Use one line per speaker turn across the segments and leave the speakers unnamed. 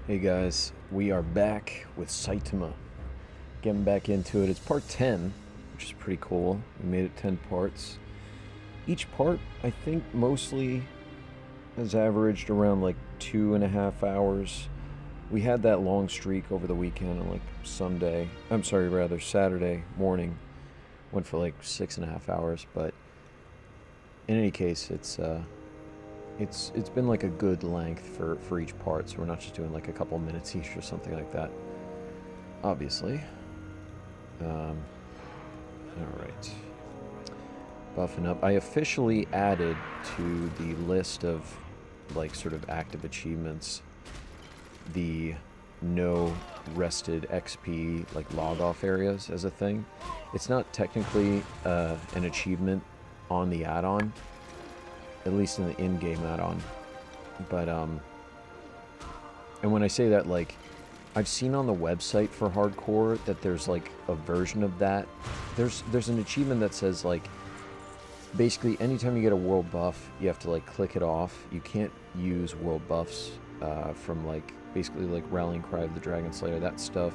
Hey guys, we are back with Saitama. Getting back into it. It's part 10, which is pretty cool. We made it 10 parts. Each part, I think, mostly has averaged around like 2.5 hours. We had that long streak over the weekend on like Saturday morning. Went for like 6.5 hours, but in any case, it's been like a good length for each part, so we're not just doing like a couple minutes each or something like that. Obviously. All right. Buffing up. I officially added to the list of like sort of active achievements the no rested XP like log off areas as a thing. It's not technically an achievement on the add-on, at least in the in-game add-on, but and when I say that, like, I've seen on the website for hardcore that there's like a version of that. There's an achievement that says like basically anytime you get a world buff, you have to like click it off. You can't use world buffs from like basically like Rallying Cry of the Dragon Slayer, that stuff.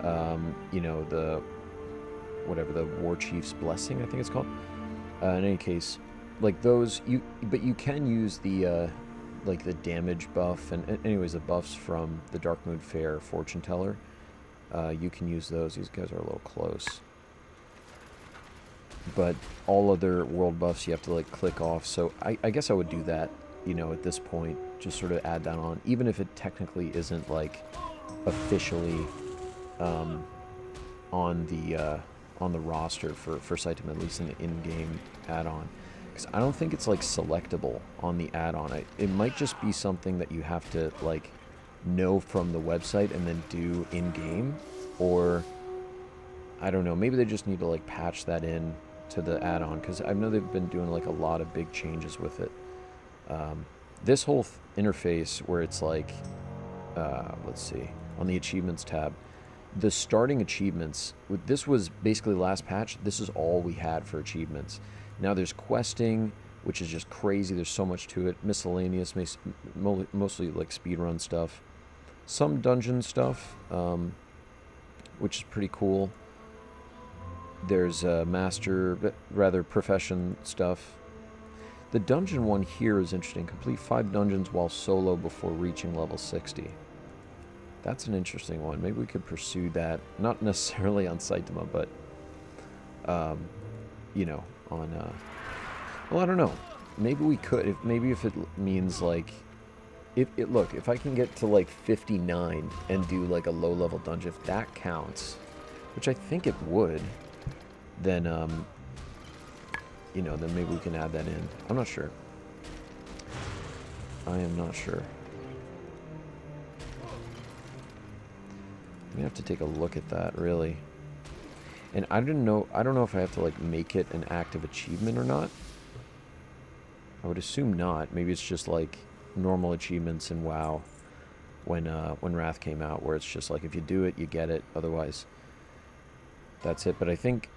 You know, the War Chief's Blessing, I think it's called. In any case, like those, but you can use the like the damage buff and anyways the buffs from the Darkmoon Fair Fortune Teller. You can use those. These guys are a little close, but all other world buffs you have to like click off. So I guess I would do that, you know, at this point, just sort of add that on, even if it technically isn't like officially on the roster for Saitama, at least in the in-game add-on. Because I don't think it's like selectable on the add-on. It might just be something that you have to like know from the website and then do in-game, or I don't know, maybe they just need to like patch that in to the add-on, because I know they've been doing like a lot of big changes with it. This whole interface where it's like let's see, on the achievements tab, the starting achievements, this was basically last patch, this is all we had for achievements. Now there's questing, which is just crazy. There's so much to it. Miscellaneous, mostly like speedrun stuff. Some dungeon stuff, which is pretty cool. There's profession stuff. The dungeon one here is interesting. Complete 5 dungeons while solo before reaching level 60. That's an interesting one. Maybe we could pursue that. Not necessarily on Saitama, but, you know, on, well, I don't know. Maybe we could. If it means, like, look, if I can get to, like, 59 and do, like, a low-level dungeon, if that counts, which I think it would, then, you know, then maybe we can add that in. I'm not sure. I am not sure. I'm gonna have to take a look at that, really. And I don't know if I have to like make it an active achievement or not. I would assume not. Maybe it's just like normal achievements in WoW when Wrath came out, where it's just like if you do it, you get it. Otherwise, that's it. But I think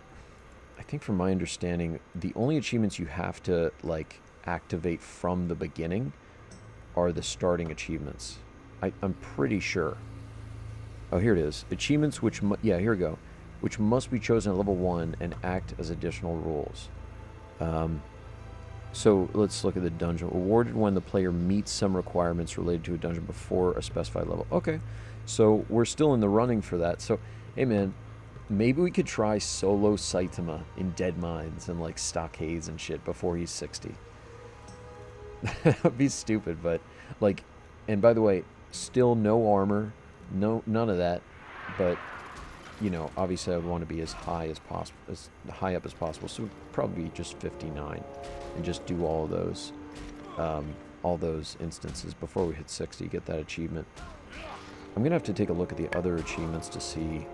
from my understanding, the only achievements you have to like activate from the beginning are the starting achievements. I'm pretty sure. Oh, here it is. Achievements which yeah, here we go. Which must be chosen at level 1 and act as additional rules. So let's look at the dungeon. Awarded when the player meets some requirements related to a dungeon before a specified level. Okay, so we're still in the running for that. So, hey man, maybe we could try solo Saitama in Dead Mines and like Stockades and shit before he's 60. That would be stupid, but like, and by the way, still no armor, none of that, but you know, obviously I would want to be as high as possible, as high up as possible. So probably just 59, and just do all those instances before we hit 60. Get that achievement. I'm gonna have to take a look at the other achievements to see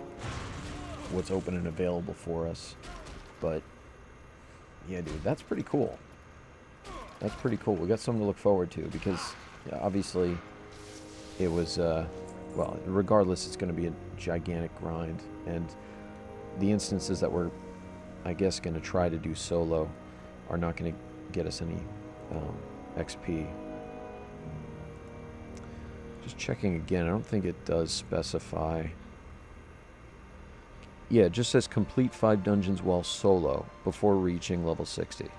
what's open and available for us. But yeah, dude, that's pretty cool. That's pretty cool. We got something to look forward to, because yeah, obviously it was. Well, regardless, it's going to be a gigantic grind, and the instances that we're, I guess, going to try to do solo are not going to get us any XP. Just checking again. I don't think it does specify. Yeah, it just says complete 5 dungeons while solo before reaching level 60.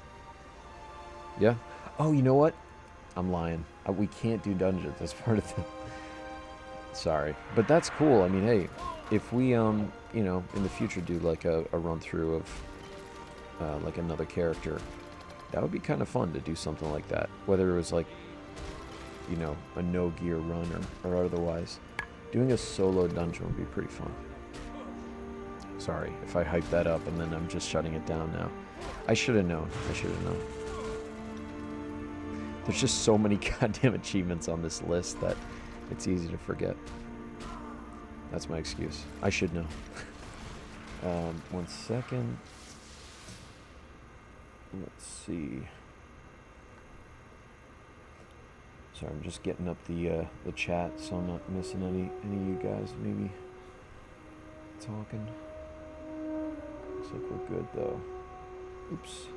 Yeah? Oh, you know what? I'm lying. We can't do dungeons as part of the... Sorry. But that's cool. I mean, hey, if we, you know, in the future do like a run-through of like another character, that would be kind of fun to do something like that. Whether it was like, you know, a no-gear run or otherwise. Doing a solo dungeon would be pretty fun. Sorry if I hyped that up and then I'm just shutting it down now. I should have known. I should have known. There's just so many goddamn achievements on this list that it's easy to forget. That's my excuse. I should know. 1 second. Let's see. Sorry, I'm just getting up the chat so I'm not missing any of you guys maybe talking. Looks like we're good though. Oops.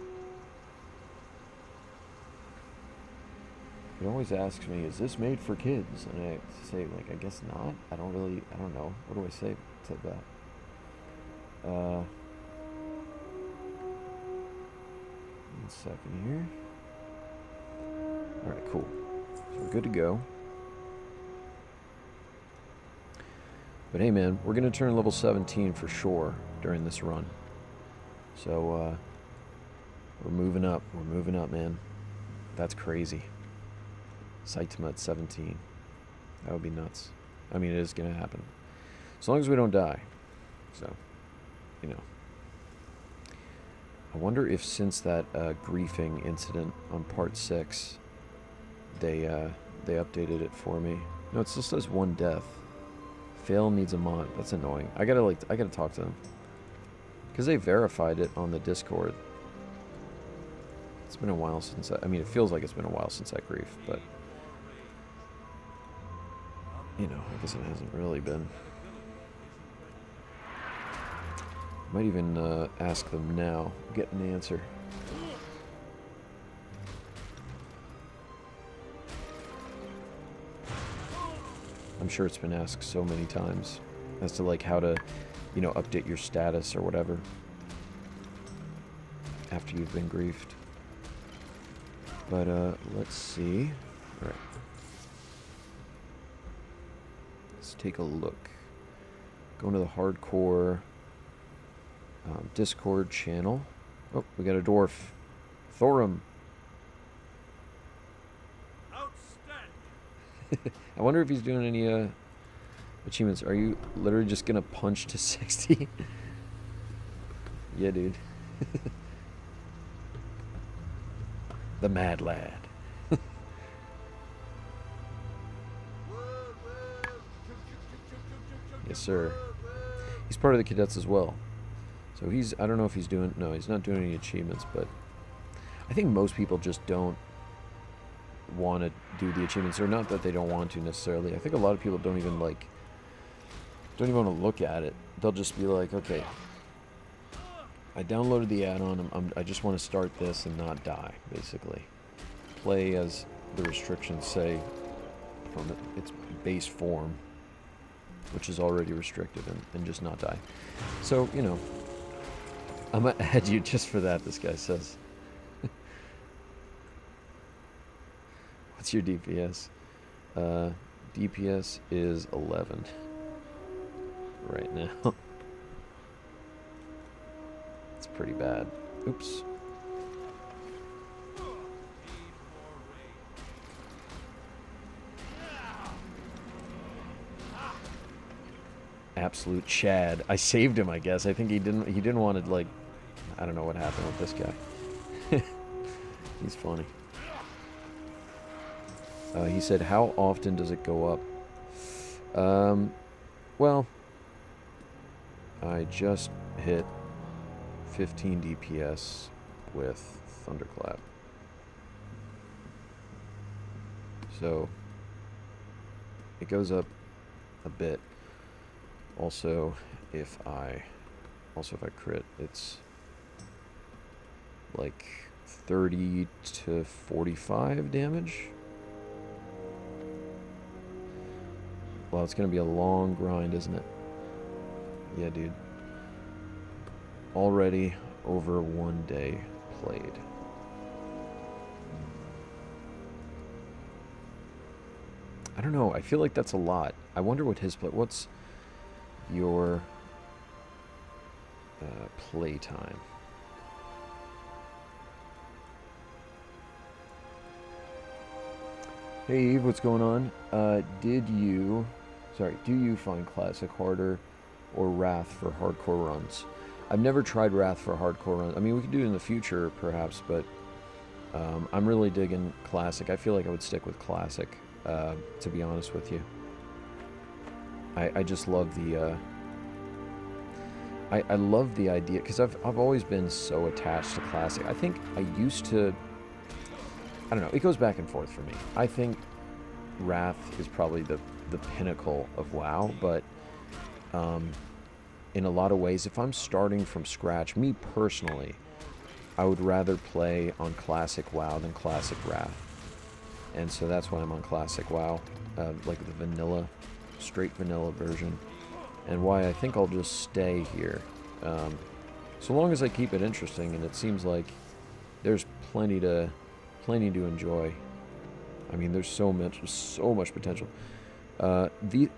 It always asks me, is this made for kids? And I say, like, I guess not. I don't know. What do I say to that? 1 second here. Alright, cool. So we're good to go. But hey man, we're going to turn level 17 for sure during this run. So, we're moving up. We're moving up, man. That's crazy. Saitama at 17. That would be nuts. I mean, it is going to happen. As long as we don't die. So, you know. I wonder if since that griefing incident on part 6, they updated it for me. No, it still says 1 death. Fail needs a mod. That's annoying. I gotta talk to them. Because they verified it on the Discord. It's been a while since I mean, it feels like it's been a while since I griefed, but... You know, I guess it hasn't really been. Might even ask them now, get an answer. I'm sure it's been asked so many times as to like how to, you know, update your status or whatever after you've been griefed. But let's see. All right. Let's take a look. Going to the hardcore Discord channel. Oh, we got a dwarf. Thorum. I wonder if he's doing any achievements. Are you literally just gonna punch to 60? Yeah, dude. The mad lad. Yes, sir. He's part of the cadets as well. So he's, I don't know if he's doing, no, he's not doing any achievements, but I think most people just don't want to do the achievements, or not that they don't want to necessarily. I think a lot of people don't even want to look at it. They'll just be like, okay, I downloaded the add-on, I just want to start this and not die, basically. Play as the restrictions say from its base form, which is already restricted, and just not die. So, you know, I'm going to add you just for that, this guy says. What's your DPS? DPS is 11 right now. It's pretty bad. Oops. Absolute Chad. I saved him, I guess. I think he didn't want to, like, I don't know what happened with this guy. He's funny. He said, how often does it go up? Well, I just hit 15 DPS with Thunderclap. So, it goes up a bit. Also, if I crit, it's like 30 to 45 damage. Well, it's going to be a long grind, isn't it? Yeah, dude. Already over 1 day played. I don't know. I feel like that's a lot. I wonder what his play... What's your play time? Hey Eve, what's going on? Do you find Classic harder or Wrath for hardcore runs? I've never tried Wrath for hardcore runs. I mean, we could do it in the future, perhaps, but I'm really digging Classic. I feel like I would stick with Classic, to be honest with you. I just love the... I love the idea, because I've always been so attached to Classic. I think I used to... I don't know, it goes back and forth for me. I think Wrath is probably the pinnacle of WoW, but in a lot of ways, if I'm starting from scratch, me personally, I would rather play on Classic WoW than Classic Wrath. And so that's why I'm on Classic WoW, like the vanilla, straight vanilla version, and why I think I'll just stay here. So long as I keep it interesting, and it seems like there's plenty to enjoy. I mean, there's so much potential.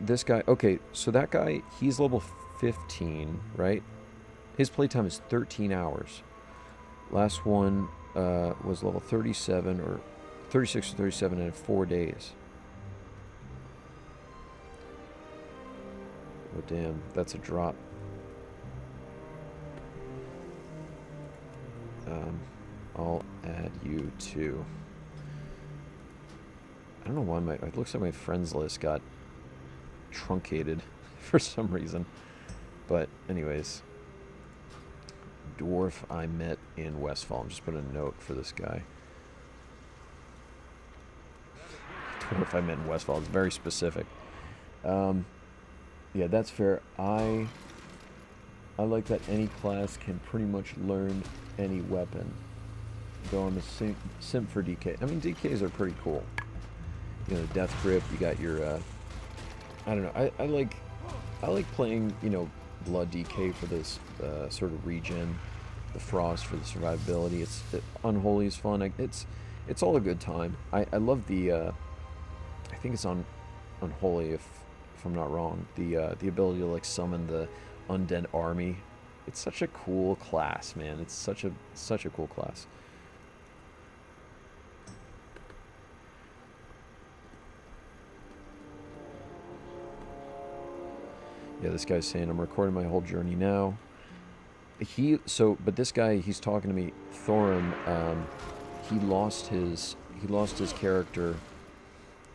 This guy, okay, so that guy, he's level 15, right? His playtime is 13 hours. Last one was level 37 or 36 or 37 in 4 days. Oh damn, that's a drop. I'll add you too. I don't know why it looks like my friends list got truncated for some reason. But anyways, dwarf I met in Westfall. I'm just putting a note for this guy. Dwarf I met in Westfall. It's very specific. Yeah, that's fair. I like that any class can pretty much learn any weapon. Though I'm a simp for DK. I mean, DKs are pretty cool. You know, Death Grip. You got your. I don't know. I like playing. You know, Blood DK for this sort of regen. The Frost for the survivability. Unholy is fun. It's all a good time. I love the. I think it's on Unholy if I'm not wrong. The ability to like summon the undead army. It's such a cool class, man. It's such a cool class. Yeah, this guy's saying I'm recording my whole journey now. But this guy, he's talking to me, Thorum. He lost his character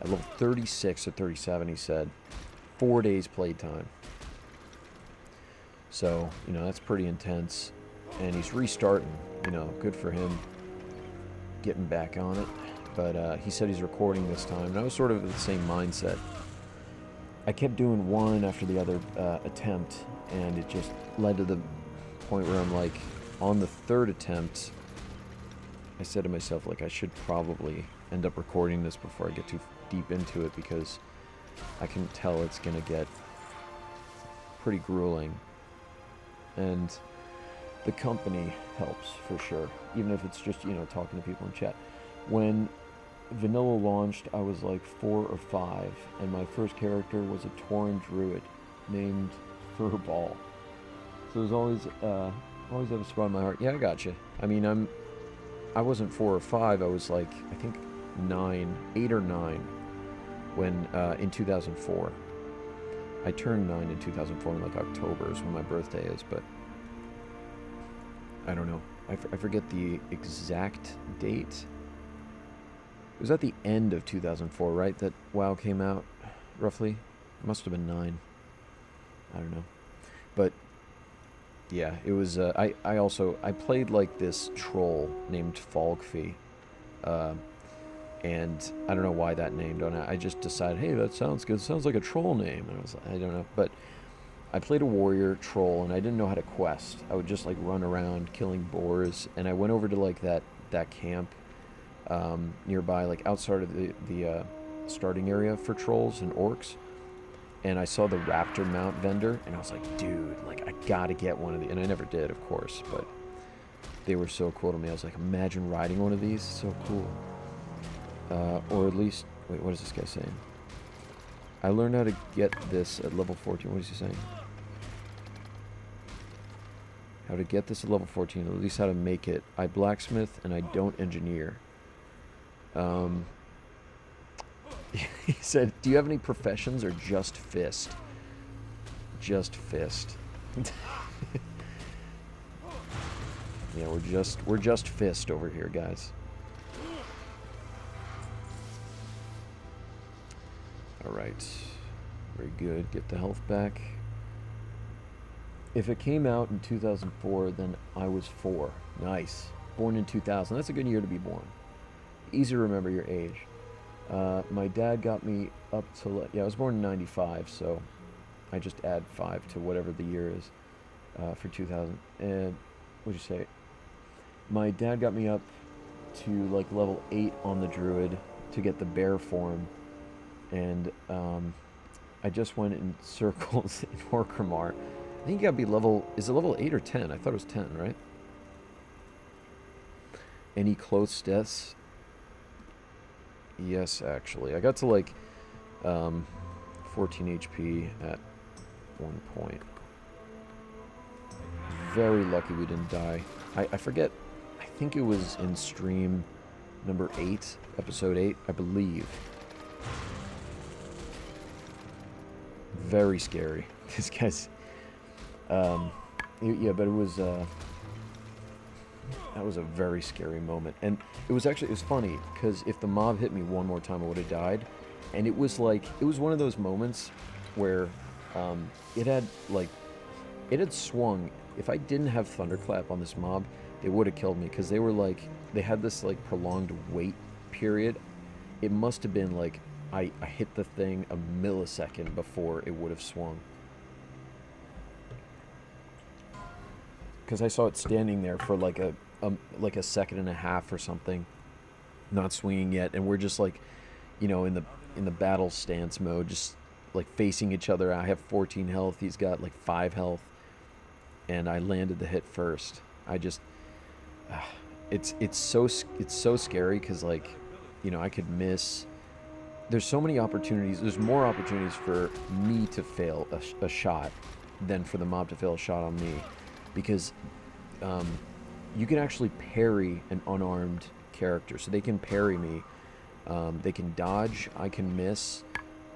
at level 36 or 37. He said 4 days playtime. So you know that's pretty intense, and he's restarting. You know, good for him, getting back on it. But he said he's recording this time, and I was sort of in the same mindset. I kept doing one after the other attempt, and it just led to the point where I'm like, on the third attempt, I said to myself, like, I should probably end up recording this before I get too deep into it, because I can tell it's going to get pretty grueling. And the company helps, for sure, even if it's just, you know, talking to people in chat. When Vanilla launched, I was like 4 or 5, and my first character was a Tauren druid named Furball. So there's always have a spot in my heart. Yeah, I got you. I mean, I wasn't 4 or 5. I was like, I think 8 or 9 when in 2004. I turned 9 in 2004 in like October is when my birthday is, but I don't know. I forget the exact date. It was at the end of 2004, right, that WoW came out, roughly? It must have been 9. I don't know. But, yeah, it was, I played, like, this troll named Falkfee, and I don't know why that name, I just decided, hey, that sounds good, sounds like a troll name, and I was like, I don't know, but I played a warrior troll, and I didn't know how to quest. I would just, like, run around killing boars, and I went over to, like, that camp, nearby, like outside of the starting area for trolls and orcs, and I saw the raptor mount vendor, and I was like, dude, like, I gotta get one of these. And I never did, of course, but they were so cool to me. I was like, imagine riding one of these. So cool. Or at least, wait, what is this guy saying? I learned how to get this at level 14. What is he saying? How to get this at level 14, at least how to make it. I blacksmith and I don't engineer. He said, do you have any professions or just fist? Just fist. Yeah, we're just fist over here, guys. Alright. Very good. Get the health back. If it came out in 2004, then I was 4. Nice. Born in 2000. That's a good year to be born. Easy to remember your age. My dad got me up to... Yeah, I was born in 95, so I just add 5 to whatever the year is for 2000. And what'd you say? My dad got me up to like level 8 on the druid to get the bear form. And I just went in circles in Orgrimmar. I think you gotta be level... Is it level 8 or 10? I thought it was 10, right? Any close deaths? Yes, actually. I got to like 14 HP at one point. Very lucky we didn't die. I forget. I think it was in stream number 8, episode 8, I believe. Very scary. This guy's... yeah, but it was... that was a very scary moment. And it was funny, because if the mob hit me one more time, I would have died. And it was like... It was one of those moments where it had swung. If I didn't have Thunderclap on this mob, they would have killed me, because they were like... They had this like prolonged wait period. It must have been like... I hit the thing a millisecond before it would have swung. Because I saw it standing there for like a second and a half or something, not swinging yet, and we're just like, you know, in the battle stance mode, just like facing each other. I have 14 health, he's got like 5 health, and I landed the hit first. I just, it's so scary, because like, you know, I could miss. There's so many opportunities. There's more opportunities for me to fail a shot than for the mob to fail a shot on me, because you can actually parry an unarmed character. So they can parry me. They can dodge. I can miss.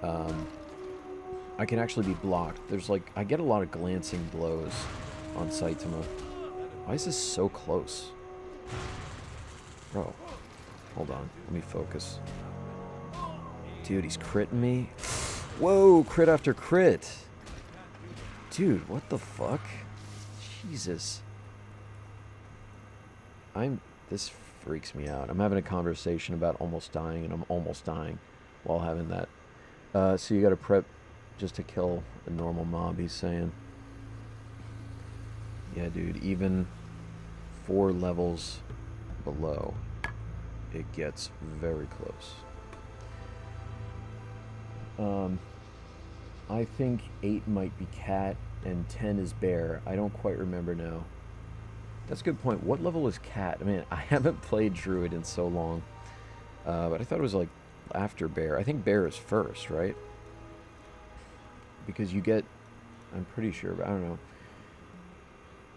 I can actually be blocked. There's like... I get a lot of glancing blows on Saitama. Why is this so close? Bro. Hold on. Let me focus. Dude, he's critting me. Whoa, crit after crit. Dude, what the fuck? Jesus. This freaks me out. I'm having a conversation about almost dying, and I'm almost dying while having that. So you gotta prep just to kill a normal mob, he's saying. Yeah, dude, even 4 levels below, it gets very close. I think 8 might be cat and 10 is bear. I don't quite remember now. That's a good point. What level is cat? I mean, I haven't played druid in so long, but I thought it was like after bear. I think bear is first, right? Because you get... I'm pretty sure, but I don't know.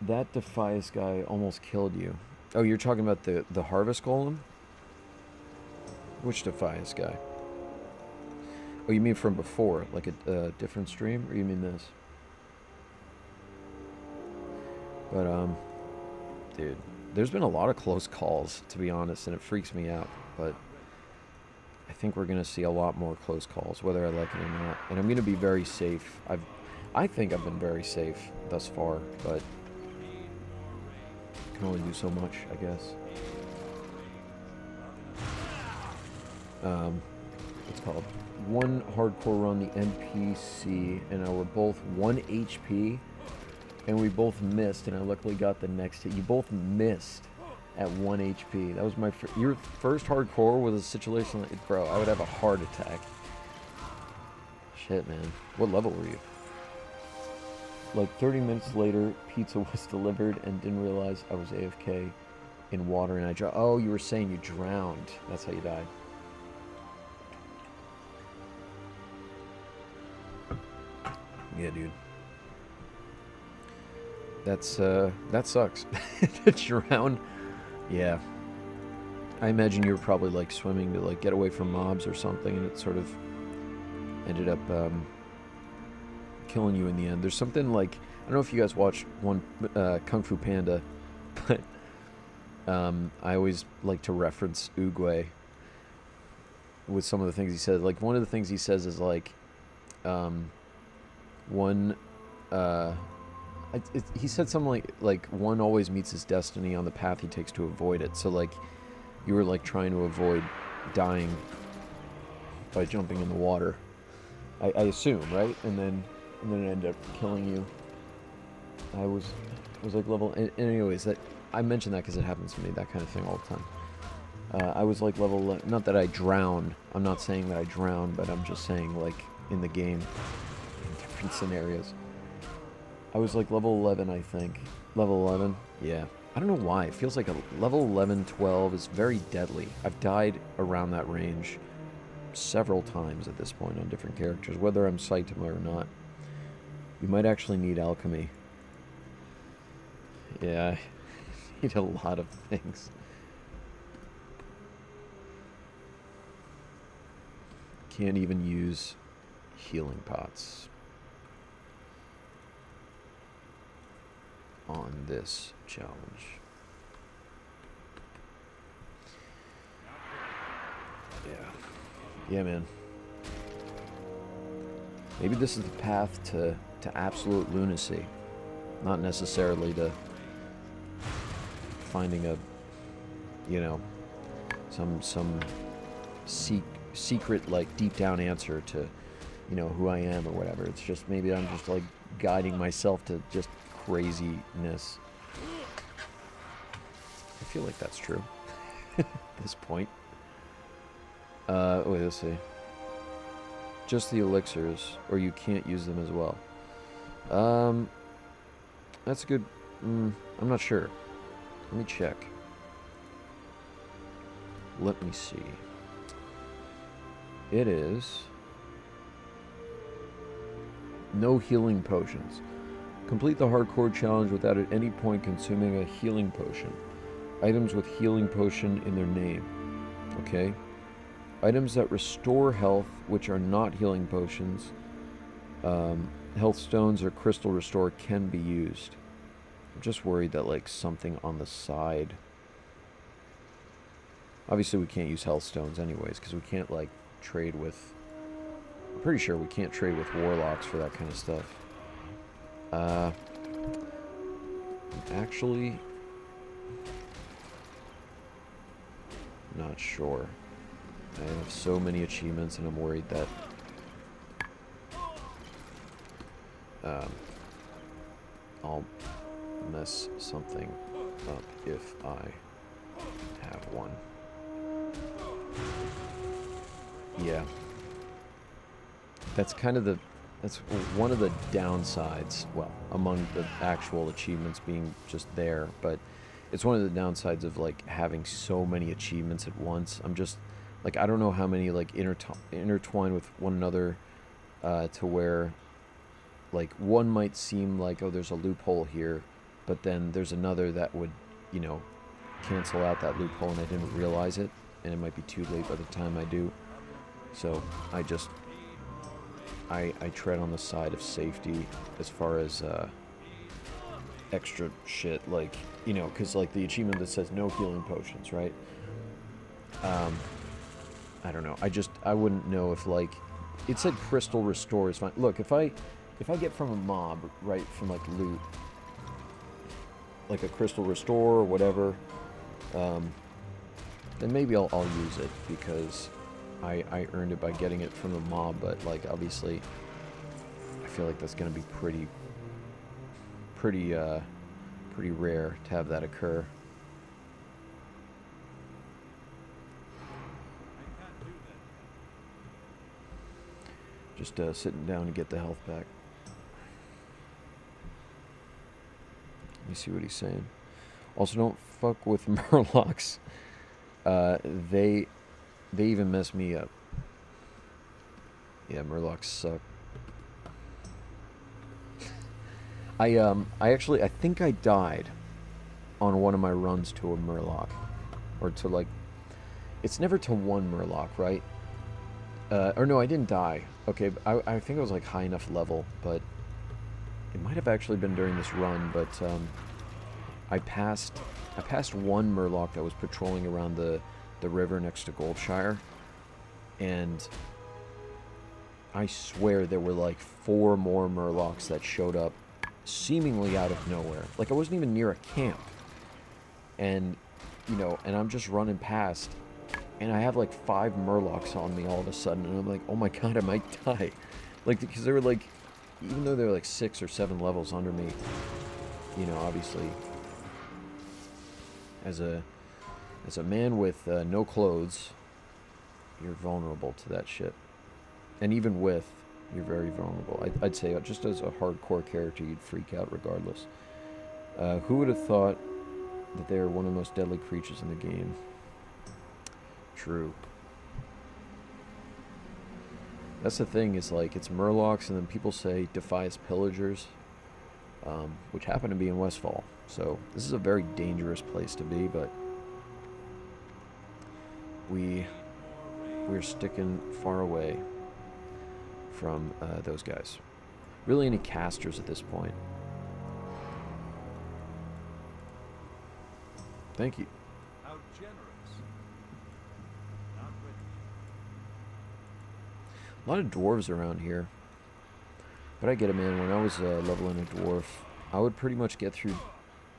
That Defias guy almost killed you. Oh, you're talking about the harvest golem? Which Defias guy? Oh, you mean from before, like a different stream, or you mean this? But dude, there's been a lot of close calls, to be honest, and it freaks me out. But I think we're gonna see a lot more close calls, whether I like it or not. And I'm gonna be very safe. I think I've been very safe thus far, but can only do so much, I guess. What's it called? One hardcore run, the NPC, and I were both 1 HP, and we both missed, and I luckily got the next hit. You both missed at 1 HP. That was my your first hardcore was a situation like, bro, I would have a heart attack. Shit, man. What level were you? Like 30 minutes later, pizza was delivered and didn't realize I was AFK in water and I drowned. Oh, you were saying you drowned. That's how you died. Yeah, dude. That's, that sucks. To drown. Yeah. I imagine you were probably, like, swimming to, like, get away from mobs or something, and it sort of ended up, killing you in the end. There's something, like, I don't know if you guys watched one, Kung Fu Panda, but, I always like to reference Oogway with some of the things he says. Like, one of the things he says is, like, he said something like one always meets his destiny on the path he takes to avoid it. So, like, you were, like, trying to avoid dying by jumping in the water, I assume, right? And then it ended up killing you. I was like level, and anyways, that I mention that because it happens to me, that kind of thing, all the time. I was like level, not that I drown. I'm not saying that I drown, but I'm just saying, like, in the game, in different scenarios. I was like level 11, I think. Level 11? Yeah. I don't know why. It feels like a level 11, 12 is very deadly. I've died around that range several times at this point on different characters, whether I'm Saitama or not. You might actually need alchemy. Yeah, I need a lot of things. Can't even use healing pots on this challenge. Yeah, man. Maybe this is the path to absolute lunacy, not necessarily to finding a, you know, some secret, like, deep down answer to, you know, who I am or whatever. It's just, maybe I'm just, like, guiding myself to just craziness. I feel like that's true at this point. Wait, let's see. Just the elixirs, or you can't use them as well. That's a good, I'm not sure. Let me check. Let me see. It is no healing potions. Complete the hardcore challenge without at any point consuming a healing potion. Items with healing potion in their name. Okay. Items that restore health, which are not healing potions, health stones or crystal restore can be used. I'm just worried that, like, something on the side. Obviously, we can't use health stones anyways, because we can't, like, trade with... I'm pretty sure we can't trade with warlocks for that kind of stuff. I'm actually not sure. I have so many achievements, and I'm worried that I'll mess something up if I have one. Yeah. That's kind of that's one of the downsides, well, among the actual achievements being just there, but it's one of the downsides of, like, having so many achievements at once. I'm just, like, I don't know how many, like, intertwine with one another to where, like, one might seem like, oh, there's a loophole here, but then there's another that would, you know, cancel out that loophole, and I didn't realize it, and it might be too late by the time I do. So I just, I tread on the side of safety as far as extra shit, like, you know, because, like, the achievement that says no healing potions, right? I don't know. I wouldn't know if, like, it said crystal restore is fine. Look, if I get from a mob, right, from, like, loot, like a crystal restore or whatever, then maybe I'll use it because I earned it by getting it from the mob. But, like, obviously, I feel like that's gonna be pretty rare to have that occur. Just sitting down to get the health back. Let me see what he's saying. Also, don't fuck with murlocs. They even mess me up. Yeah, murlocs suck. I think I died on one of my runs to a murloc, or to like, it's never to one murloc, right? Or no, I didn't die. Okay, I think I was like high enough level, but it might have actually been during this run. But I passed one murloc that was patrolling around the river next to Goldshire, and I swear there were like 4 more murlocs that showed up seemingly out of nowhere. Like, I wasn't even near a camp. And, you know, and I'm just running past, and I have like 5 murlocs on me all of a sudden, and I'm like, oh my god, I might die. Like, because they were like, even though they were like 6 or 7 levels under me, you know, obviously, as a man with no clothes, you're vulnerable to that shit. And even with, you're very vulnerable. I'd say just as a hardcore character, you'd freak out regardless. Who would have thought that they're one of the most deadly creatures in the game? True. That's the thing, is like, it's murlocs, and then people say Defias pillagers, which happen to be in Westfall. So this is a very dangerous place to be, but we're sticking far away from those guys. Really any casters at this point. Thank you.
How generous. Not with
A lot of dwarves around here. But I get it, man. When I was leveling a dwarf, I would pretty much get through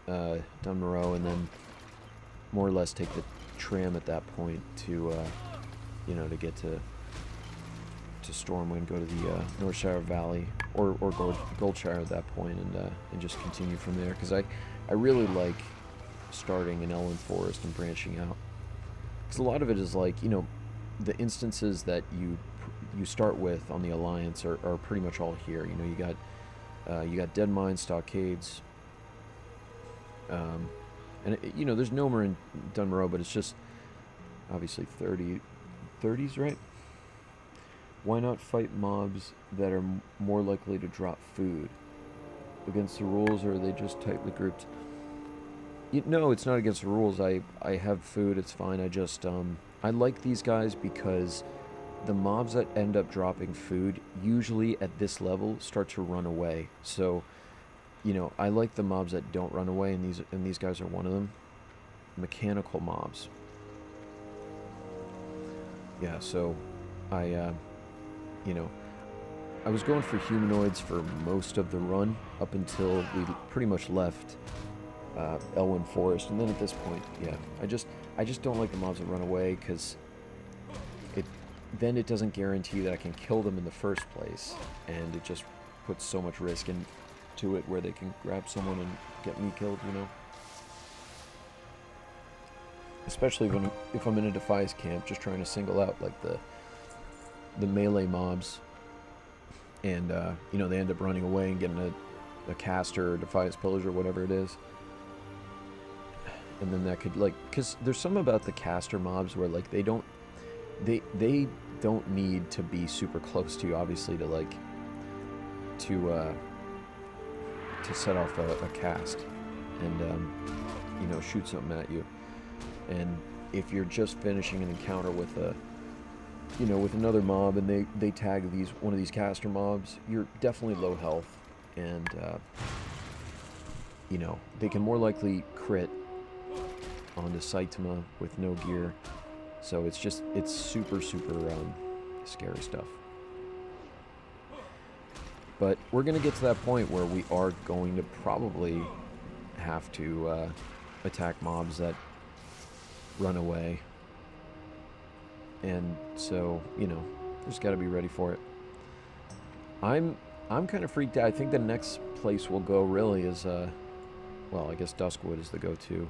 Dunmoreau and then more or less take the tram at that point to, you know, to get to Stormwind, go to the Northshire Valley, or Goldshire at that point, and just continue from there. Because I really like starting in Elwyn Forest and branching out. Because a lot of it is like, you know, the instances that you start with on the Alliance are pretty much all here. You know, you got Dead Mine, Stockades, and you know, there's Nomer in Dunmoreau, but it's just obviously 30s, right? Why not fight mobs that are more likely to drop food? Against the rules, or are they just tightly grouped? No, it's not against the rules. I have food, it's fine. I just, I like these guys because the mobs that end up dropping food, usually at this level, start to run away. So, you know, I like the mobs that don't run away, and these guys are one of them. Mechanical mobs. Yeah, so you know, I was going for humanoids for most of the run up until we pretty much left Elwyn Forest, and then at this point, yeah, I just don't like the mobs that run away, because then it doesn't guarantee that I can kill them in the first place, and it just puts so much risk into it where they can grab someone and get me killed, you know. Especially if I'm in a Defias camp, just trying to single out like the melee mobs, and you know, they end up running away and getting a caster or Defias pillager or whatever it is, and then that could, like, because there's some about the caster mobs where like they don't need to be super close to you, obviously, to like to set off a cast and you know, shoot something at you. And if you're just finishing an encounter with with another mob, and they tag one of these caster mobs, you're definitely low health, and you know, they can more likely crit onto Saitama with no gear. So it's super scary stuff. But we're gonna get to that point where we are going to probably have to attack mobs that run away, and so, you know, just got to be ready for it. I'm kind of freaked out. I think the next place we'll go really is well, I guess Duskwood is the go-to.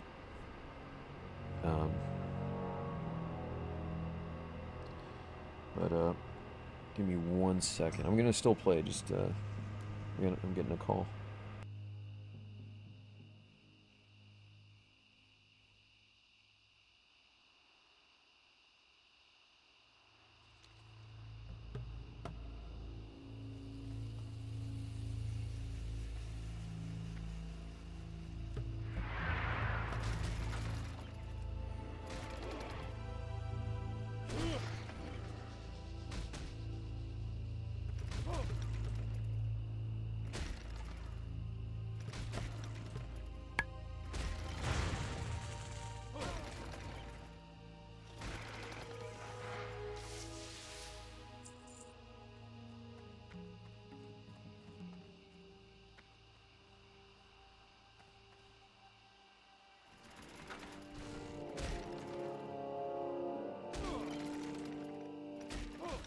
But Give me 1 second. I'm gonna still play. Just I'm getting a call.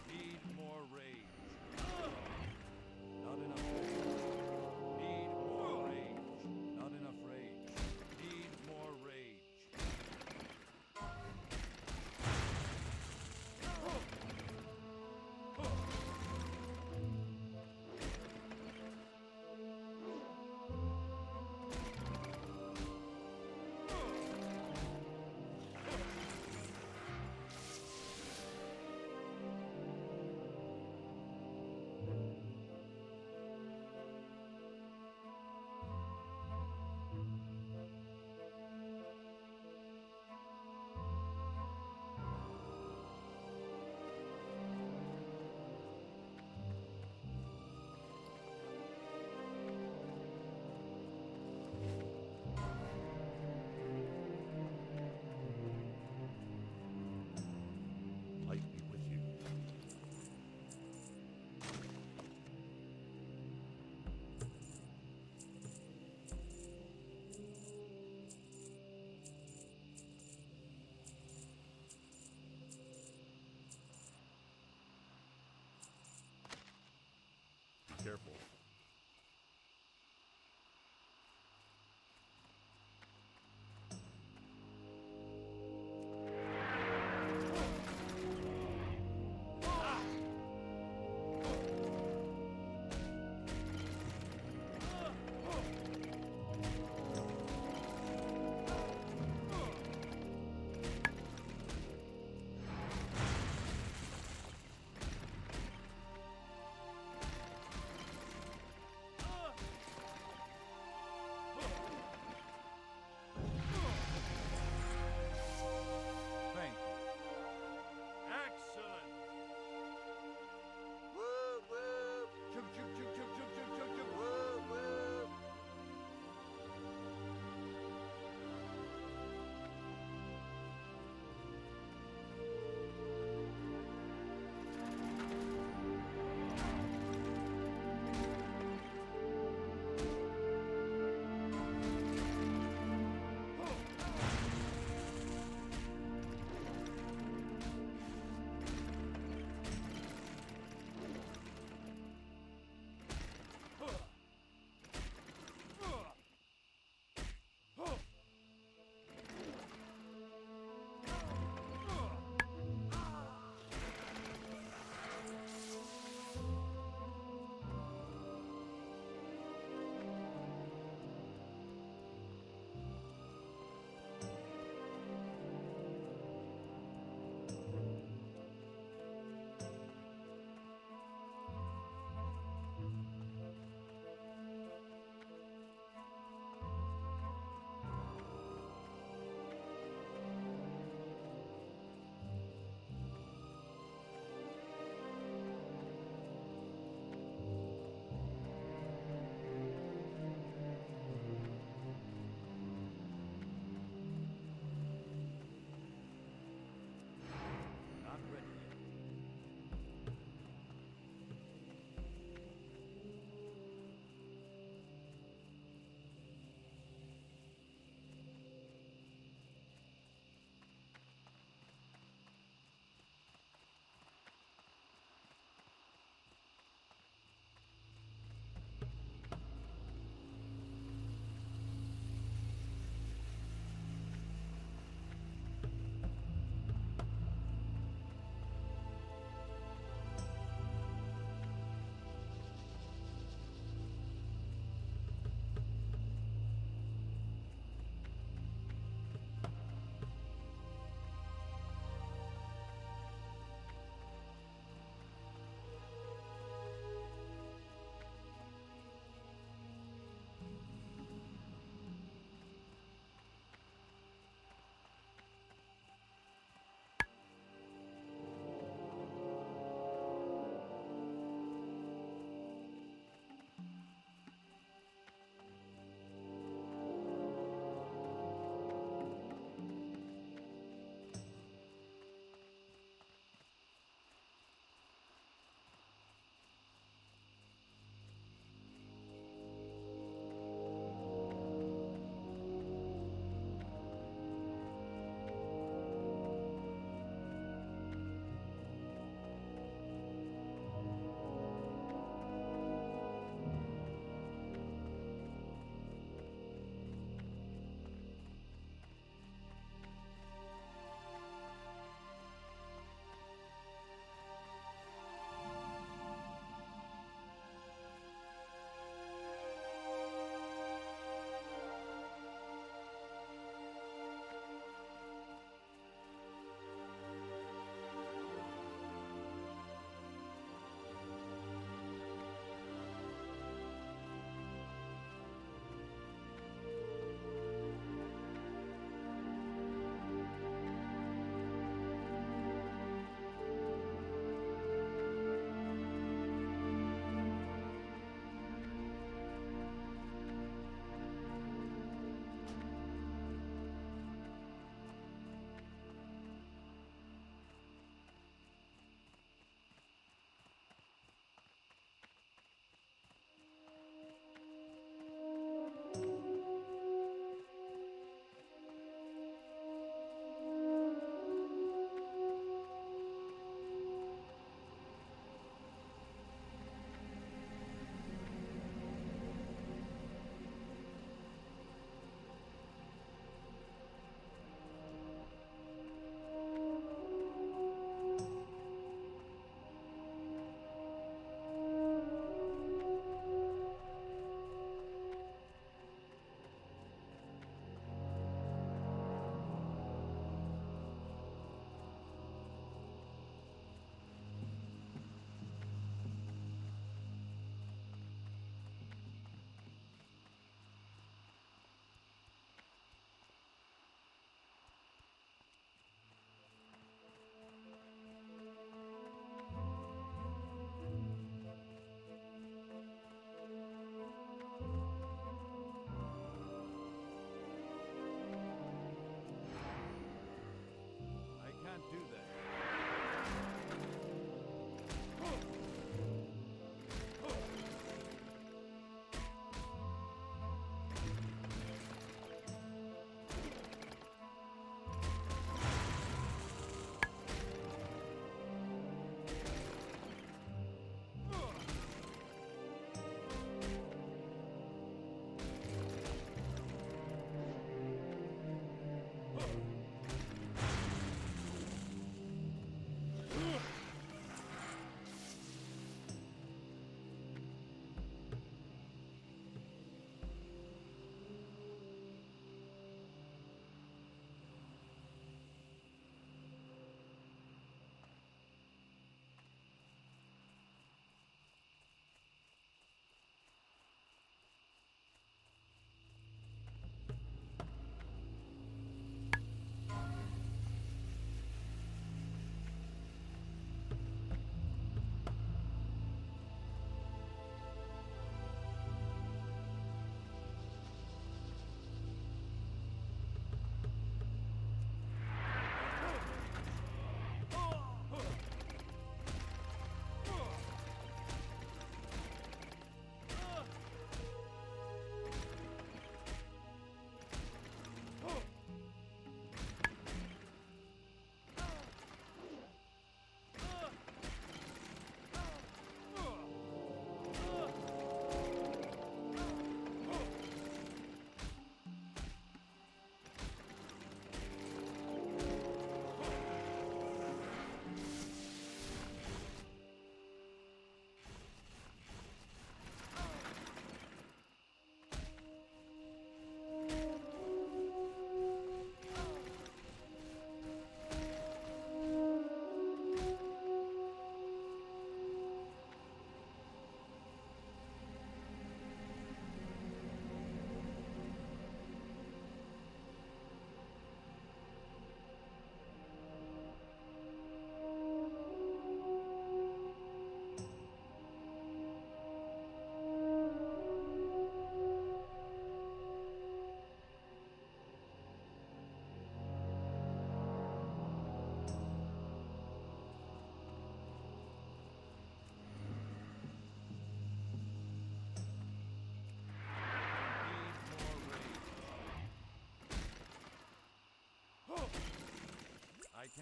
Need more rage. Not enough rage. Need more rage. Not enough rage. Need more rage. Light be with you. Be careful.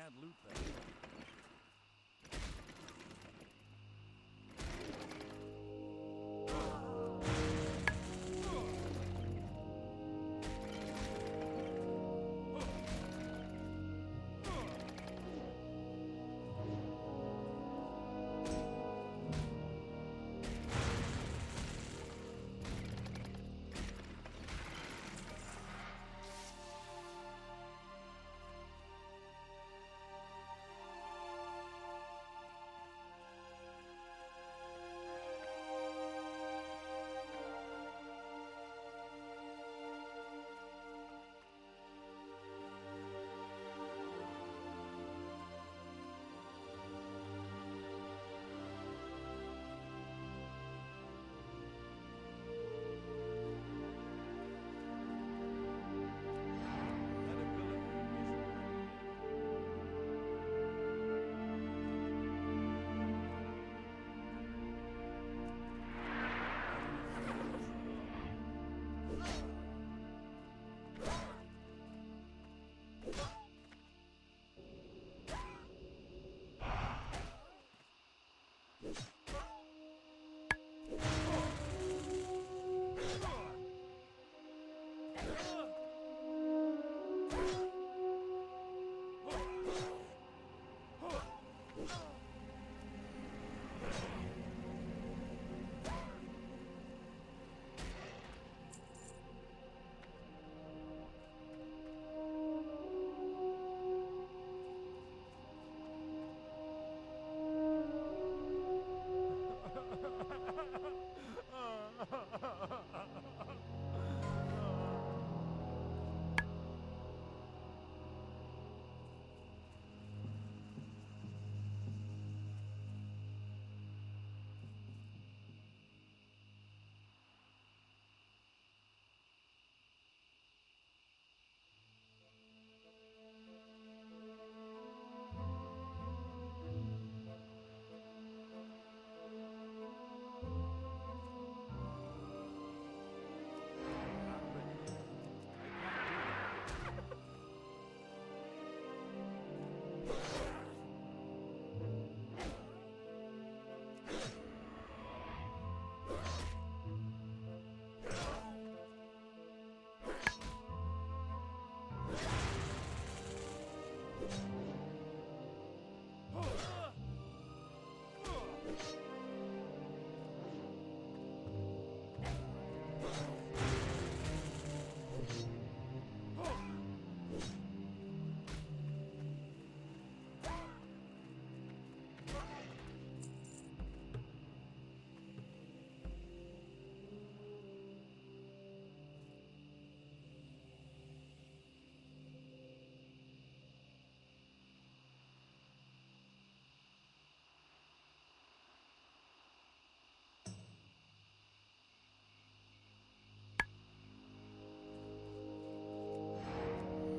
can't loot that. That ability is ready. Not ready yet. I can't do that.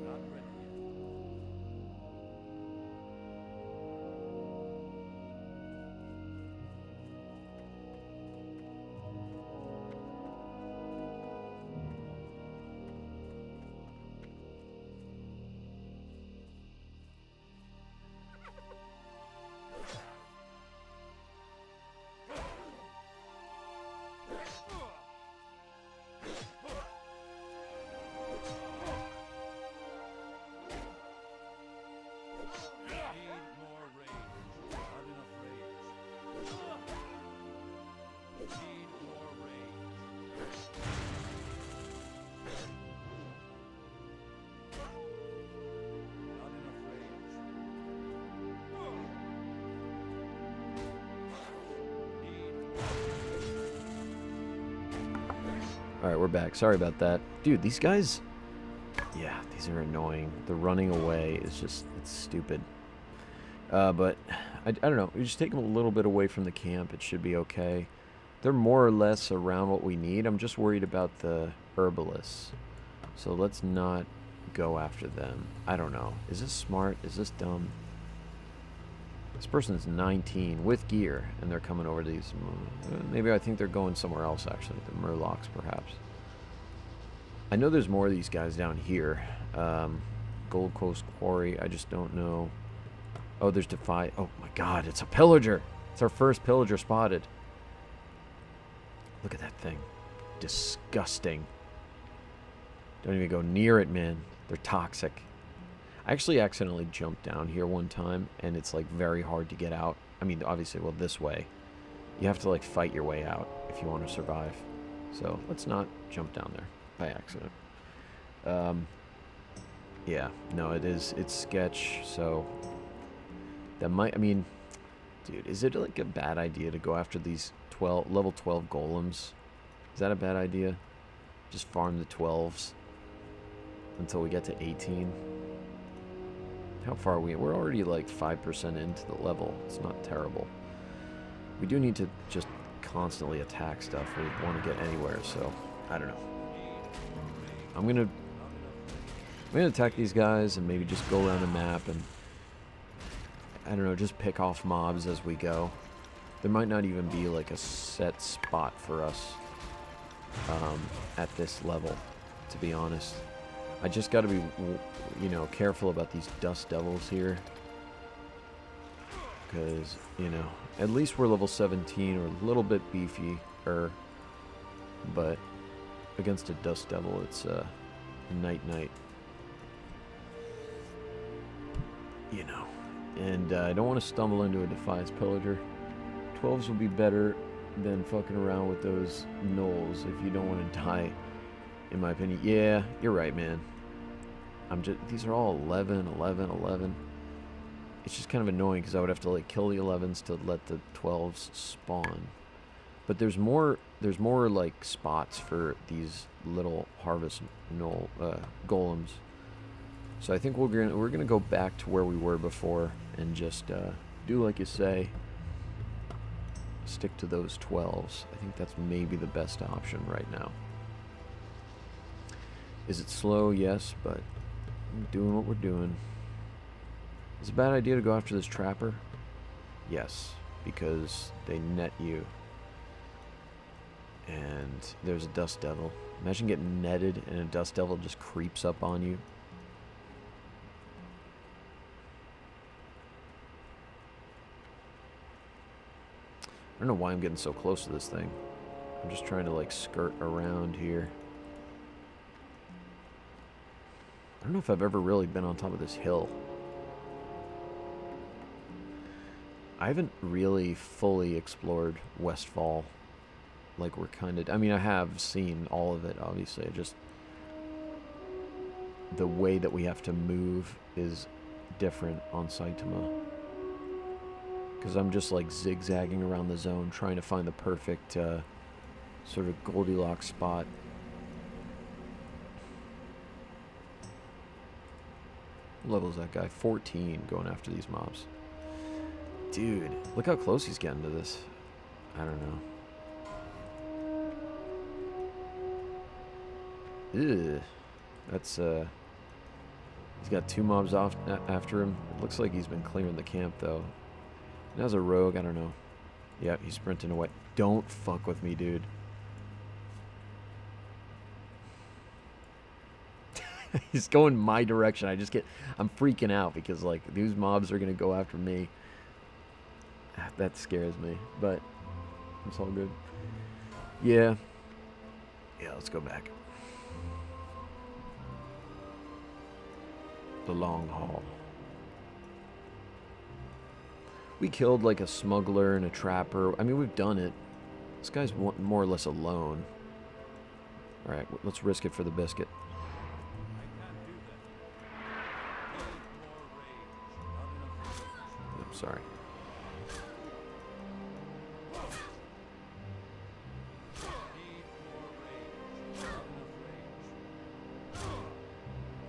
Not ready yet. Need more rage. Not enough rage. Need more rage. Not enough rage. Need
All right, we're back. Sorry about that. Dude, these guys... Yeah, these are annoying. The running away is just... It's stupid. But, I don't know. We just take them a little bit away from the camp. It should be okay. They're more or less around what we need. I'm just worried about the herbalists. So let's not go after them. I don't know. Is this smart? Is this dumb? This person's 19 with gear, and they're coming over to these... Maybe I think they're going somewhere else, actually. The Murlocs, perhaps. I know there's more of these guys down here. Gold Coast Quarry, I just don't know Oh, there's Defy. Oh my god, it's a pillager. It's our first pillager spotted. Look at that thing. Disgusting. Don't even go near it, man. They're toxic. I actually accidentally jumped down here one time, and it's like very hard to get out. I mean, obviously, well, this way. You have to like fight your way out if you want to survive. So let's not jump down there by accident. Yeah, no, it's sketch, so that might, I mean, dude, is it like a bad idea to go after these level 12 golems? Is that a bad idea? Just farm the 12s until we get to 18. How far are we? We're already like 5% into the level. It's not terrible. We do need to just constantly attack stuff if we want to get anywhere, so I don't know. I'm gonna attack these guys and maybe just go around the map and I don't know, just pick off mobs as we go. There might not even be like a set spot for us at this level, to be honest. I just got to be, you know, careful about these dust devils here. Because, you know, at least we're level 17 or a little bit beefier. But against a dust devil, it's night-night. You know. And I don't want to stumble into a Defiance Pillager. 12s will be better than fucking around with those gnolls if you don't want to die, in my opinion. Yeah, you're right, man. These are all 11, 11, 11. It's just kind of annoying because I would have to like kill the 11s to let the 12s spawn. But there's more like spots for these little harvest gnoll golems. So I think we're gonna go back to where we were before and just do like you say. Stick to those 12s. I think that's maybe the best option right now. Is it slow? Yes, but I'm doing what we're doing. Is it a bad idea to go after this trapper? Yes, because they net you. And there's a dust devil. Imagine getting netted and a dust devil just creeps up on you. I don't know why I'm getting so close to this thing. I'm just trying to like skirt around here. I don't know if I've ever really been on top of this hill. I haven't really fully explored Westfall. Like we're kind of, I mean, I have seen all of it, obviously. Just the way that we have to move is different on Saitama. Because I'm just like zigzagging around the zone, trying to find the perfect sort of Goldilocks spot. What level is that guy? 14 going after these mobs. Dude, look how close he's getting to this. I don't know. Ugh. That's, he's got 2 mobs off after him. It looks like he's been clearing the camp, though. And as a rogue, I don't know. Yeah, he's sprinting away. Don't fuck with me, dude. He's going my direction. I'm freaking out because, like, these mobs are going to go after me. That scares me, but it's all good. Yeah. Yeah, let's go back. The long haul. We killed like a smuggler and a trapper. I mean, we've done it. This guy's more or less alone. Alright, let's risk it for the biscuit. I'm sorry.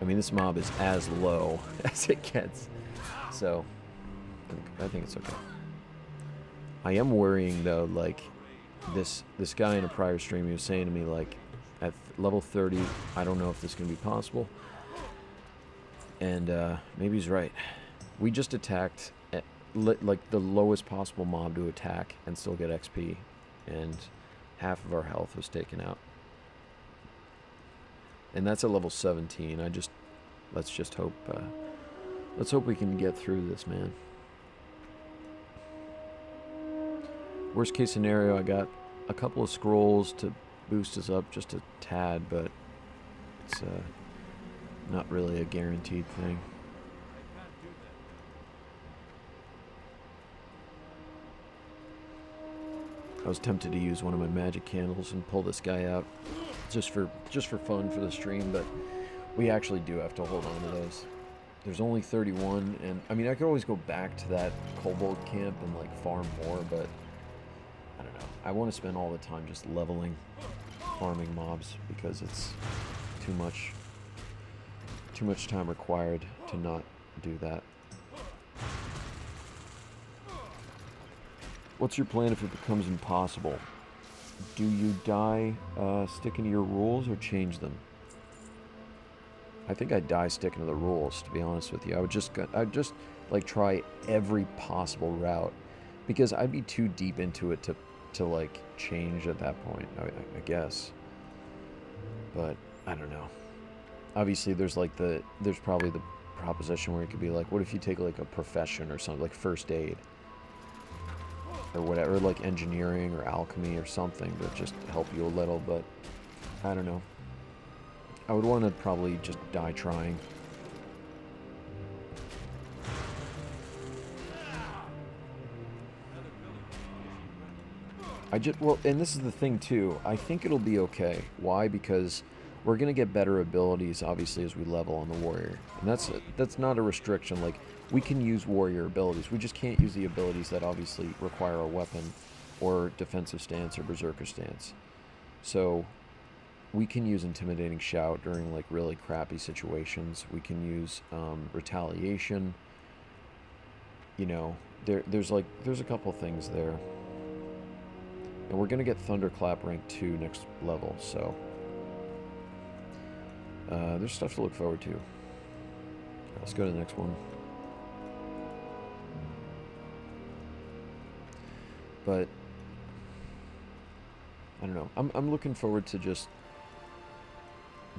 I mean, this mob is as low as it gets. So I think it's okay. I am worrying though, like this guy in a prior stream, he was saying to me like at level 30, I don't know if this is gonna be possible. And maybe he's right. We just attacked at, like the lowest possible mob to attack and still get XP, and half of our health was taken out. And that's at level 17. Let's just hope. Let's hope we can get through this, man. Worst case scenario, I got a couple of scrolls to boost us up just a tad, but it's not really a guaranteed thing.
I can't do that.
I was tempted to use one of my magic candles and pull this guy out just for fun for the stream, but we actually do have to hold on to those. There's only 31, and I mean I could always go back to that kobold camp and like farm more, but I don't know. I want to spend all the time just leveling, farming mobs because it's too much time required to not do that. What's your plan if it becomes impossible? Do you die sticking to your rules or change them? I think I'd die sticking to the rules, to be honest with you. I'd just like try every possible route because I'd be too deep into it to like change at that point, I guess. But I don't know. Obviously there's probably the proposition where it could be like, what if you take like a profession or something, like first aid or whatever, like engineering or alchemy or something that just help you a little, but I don't know. I would want to probably just die trying. Well, and this is the thing too, I think it'll be okay. Why? Because we're going to get better abilities, obviously, as we level on the warrior. And that's not a restriction. Like, we can use warrior abilities. We just can't use the abilities that obviously require a weapon or defensive stance or berserker stance. So we can use intimidating shout during like really crappy situations. We can use retaliation. You know, there's a couple things there. And we're going to get Thunderclap rank 2 next level, so there's stuff to look forward to. Let's go to the next one. But I don't know. I'm looking forward to just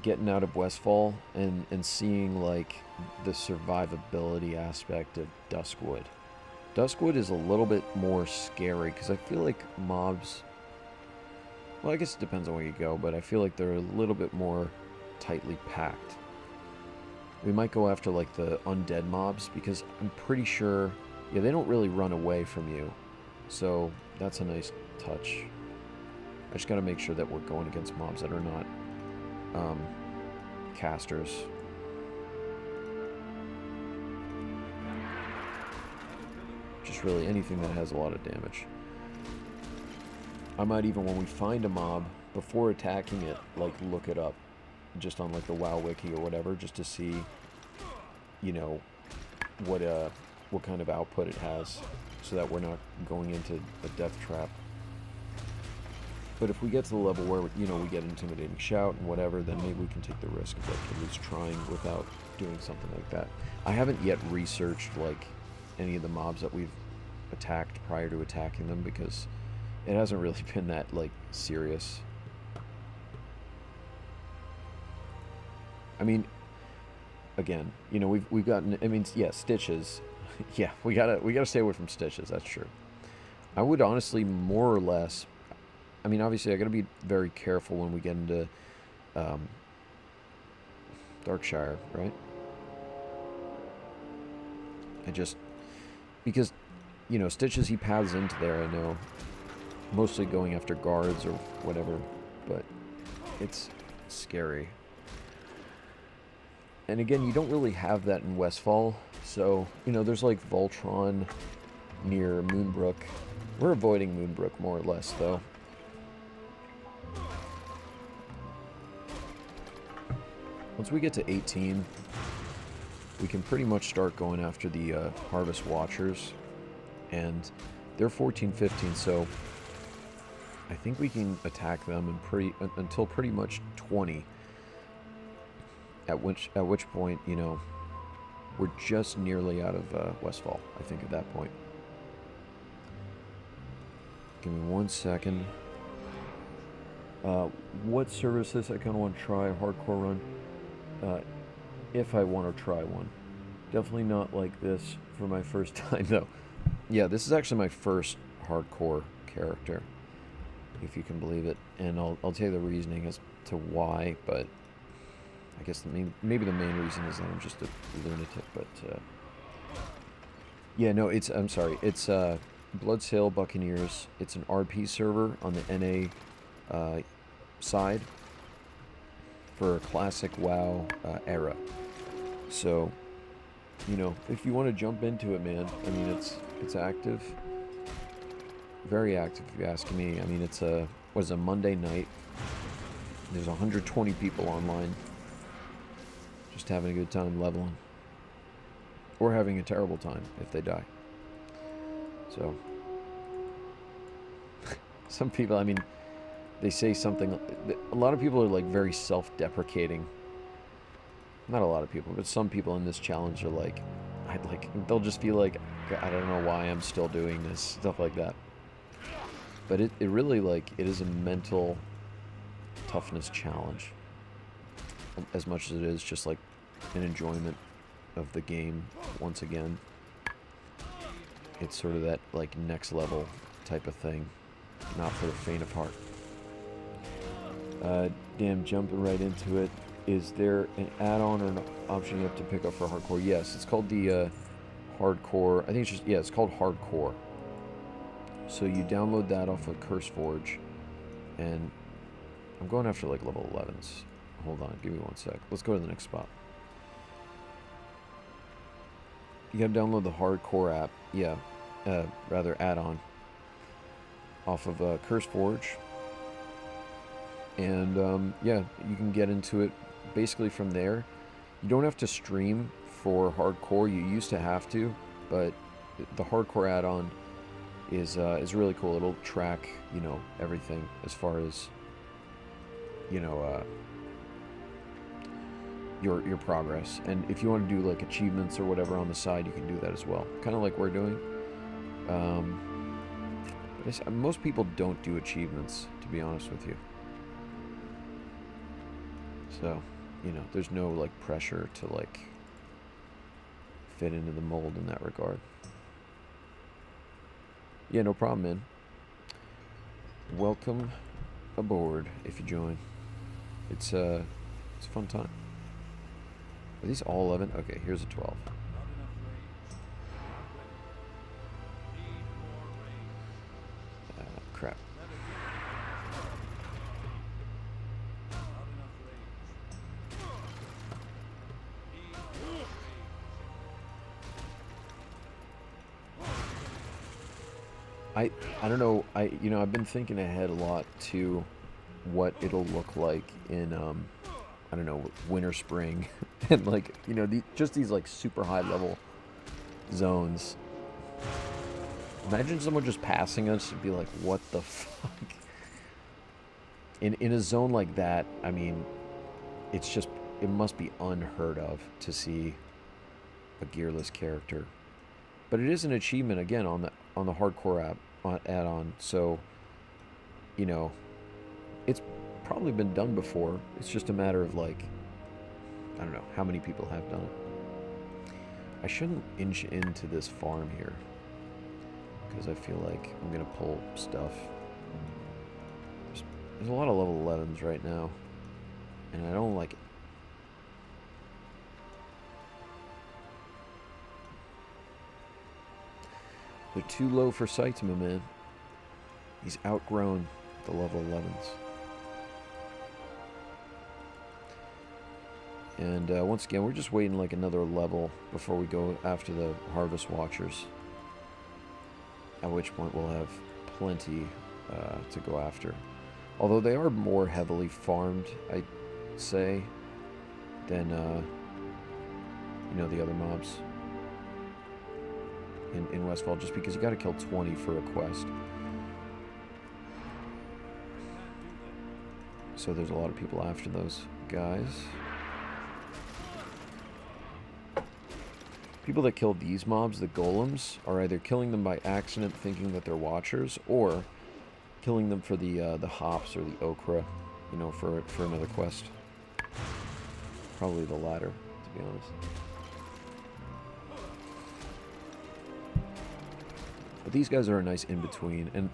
getting out of Westfall and seeing like the survivability aspect of Duskwood. Duskwood is a little bit more scary because I feel like mobs, well, I guess it depends on where you go, but I feel like they're a little bit more tightly packed. We might go after like the undead mobs because I'm pretty sure, yeah, they don't really run away from you. So that's a nice touch. I just got to make sure that we're going against mobs that are not casters. Just really anything that has a lot of damage. I might even, when we find a mob, before attacking it, like look it up just on like the WoW wiki or whatever, just to see, you know, what kind of output it has, so that we're not going into a death trap. But if we get to the level where, you know, we get intimidating shout and whatever, then maybe we can take the risk of like at least trying without doing something like that. I haven't yet researched like any of the mobs that we've attacked prior to attacking them because it hasn't really been that like serious. I mean, again, you know, we've gotten, I mean, yeah, stitches. Yeah, we gotta stay away from stitches, that's true. I would honestly more or less, I mean, obviously I gotta be very careful when we get into Darkshire, right? Because, you know, stitches he paths into there, I know. Mostly going after guards or whatever, but it's scary. And again, you don't really have that in Westfall, so, you know, there's like Voltron near Moonbrook. We're avoiding Moonbrook more or less, though. Once we get to 18, we can pretty much start going after the Harvest Watchers, and they're 14, 15, so I think we can attack them until pretty much 20. At which point, you know, we're just nearly out of Westfall, I think, at that point. Give me 1 second. What services I kind of want to try a hardcore run? If I want to try one. Definitely not like this for my first time, though. Yeah, this is actually my first hardcore character, if you can believe it. And I'll tell you the reasoning as to why, but I guess maybe the main reason is that I'm just a lunatic. But yeah, no, I'm sorry. It's Bloodsail Buccaneers. It's an RP server on the NA side for classic WoW era. So, you know, if you want to jump into it, man, I mean, it's active. Very active, if you ask me. I mean, it's a Monday night. There's 120 people online. Just having a good time leveling. Or having a terrible time if they die. So, some people, I mean, they say something, a lot of people are like very self-deprecating. Not a lot of people, but some people in this challenge are like, they'll just feel like, I don't know why I'm still doing this, stuff like that. But it really, like, it is a mental toughness challenge. As much as it is just like an enjoyment of the game once again. It's sort of that, like, next level type of thing. Not for the faint of heart. Damn, jumping right into it. Is there an add-on or an option you have to pick up for hardcore? Yes, it's called the hardcore. I think it's just, yeah, it's called hardcore. So you download that off of CurseForge, and I'm going after like level 11s. Hold on, give me one sec. Let's go to the next spot. You gotta download the hardcore app. Yeah, rather add-on off of CurseForge. And yeah, you can get into it basically from there. You don't have to stream for hardcore. You used to have to, but the hardcore add-on is really cool. It'll track, you know, everything as far as, you know, your progress. And if you want to do like achievements or whatever on the side, you can do that as well. Kind of like we're doing. But most people don't do achievements, to be honest with you. So, you know, there's no like pressure to like fit into the mold in that regard. Yeah, no problem, man. Welcome aboard if you join. It's a fun time. Are these all 11? Okay, here's a 12. Crap. I don't know. You know, I've been thinking ahead a lot to what it'll look like in I don't know, winter, spring, and like, you know, just these like super high level zones. Imagine someone just passing us and be like, what the fuck? In a zone like that, I mean, it's just, it must be unheard of to see a gearless character. But it is an achievement again on the hardcore add-on, so, you know, it's probably been done before. It's just a matter of like, I don't know how many people have done it. I shouldn't inch into this farm here because I feel like I'm gonna pull stuff. There's a lot of level 11s right now, and I don't like it. They're too low for sights, my man. He's outgrown the level 11s. And once again, we're just waiting like another level before we go after the Harvest Watchers. At which point we'll have plenty to go after. Although they are more heavily farmed, I'd say, than, you know, the other mobs in Westfall, just because you gotta kill 20 for a quest. So there's a lot of people after those guys. People that kill these mobs, the golems, are either killing them by accident thinking that they're watchers, or killing them for the hops or the okra, you know, for another quest. Probably the latter, to be honest. But these guys are a nice in-between, and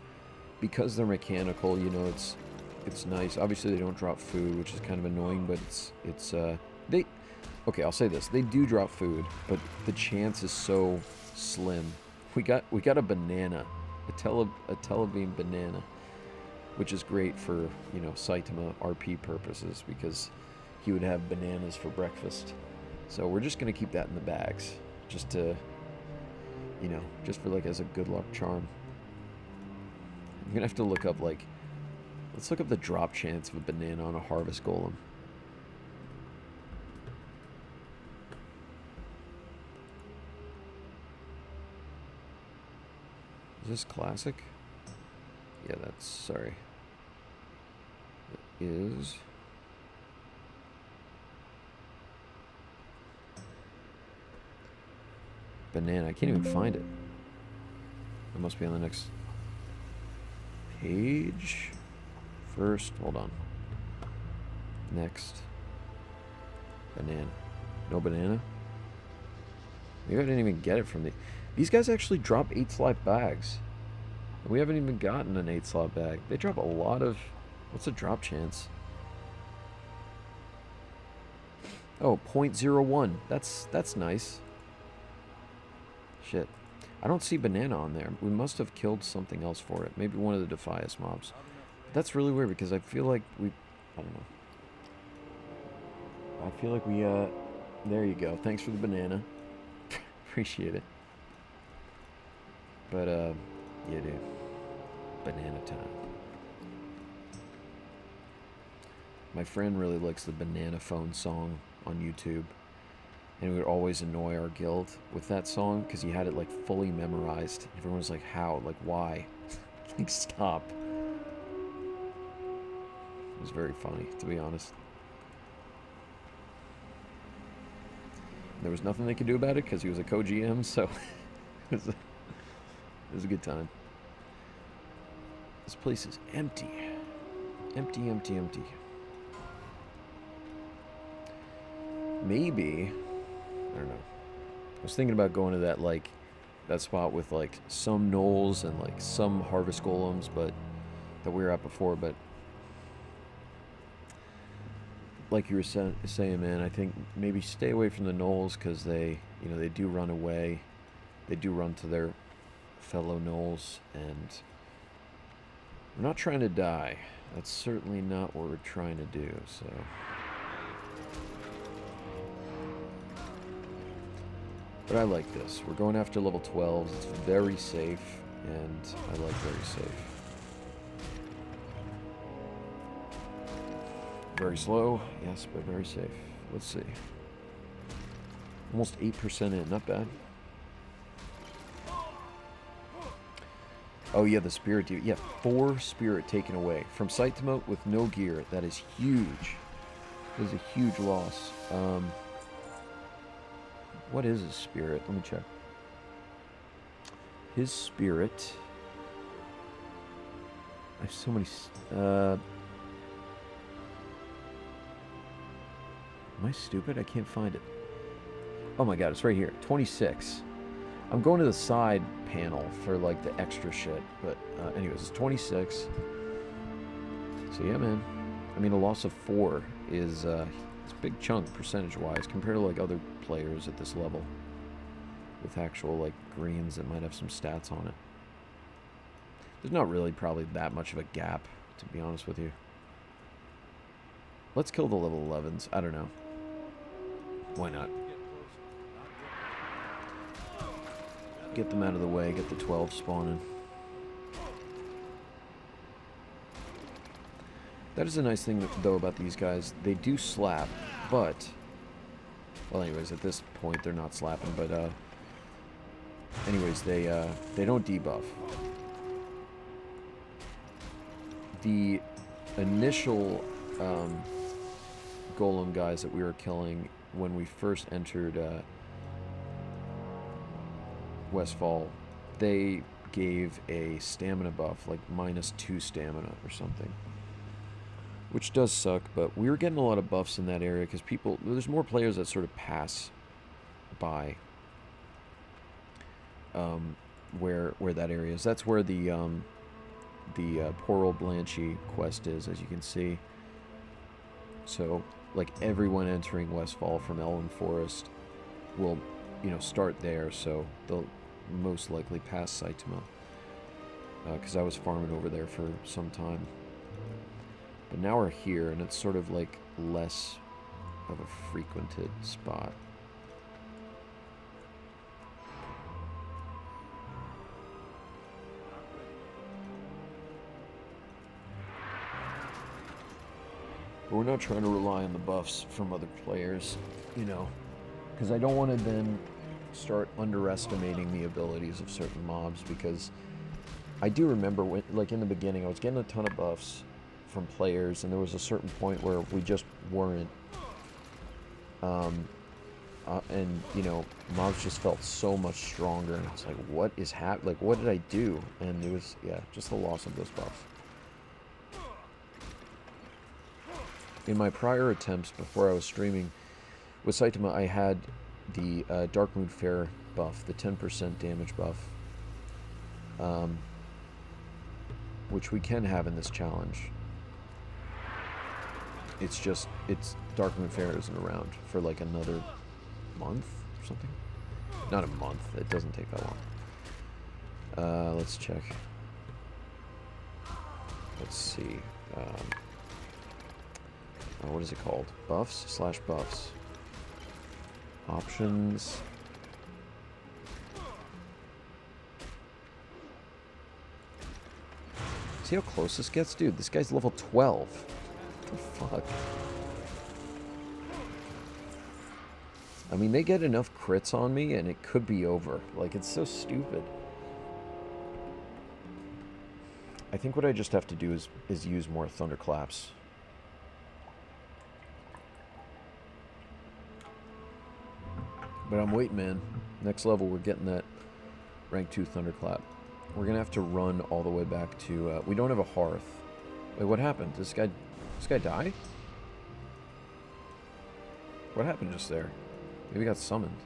because they're mechanical, you know, it's nice. Obviously, they don't drop food, which is kind of annoying, but they. Okay, I'll say this: they do drop food, but the chance is so slim. We got a banana, a telebeam banana, which is great for, you know, Saitama RP purposes because he would have bananas for breakfast. So we're just gonna keep that in the bags, just to, you know, just for like as a good luck charm. I'm gonna have to look up like, let's look up the drop chance of a banana on a harvest golem. Is this classic? Yeah, that's, sorry. It is. Banana, I can't even find it. It must be on the next page. First, hold on. Next. Banana. No banana? Maybe I didn't even get it from the... These guys actually drop 8 slot bags. We haven't even gotten an 8 slot bag. They drop a lot of... What's the drop chance? Oh, 0.01. That's nice. Shit. I don't see banana on there. We must have killed something else for it. Maybe one of the Defias mobs. That's really weird because I feel like we... I don't know. I feel like we, there you go. Thanks for the banana. Appreciate it. But, yeah, dude. Banana time. My friend really likes the banana phone song on YouTube. And it would always annoy our guild with that song because he had it, like, fully memorized. Everyone was like, how? Like, why? Like, stop. It was very funny, to be honest. There was nothing they could do about it because he was a co-GM, so it was a good time. This place is empty. Empty, empty, empty. Maybe, I don't know. I was thinking about going to that, like, that spot with, like, some gnolls and, like, some harvest golems, but that we were at before, but like you were saying, man, I think maybe stay away from the gnolls because they, you know, they do run away. They do run to their fellow gnolls, and we're not trying to die. That's certainly not what we're trying to do, so. But I like this. We're going after level 12s. It's very safe, and I like very safe. Very slow, yes, but very safe. Let's see. Almost 8% in, not bad. Oh yeah, the spirit dude. Yeah, 4 spirit taken away. From Saitama with no gear. That is huge. That is a huge loss. What is his spirit? Let me check. His spirit... I have so many... Am I stupid? I can't find it. Oh my god, it's right here. 26. I'm going to the side panel for, like, the extra shit. But, anyways, it's 26. So, yeah, man. I mean, a loss of 4 is, it's a big chunk, percentage-wise, compared to, like, other players at this level. With actual, like, greens that might have some stats on it. There's not really probably that much of a gap, to be honest with you. Let's kill the level 11s. I don't know. Why not? Get them out of the way, get the 12 spawning. That is a nice thing, though, about these guys. They do slap, but... Well, anyways, at this point, they're not slapping, but, anyways, they don't debuff. The initial, golem guys that we were killing when we first entered Westfall, they gave a stamina buff, like -2 stamina or something, which does suck. But we were getting a lot of buffs in that area because there's more players that sort of pass by where that area is. That's where the the poor old Blanchy quest is, as you can see. So, like, everyone entering Westfall from Elwyn Forest will, you know, start there, so they'll most likely pass Saitama. Because I was farming over there for some time. But now we're here, and it's sort of like less of a frequented spot. But we're not trying to rely on the buffs from other players, you know, because I don't want to then start underestimating the abilities of certain mobs, because I do remember when, like in the beginning, I was getting a ton of buffs from players, and there was a certain point where we just weren't, and you know, mobs just felt so much stronger, and it's like, what is happening? Like, what did I do? And it was, yeah, just the loss of those buffs. In my prior attempts before I was streaming with Saitama, I had the Darkmoon Fair buff, the 10% damage buff, which we can have in this challenge. It's just, Darkmoon Fair isn't around for like another month or something. Not a month, it doesn't take that long. Let's check. Let's see. What is it called? Buffs/buffs. Options. See how close this gets? Dude, this guy's level 12. What the fuck? I mean, they get enough crits on me and it could be over. Like, it's so stupid. I think what I just have to do is use more thunderclaps. But I'm waiting, man. Next level, we're getting that rank 2 thunderclap. We're gonna have to run all the way back to. We don't have a hearth. Wait, what happened? Did this guy die? What happened just there? Maybe he got summoned.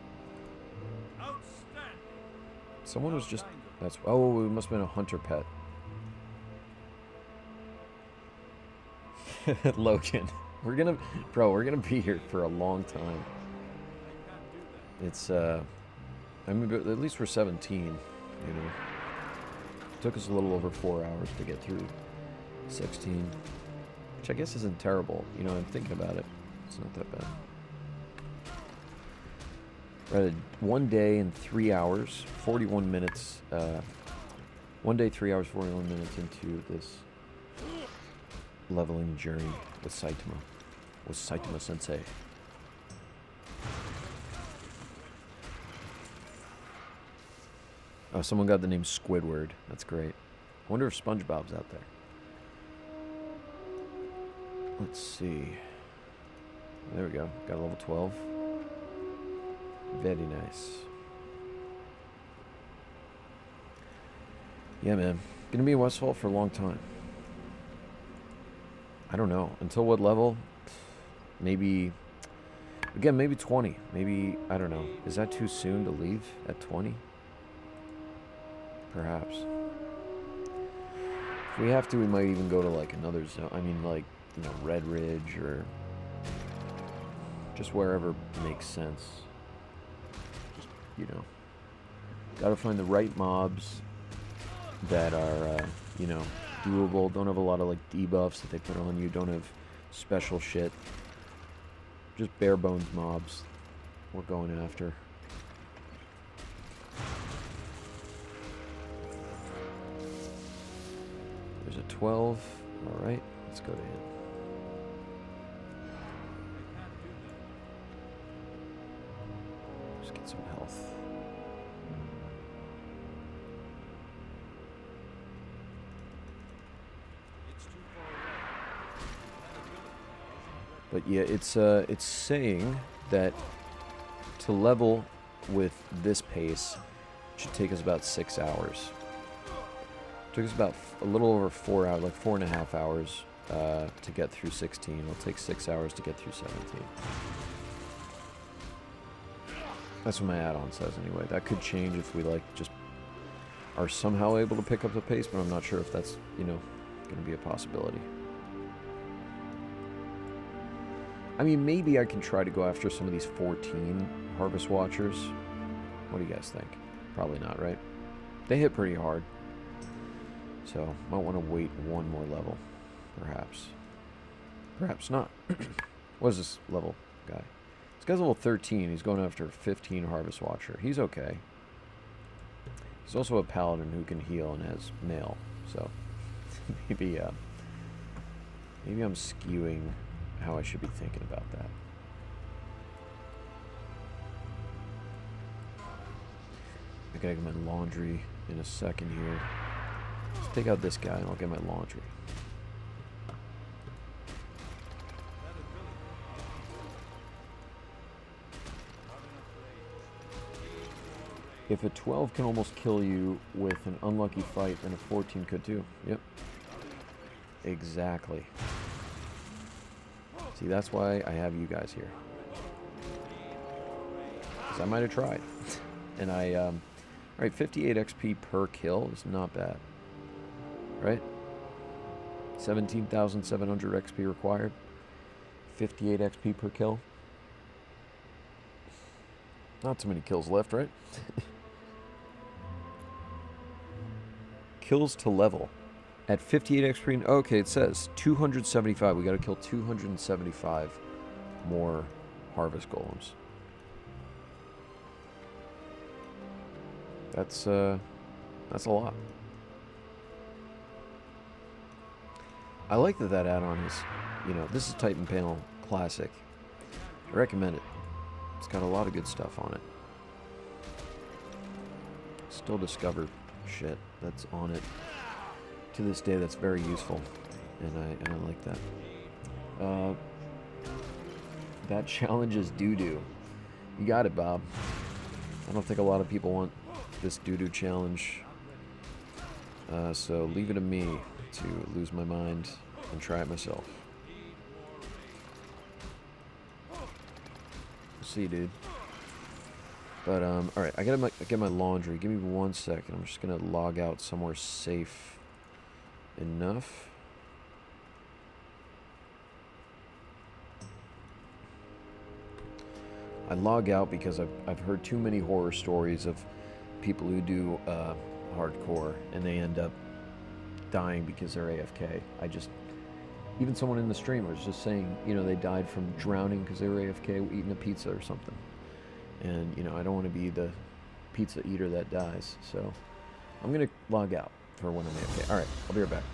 Someone was just. That's. Oh, it must have been a hunter pet. Logan, we're gonna be here for a long time. It's, I mean, at least we're 17, you know. It took us a little over 4 hours to get through 16, which I guess isn't terrible. You know, I'm thinking about it. It's not that bad. We're at 1 day and 3 hours, 41 minutes, 1 day, 3 hours, 41 minutes into this leveling journey with Saitama Sensei. Oh, someone got the name Squidward. That's great. I wonder if SpongeBob's out there. Let's see. There we go. Got a level 12. Very nice. Yeah, man. Gonna be in Westfall for a long time. I don't know. Until what level? Maybe... Again, maybe 20. Maybe... I don't know. Is that too soon to leave at 20? Perhaps. If we have to, we might even go to like another zone. I mean, like, you know, Red Ridge or just wherever makes sense. Just, you know, gotta find the right mobs that are, you know, doable. Don't have a lot of like debuffs that they put on you. Don't have special shit. Just bare bones mobs we're going after. There's a 12. Alright, let's go to him. Just get some health. But yeah, it's saying that to level with this pace should take us about 6 hours. Took us about a little over 4 hours, like 4.5 hours to get through 16. It'll take 6 hours to get through 17. That's what my add-on says anyway. That could change if we like just are somehow able to pick up the pace, but I'm not sure if that's, you know, going to be a possibility. I mean, maybe I can try to go after some of these 14 Harvest Watchers. What do you guys think? Probably not, right? They hit pretty hard. So, might want to wait one more level, perhaps. Perhaps not. What is this level guy? This guy's level 13. He's going after 15 Harvest Watcher. He's okay. He's also a paladin who can heal and has mail. So, maybe I'm skewing how I should be thinking about that. I gotta get my laundry in a second here. Let's take out this guy and I'll get my laundry. If a 12 can almost kill you with an unlucky fight, then a 14 could too. Yep. Exactly. See, that's why I have you guys here. Because I might have tried. And alright, 58 XP per kill is not bad. Right? 17,700 XP required. 58 XP per kill. Not too many kills left, right? Kills to level. At 58 XP, okay, it says 275. We got to kill 275 more harvest golems. That's a lot. I like that add-on is, you know, this is Titan Panel Classic. I recommend it. It's got a lot of good stuff on it. Still discovered shit that's on it to this day that's very useful, and I like that. That challenge is doo-doo. You got it, Bob. I don't think a lot of people want this doo-doo challenge, so leave it to me to lose my mind and try it myself. We'll see, dude. But alright, I gotta get my laundry. Give me 1 second. I'm just gonna log out somewhere safe enough. I log out because I've heard too many horror stories of people who do hardcore and they end up dying because they're AFK. Even someone in the stream was just saying, you know, they died from drowning because they were AFK eating a pizza or something. And, you know, I don't want to be the pizza eater that dies. So I'm going to log out for when I'm AFK. All right, I'll be right back.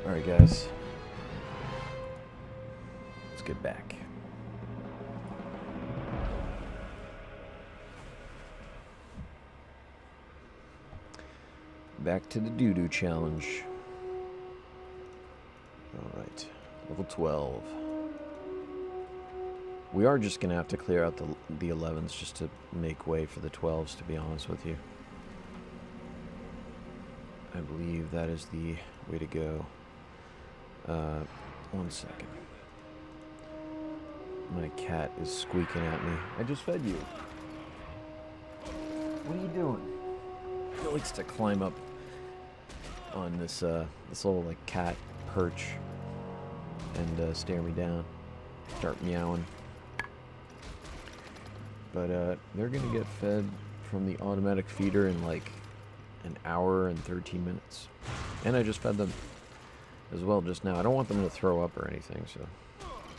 Alright, guys. Let's get back. Back to the doo-doo challenge. Alright. Level 12. We are just going to have to clear out the 11s just to make way for the 12s, to be honest with you. I believe that is the way to go. 1 second. My cat is squeaking at me. I just fed you. What are you doing? He likes to climb up on this little like cat perch and stare me down, start meowing. But they're gonna get fed from the automatic feeder in like an hour and 13 minutes. And I just fed them as well just now. I don't want them to throw up or anything, so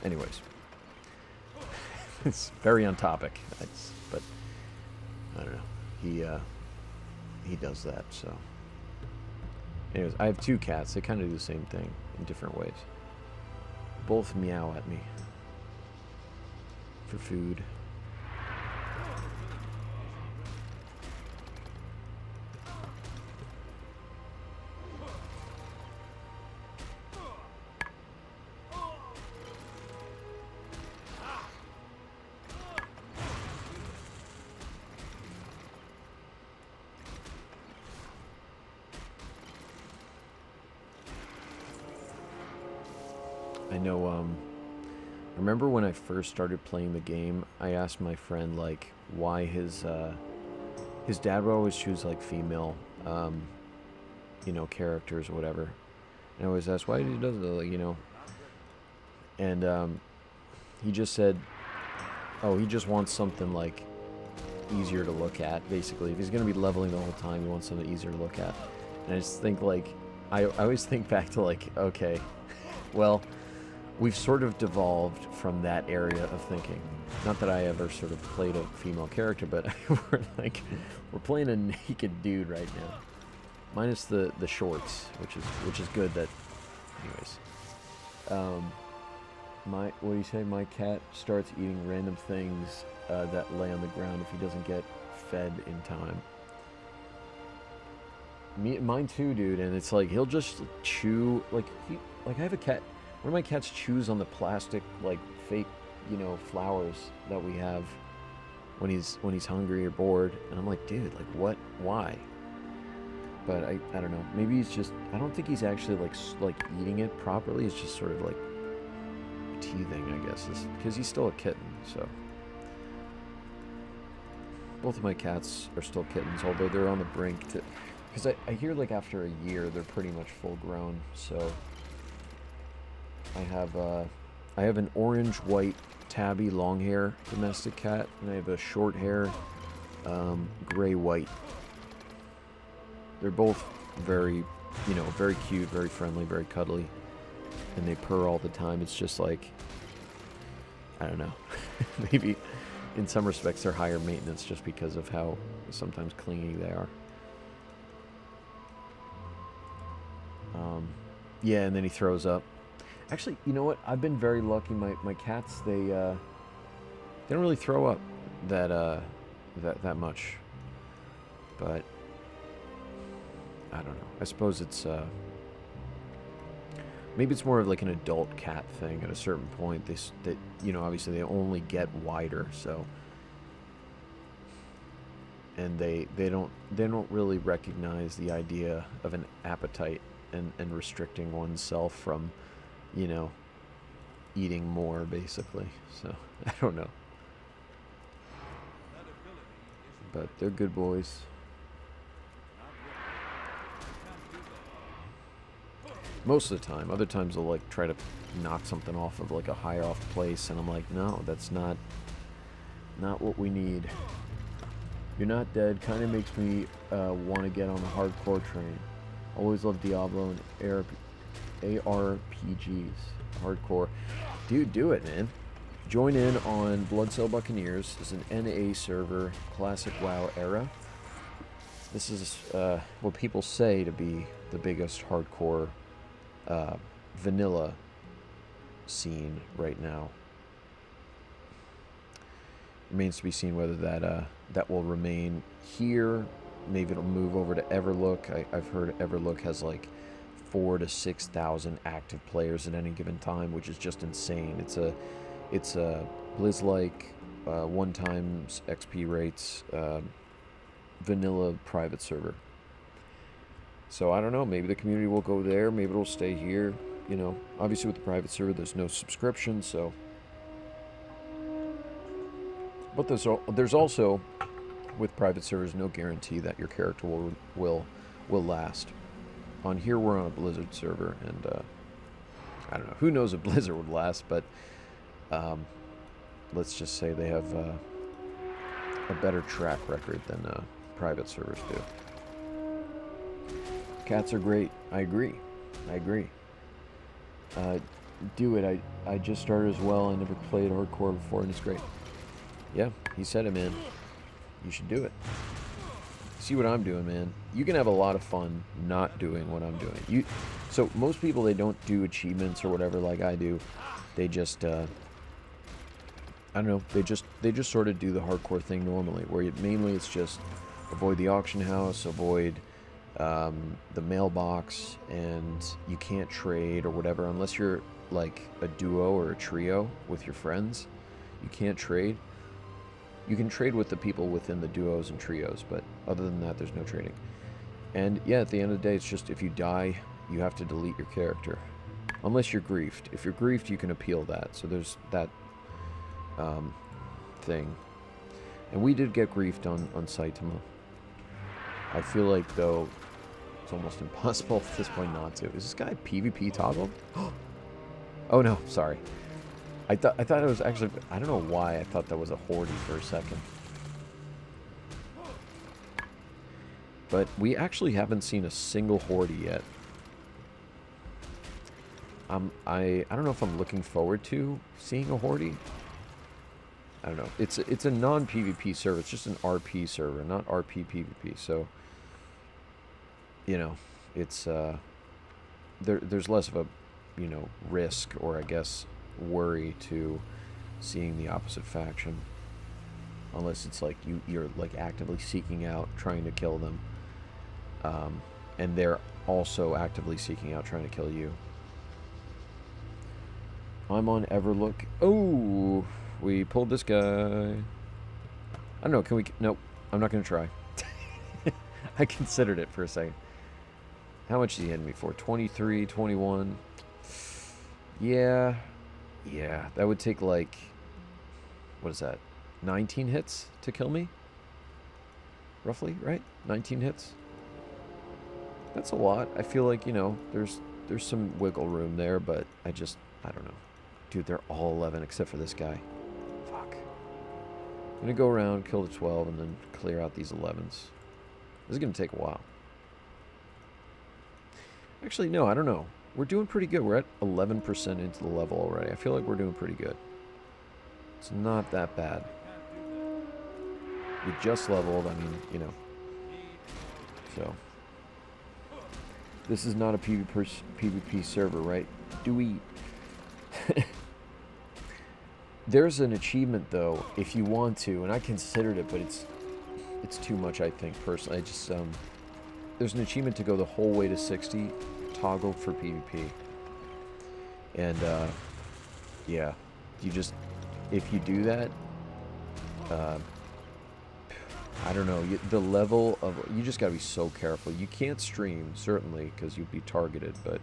anyways. It's very on topic. But I don't know. He does that, so. Anyways, I have 2 cats. They kind of do the same thing in different ways. Both meow at me for food. I know, remember when I first started playing the game, I asked my friend, like, why his dad would always choose, like, female, you know, characters or whatever. And I always asked why he does it, like, you know. And, he just said, oh, he just wants something, like, easier to look at, basically. If he's going to be leveling the whole time, he wants something easier to look at. And I just think, like, I always think back to, like, okay, well, we've sort of devolved from that area of thinking. Not that I ever sort of played a female character, but we're playing a naked dude right now, minus the shorts, which is good. That, anyways. What do you say? My cat starts eating random things that lay on the ground if he doesn't get fed in time. Mine too, dude. And it's like he'll just chew. Like I have a cat. One of my cats chews on the plastic, like, fake, you know, flowers that we have when he's hungry or bored. And I'm like, dude, like, what? Why? But I don't know. Maybe he's just, I don't think he's actually, like eating it properly. It's just sort of, like, teething, I guess. Because he's still a kitten, so. Both of my cats are still kittens, although they're on the brink to... Because I hear, like, after a year, they're pretty much full grown, so... I have an orange-white tabby long-hair domestic cat, and I have a short-hair gray-white. They're both very, you know, very cute, very friendly, very cuddly, and they purr all the time. It's just like, I don't know, maybe in some respects they're higher maintenance just because of how sometimes clingy they are. Yeah, and then he throws up. Actually, you know what? I've been very lucky. My cats, they don't really throw up that much. But I don't know. I suppose it's maybe it's more of like an adult cat thing. At a certain point, they you know, obviously they only get wider, so, and they don't really recognize the idea of an appetite and restricting oneself from, you know, eating more, basically. So, I don't know. But they're good boys. Most of the time. Other times they'll, like, try to knock something off of, like, a higher off place, and I'm like, no, that's not what we need. You're Not Dead kind of makes me want to get on the hardcore train. Always love Diablo and ARPGs. Hardcore. Dude, do it, man. Join in on Bloodcell Buccaneers. It's an NA server, classic WoW era. This is what people say to be the biggest hardcore vanilla scene right now. Remains to be seen whether that will remain here. Maybe it'll move over to Everlook. I've heard Everlook has like 4,000 to 6,000 active players at any given time, which is just insane. It's a Blizz-like 1 times XP rates vanilla private server. So I don't know. Maybe the community will go there. Maybe it'll stay here. You know, obviously with the private server, there's no subscription, so. But there's also, with private servers, no guarantee that your character will last. On here, we're on a Blizzard server, and I don't know. Who knows if Blizzard would last, but let's just say they have a better track record than private servers do. Cats are great. I agree. Do it. I just started as well. I never played hardcore before, and it's great. Yeah, he said it, man. You should do it. See what I'm doing, man. You can have a lot of fun not doing what I'm doing. So most people, they don't do achievements or whatever like I do. They just, I don't know. They just sort of do the hardcore thing normally, where mainly it's just avoid the auction house, avoid the mailbox, and you can't trade or whatever unless you're like a duo or a trio with your friends. You can't trade. You can trade with the people within the duos and trios, but other than that, there's no trading. And yeah, at the end of the day, it's just if you die, you have to delete your character. Unless you're griefed. If you're griefed, you can appeal that. So there's that thing. And we did get griefed on Saitama. I feel like, though, it's almost impossible at this point not to. Is this guy PvP toggled? Oh no, sorry. I thought it was actually, I don't know why I thought that was a horde for a second. But we actually haven't seen a single horde yet. I don't know if I'm looking forward to seeing a horde. I don't know. It's a non-PvP server. It's just an RP server, not RP PvP. So, you know, it's there's less of a, you know, risk, or I guess worry to seeing the opposite faction, unless it's like you're like actively seeking out trying to kill them, and they're also actively seeking out trying to kill you. I'm on Everlook. Oh, we pulled this guy. I don't know, can we? Nope, I'm not gonna try. I considered it for a second. How much did he hit me for? 23, 21. Yeah, that would take like, what is that? 19 hits to kill me? Roughly, right? 19 hits. That's a lot. I feel like, you know, there's some wiggle room there, but I don't know. Dude, they're all 11 except for this guy. Fuck. I'm gonna go around, kill the 12, and then clear out these 11s. This is gonna take a while. Actually, no, I don't know. We're doing pretty good. We're at 11% into the level already. I feel like we're doing pretty good. It's not that bad. We just leveled, I mean, you know. So. This is not a PvP server, right? Do we... There's an achievement, though, if you want to, and I considered it, but it's too much, I think, personally. I just, there's an achievement to go the whole way to 60, toggled for PvP. And, yeah, you just, if you do that, I don't know, the level of, you just gotta be so careful. You can't stream, certainly, because you'd be targeted, but,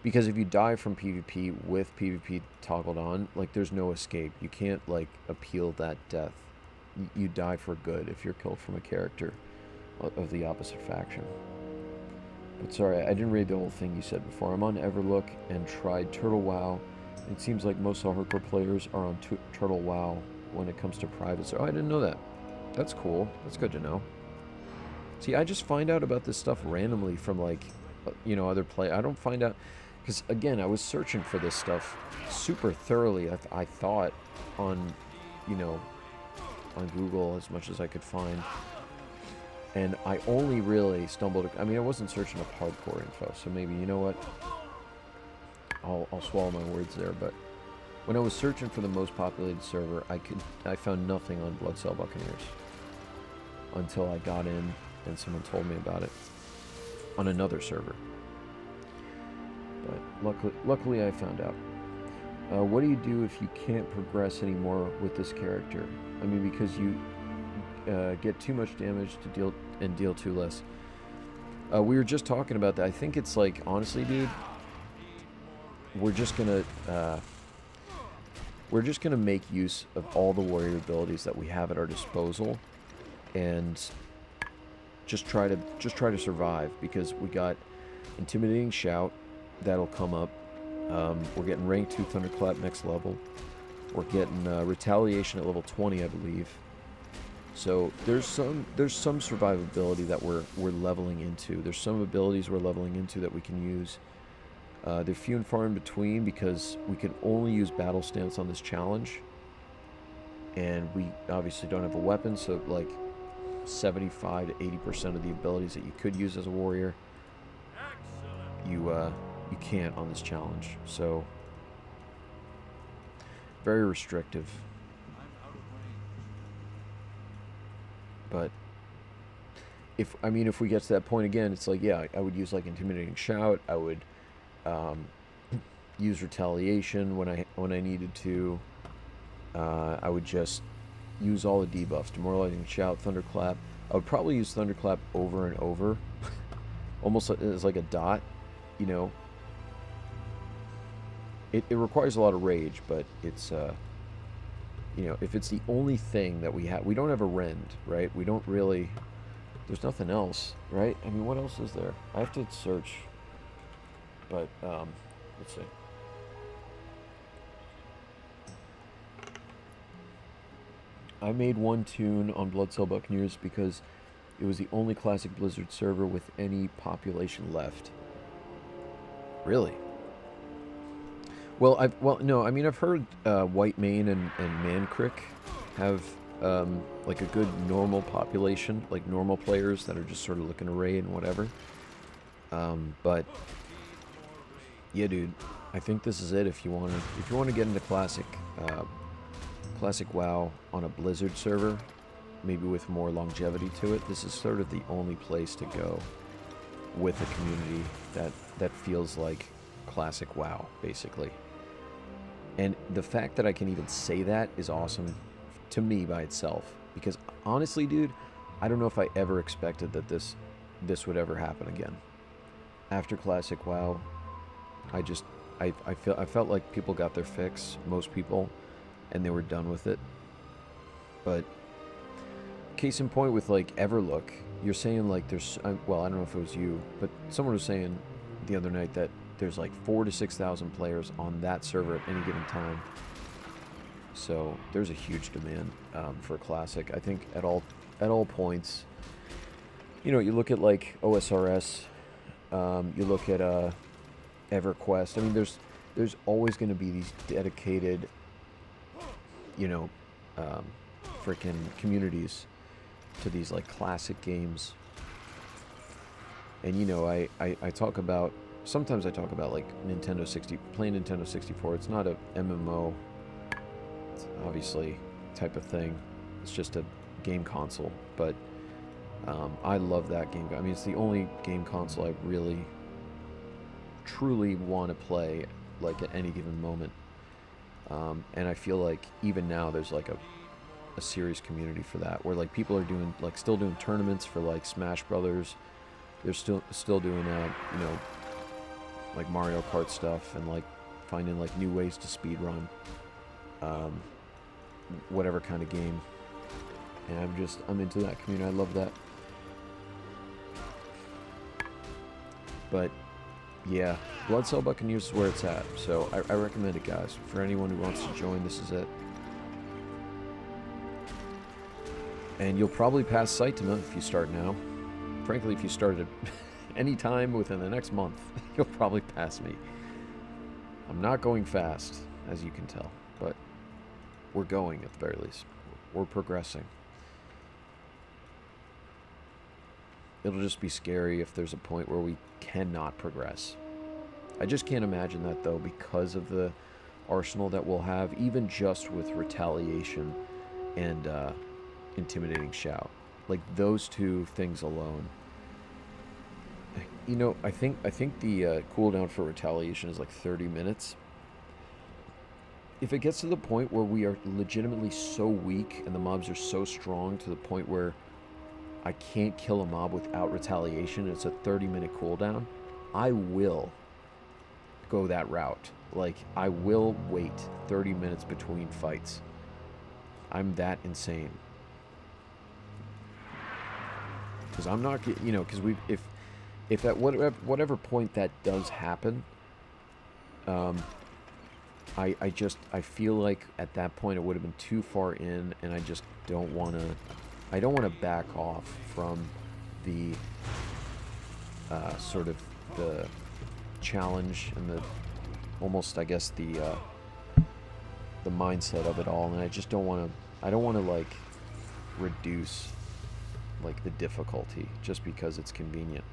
because if you die from PvP with PvP toggled on, like, there's no escape. You can't, like, appeal that death. You die for good if you're killed from a character of the opposite faction. But sorry, I didn't read the whole thing you said before. I'm on Everlook and tried Turtle WoW. It seems like most hardcore players are on Turtle WoW when it comes to private. So, oh, I didn't know that. That's cool. That's good to know. See, I just find out about this stuff randomly from, like, you know, other play. I don't find out... Because, again, I was searching for this stuff super thoroughly, I thought, on, you know, on Google as much as I could find. And I only really stumbled. I mean, I wasn't searching up hardcore info, so maybe, you know what? I'll swallow my words there. But when I was searching for the most populated server, I found nothing on Blood Cell Buccaneers until I got in and someone told me about it on another server. But luckily I found out. What do you do if you can't progress anymore with this character? I mean, because you get too much damage to deal too less. We were just talking about that. I think it's like, honestly, dude, we're just gonna make use of all the warrior abilities that we have at our disposal, and just try to survive, because we got Intimidating Shout that'll come up. We're getting Rank 2 Thunderclap next level. We're getting Retaliation at level 20, I believe. So there's some survivability that we're leveling into. There's some abilities we're leveling into that we can use. They're few and far in between, because we can only use Battle Stance on this challenge, and we obviously don't have a weapon, so like 75 to 80% of the abilities that you could use as a warrior, you can't on this challenge. So very restrictive. But if we get to that point again, it's like, yeah, I would use like Intimidating Shout. I would use Retaliation when I needed to. I would just use all the debuffs: Demoralizing Shout, Thunderclap. I would probably use Thunderclap over and over, almost as like a dot, you know. It requires a lot of rage, but it's you know, if it's the only thing that we have, we don't have a rend, right? We don't really. There's nothing else, right? I mean, what else is there? I have to search. But let's see. I made one tune on Blood Cell Buccaneers because it was the only classic Blizzard server with any population left. Really? Well, no. I mean, I've heard White Mane and Mancrick have like a good normal population, like normal players that are just sort of looking to raid and whatever. But yeah, dude, I think this is it. If you want to get into classic WoW on a Blizzard server, maybe with more longevity to it, this is sort of the only place to go with a community that feels like classic WoW, basically. And the fact that I can even say that is awesome to me by itself, because honestly, dude, I don't know if I ever expected that this would ever happen again. After classic WoW, I felt like people got their fix, most people, and they were done with it. But case in point with like Everlook, you're saying like there's, well, I don't know if it was you, but someone was saying the other night that there's like 4,000 to 6,000 players on that server at any given time. So there's a huge demand for a classic. I think at all points. You know, you look at like OSRS, you look at EverQuest. I mean, there's always going to be these dedicated, you know, freaking communities to these like classic games. And you know, I talk about, sometimes I talk about like playing Nintendo 64. It's not a MMO, it's obviously type of thing. It's just a game console, but I love that game. I mean, it's the only game console I really truly want to play like at any given moment. And I feel like even now there's like a serious community for that, where like people are doing like still doing tournaments for like Smash Brothers. They're still doing you know, like Mario Kart stuff, and like finding like new ways to speed run whatever kind of game. And I'm into that community. I love that. But yeah, Blood Cell Buccaneers is where it's at. So I recommend it, guys. For anyone who wants to join, this is it. And you'll probably pass Saitama if you start now. Frankly, if you started any time within the next month, you'll probably pass me. I'm not going fast, as you can tell, but we're going at the very least. We're progressing. it'll just be scary if there's a point where we cannot progress. I just can't imagine that, though, because of the arsenal that we'll have, even just with retaliation and intimidating shout. Like, those two things alone. You know, I think the cooldown for retaliation is like 30 minutes. If it gets to the point where we are legitimately so weak and the mobs are so strong to the point where I can't kill a mob without retaliation, it's a 30-minute cooldown, I will go that route. Like, I will wait 30 minutes between fights. I'm that insane. Because I'm not, you know, because if at whatever point that does happen, I feel like at that point it would have been too far in, and I just don't want to back off from the sort of the challenge and the almost, I guess, the mindset of it all, and I just don't want to like reduce like the difficulty just because it's convenient.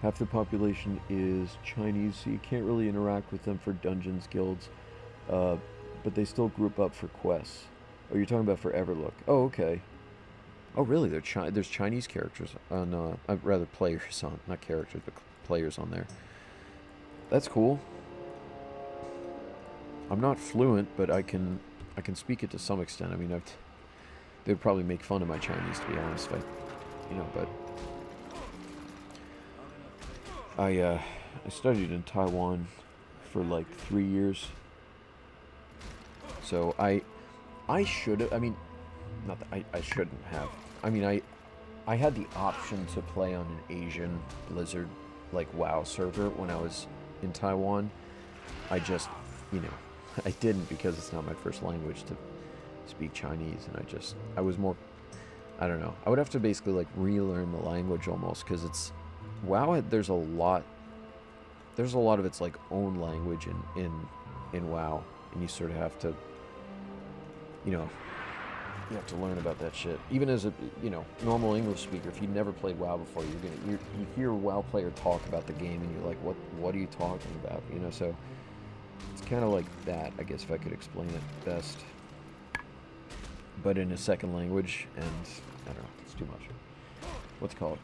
Half the population is Chinese, so you can't really interact with them for dungeons, guilds, but they still group up for quests. Oh, you're talking about for Everlook. Oh, okay. Oh, really? There's Chinese characters on, rather players on, not characters, but players on there. That's cool. I'm not fluent, but I can speak it to some extent. I mean, they'd probably make fun of my Chinese, to be honest. But I studied in Taiwan for like 3 years. So I should have, I mean, not that I shouldn't have. I mean, I had the option to play on an Asian Blizzard, like, WoW server when I was in Taiwan. I just, you know, I didn't because it's not my first language to speak Chinese, and I was more, I don't know. I would have to basically, like, relearn the language almost, because it's, WoW, there's a lot of its, like, own language in WoW, and you sort of have to, you know, you have to learn about that shit. Even as a, you know, normal English speaker, if you've never played WoW before, you hear a WoW player talk about the game, and you're like, what are you talking about? You know, so it's kind of like that, I guess, if I could explain it best. But in a second language, and I don't know, it's too much. What's it called?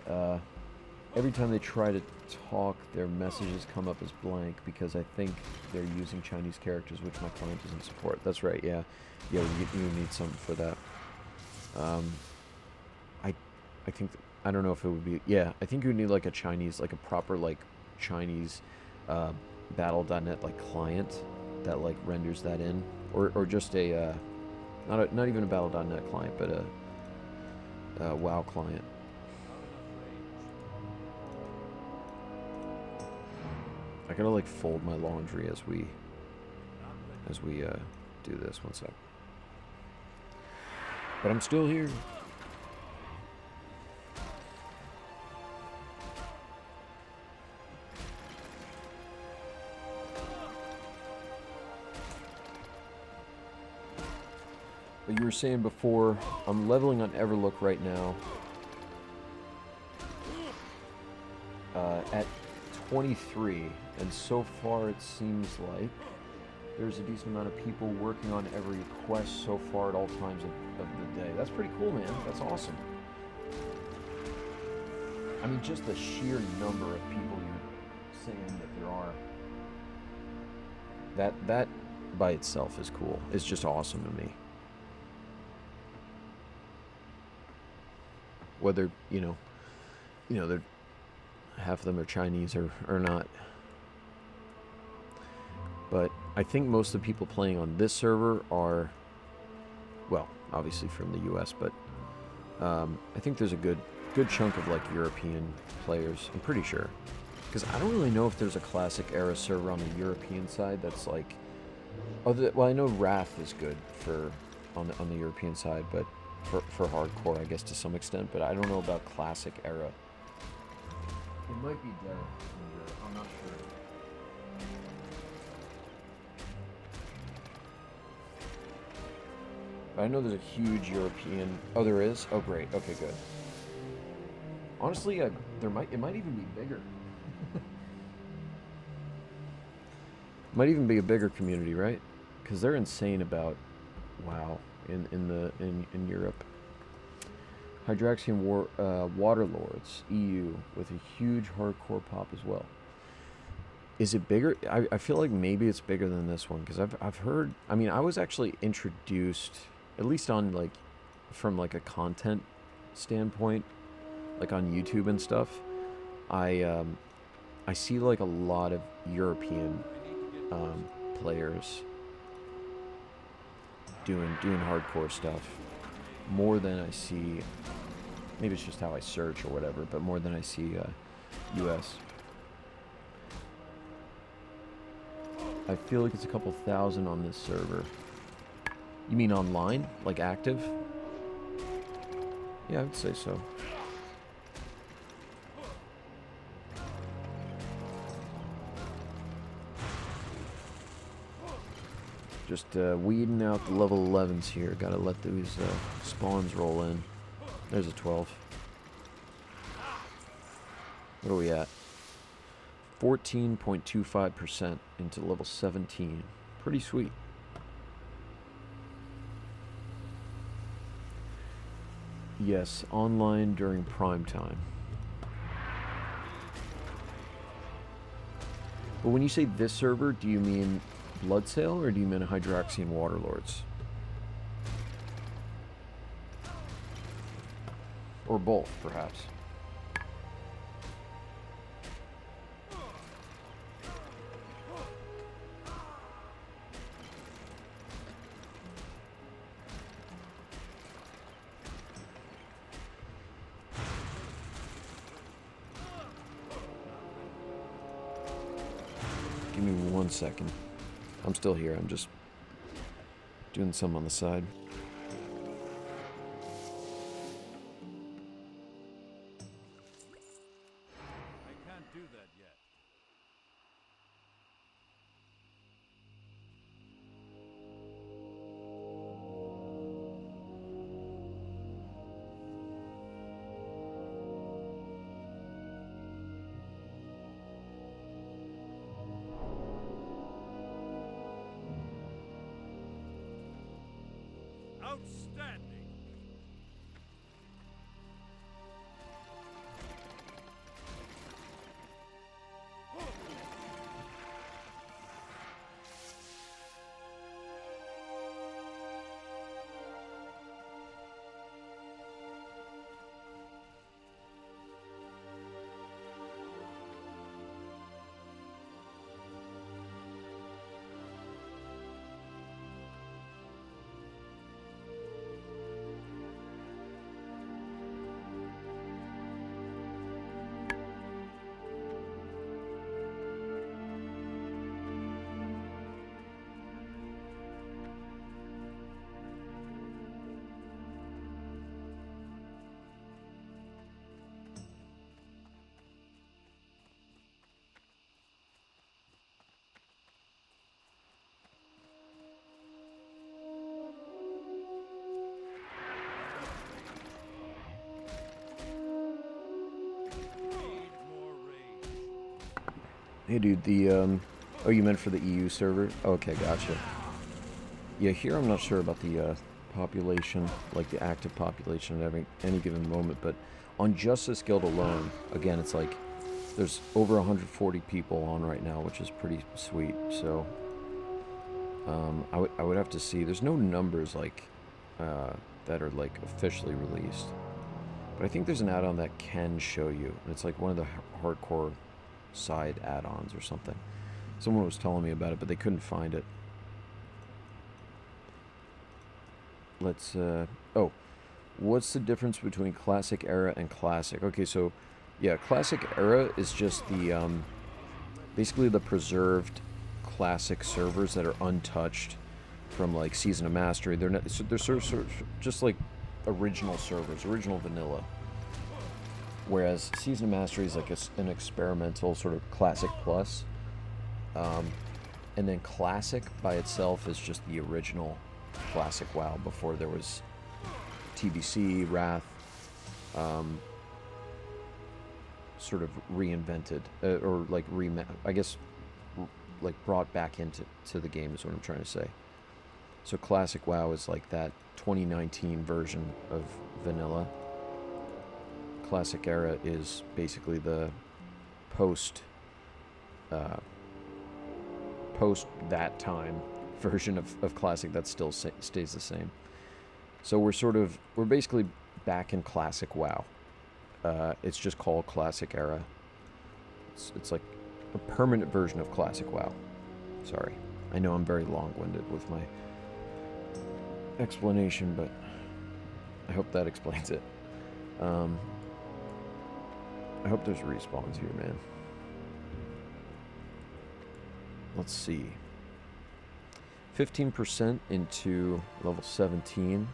Every time they try to talk, their messages come up as blank because I think they're using Chinese characters, which my client doesn't support. That's right, yeah. Yeah, you need something for that. I think, I don't know if it would be, yeah, I think you would need like a Chinese, like a proper like Chinese battle.net like client that like renders that in, or just a, not even a battle.net client, but a WoW client. I gotta like fold my laundry as we do this. One sec. But I'm still here. But you were saying before, I'm leveling on Everlook right now. At 23, and so far it seems like there's a decent amount of people working on every quest so far at all times of the day. That's pretty cool, man. That's awesome. I mean, just the sheer number of people you're saying that there are. That by itself is cool. It's just awesome to me. Whether, they're half of them are Chinese or not. But I think most of the people playing on this server are, well, obviously from the US, but I think there's a good chunk of like European players, I'm pretty sure. Because I don't really know if there's a classic era server on the European side that's like, well, I know Wrath is good for on the European side, but for hardcore, I guess, to some extent, but I don't know about classic era. It might be there. I'm not sure. But I know there's a huge European... Oh, there is? Oh, great. Okay, good. Honestly, it might even be bigger. Might even be a bigger community, right? Because they're insane about WoW in Europe. Hydraxian Waterlords EU with a huge hardcore pop as well. Is it bigger? I feel like maybe it's bigger than this one because I've heard. I mean, I was actually introduced, at least on like, from like a content standpoint, like on YouTube and stuff. I see like a lot of European players doing hardcore stuff more than I see. Maybe it's just how I search or whatever, but more than I see US. I feel like it's a couple thousand on this server. You mean online? Like active? Yeah, I would say so. Just weeding out the level 11s here. Gotta let these spawns roll in. There's a 12. What are we at? 14.25% into level 17. Pretty sweet. Yes, online during prime time. But when you say this server, do you mean Bloodsail or do you mean Hydraxian Waterlords? Or both, perhaps. Give me 1 second. I'm still here. I'm just doing some on the side.
I can't do that yet. Outstanding!
Hey dude, oh, you meant for the EU server? Okay, gotcha. Yeah, here I'm not sure about the population, like the active population at any given moment, but on just this guild alone, again, it's like there's over 140 people on right now, which is pretty sweet. So I would have to see. There's no numbers like that are like officially released, but I think there's an add-on that can show you, and it's like one of the hardcore side add-ons or something. Someone was telling me about it, but they couldn't find it. Let's oh, what's the difference between classic era and classic? Okay, so yeah, classic era is just the basically the preserved classic servers that are untouched from like Season of Mastery. They're not, they're sort of just like original servers, original vanilla. Whereas Season of Mastery is like an experimental sort of classic plus. And then classic by itself is just the original classic WoW before there was TBC, Wrath, sort of reinvented, or like I guess like brought back into the game is what I'm trying to say. So Classic WoW is like that 2019 version of vanilla. Classic Era is basically the post that time version of Classic that still stays the same. So we're basically back in Classic WoW. It's just called Classic Era. It's like a permanent version of Classic WoW. Sorry, I know I'm very long-winded with my explanation, but I hope that explains it. I hope there's respawns here, man. Let's see. 15% into level 17.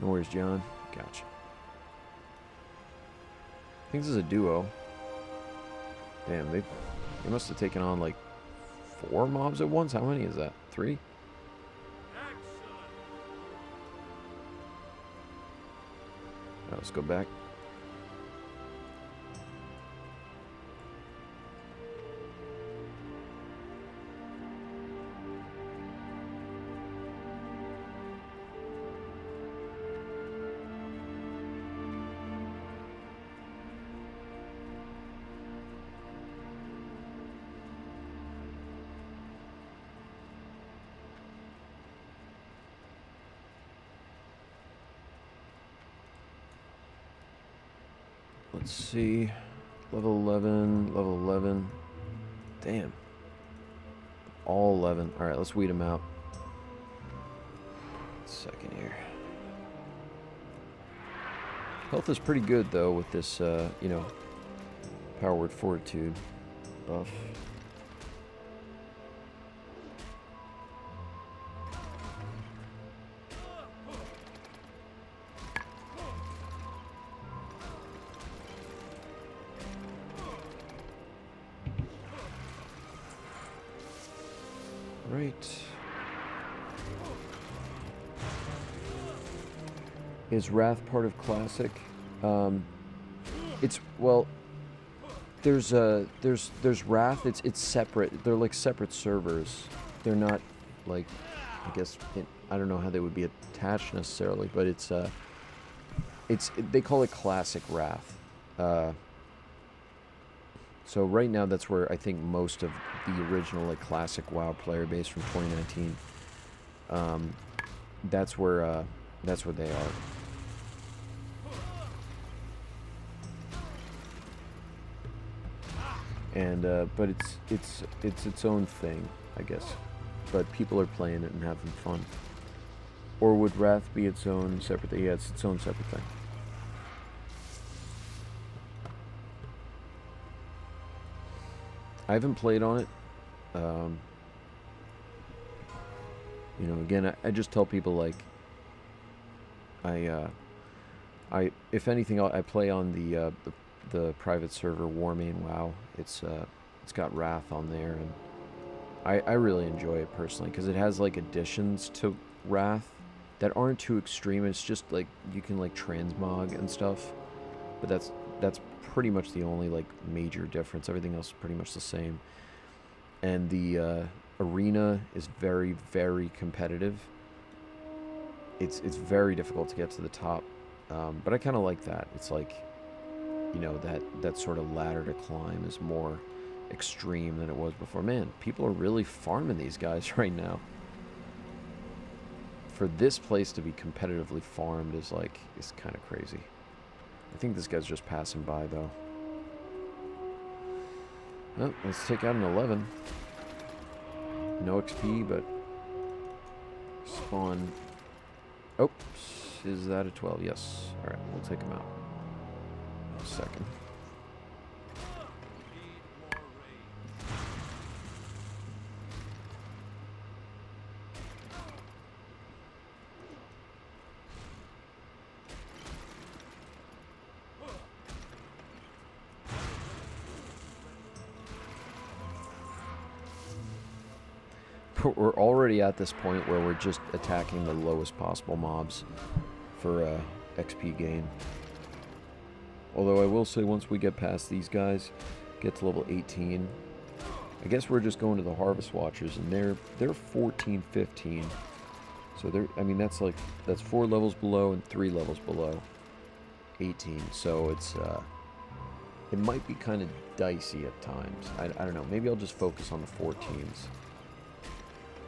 No worries, John. Gotcha. I think this is a duo. Damn, they must have taken on like 4 mobs at once. How many is that? 3? Right, let's go back. Let's see. Level 11, level 11. Damn. All 11. Alright, let's weed them out. Second here. Health is pretty good, though, with this, you know, Power Word Fortitude buff. Right. Is Wrath part of Classic? It's, well, there's Wrath. It's separate. They're like separate servers. They're not like, I guess I don't know how they would be attached necessarily, but it's they call it Classic Wrath. So right now, that's where I think most of the original like classic WoW player base from 2019. That's where they are. And but it's its own thing, I guess. But people are playing it and having fun. Or would Wrath be its own separate thing? Yeah, it's its own separate thing. I haven't played on it. You know, again, I just tell people like, if anything, I play on the private server Warmain WoW. It's got Wrath on there, and I really enjoy it personally because it has like additions to Wrath that aren't too extreme. It's just like you can like transmog and stuff, but that's pretty much the only like major difference. Everything else is pretty much the same. And the arena is very, very competitive. It's very difficult to get to the top, but I kind of like that. It's like, you know, that sort of ladder to climb is more extreme than it was before. Man, people are really farming these guys right now. For this place to be competitively farmed is kind of crazy. I think this guy's just passing by, though. Oh, let's take out an 11. No XP, but spawn. Oh, is that a 12? Yes. All right, we'll take him out. A second. We're already at this point where we're just attacking the lowest possible mobs for XP gain. Although I will say once we get past these guys, get to level 18, I guess we're just going to the Harvest Watchers, and they're 14, 15. So I mean, that's 4 levels below and 3 levels below 18. So it might be kind of dicey at times. I don't know. Maybe I'll just focus on the 14s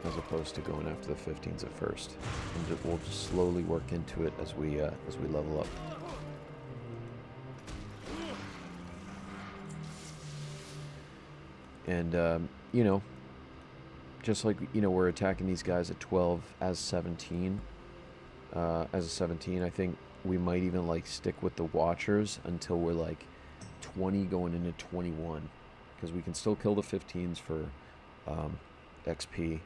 as opposed to going after the 15s at first, and we'll just slowly work into it as we level up. And you know, just like, you know, we're attacking these guys at 12 as 17. As a 17, I think we might even like stick with the Watchers until we're like 20 going into 21, because we can still kill the 15s for XP.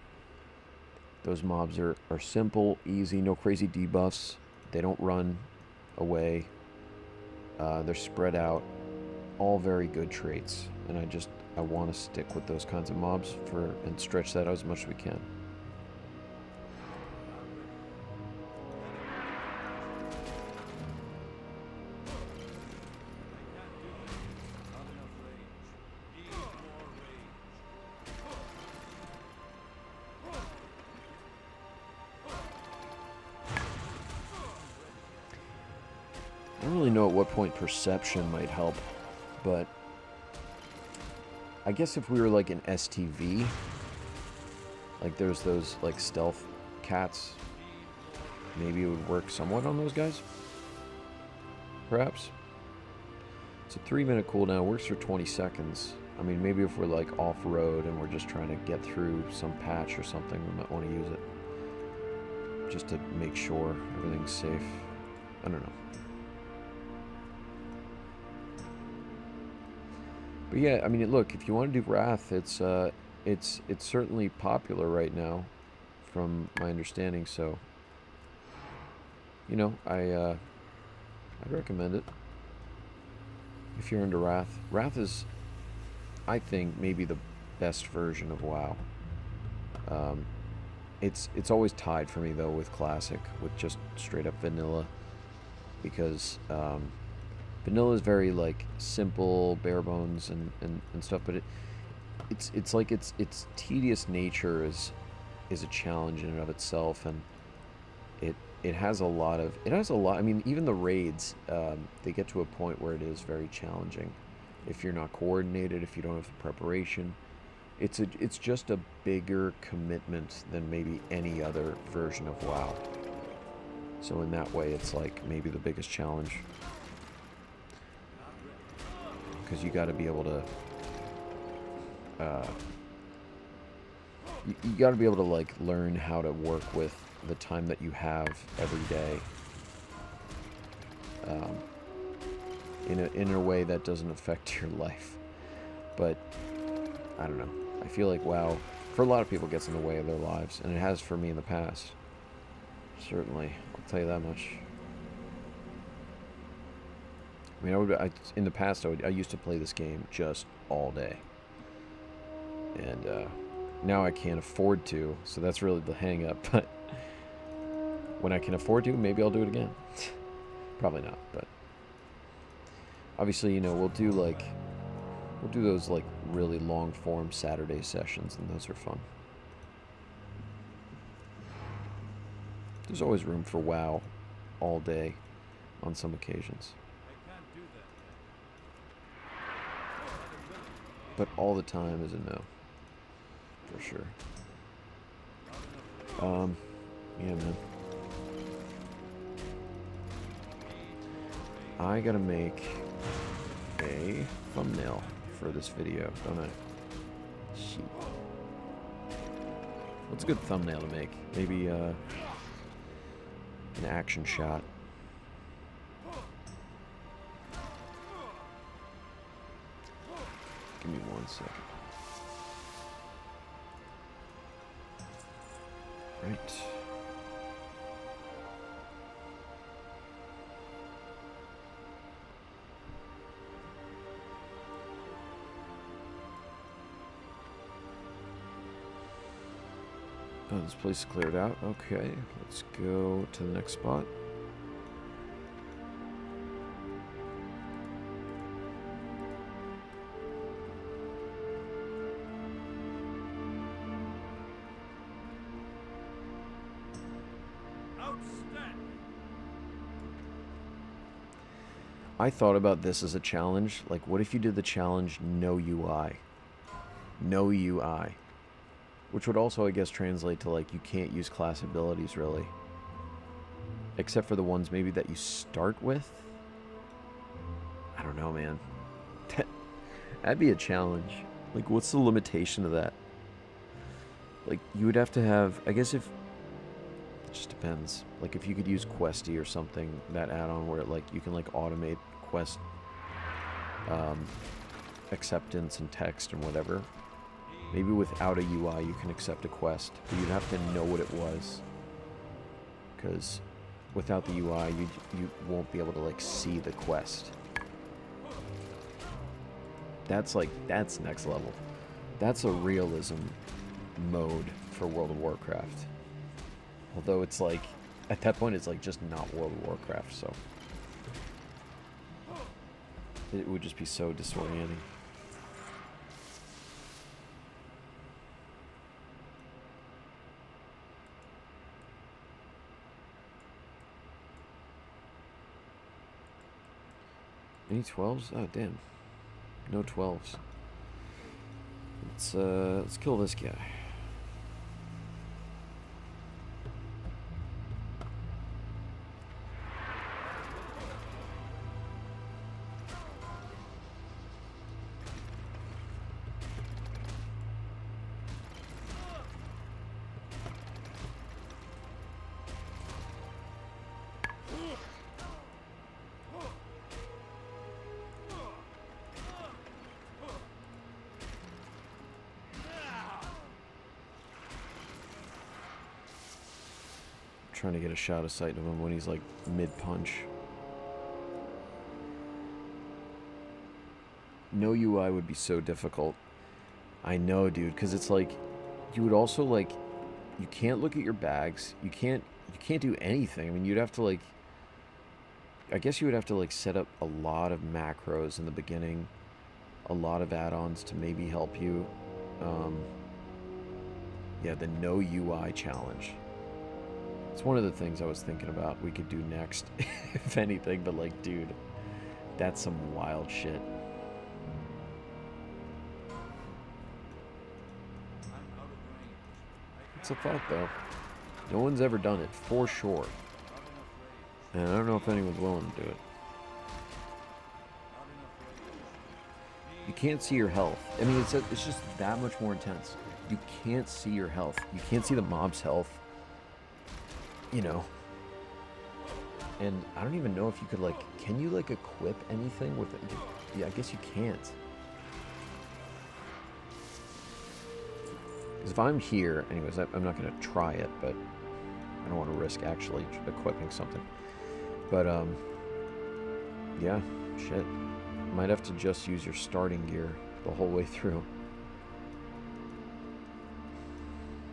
Those mobs are simple, easy, no crazy debuffs. They don't run away. They're spread out. All very good traits, and I want to stick with those kinds of mobs and stretch that out as much as we can. I don't really know at what point perception might help, but I guess if we were like an STV, like there's those like stealth cats, maybe it would work somewhat on those guys. Perhaps. It's a 3-minute cooldown, works for 20 seconds. I mean, maybe if we're like off-road and we're just trying to get through some patch or something, we might want to use it. Just to make sure everything's safe. I don't know. But yeah, I mean, look, if you want to do Wrath, it's certainly popular right now, from my understanding. So, you know, I'd recommend it if you're into Wrath. Wrath is, I think, maybe the best version of WoW. It's always tied for me though with Classic, with just straight up vanilla, because vanilla is very like simple, bare bones and stuff, but it's like its tedious nature is a challenge in and of itself, and it has a lot. I mean, even the raids, they get to a point where it is very challenging if you're not coordinated, if you don't have the preparation. It's just a bigger commitment than maybe any other version of WoW. So in that way, it's like maybe the biggest challenge. Because you got to be able to, you got to be able to like learn how to work with the time that you have every day, in a way that doesn't affect your life. But I don't know. I feel like WoW, for a lot of people, gets in the way of their lives, and it has for me in the past. Certainly, I'll tell you that much. I mean, in the past, I used to play this game just all day. And now I can't afford to, so that's really the hang-up. But when I can afford to, maybe I'll do it again. Probably not, but obviously, you know, we'll do those like really long-form Saturday sessions, and those are fun. There's always room for WoW all day on some occasions. But all the time is a no, for sure. Yeah, man. I gotta make a thumbnail for this video, don't I? Shit. What's a good thumbnail to make? Maybe an action shot. Give me 1 second. Right. Oh, this place is cleared out. Okay, let's go to the next spot.
Outstanding.
I thought about this as a challenge. Like, what if you did the challenge no UI? No UI. Which would also, I guess, translate to, like, you can't use class abilities, really. Except for the ones maybe that you start with? I don't know, man. That'd be a challenge. Like, what's the limitation of that? Like, you would have to have... I guess if... It just depends. Like, if you could use Questy or something, that add-on where, like, you can, like, automate quest... acceptance and text and whatever. Maybe without a UI you can accept a quest, but you'd have to know what it was. Because without the UI, you won't be able to, like, see the quest. That's, like, that's next level. That's a realism mode for World of Warcraft. Although it's, like, at that point it's, like, just not World of Warcraft, so... It would just be so disorienting. Any 12s? Oh, damn. No 12s. Let's kill this guy. Trying to get a shot of sight of him when he's like mid-punch. No UI would be so difficult. I know, dude, because it's like you would also like you can't look at your bags. You can't do anything. I mean, you'd have to like I guess you would have to like set up a lot of macros in the beginning, a lot of add-ons to maybe help you. Yeah, the no UI challenge. It's one of the things I was thinking about we could do next, if anything, but like, dude, that's some wild shit.
I'm out of range.
It's a thought, though. No one's ever done it, for sure.
Not enough range.
And I don't know if anyone's willing to do it.
Not enough range.
You can't see your health. I mean, it's just that much more intense. You can't see your health. You can't see the mob's health. You know. And I don't even know if you could, like, can you, like, equip anything with it? Yeah, I guess you can't. Because if I'm here, anyways, I'm not going to try it, but I don't want to risk actually equipping something. But, yeah, shit. Might have to just use your starting gear the whole way through.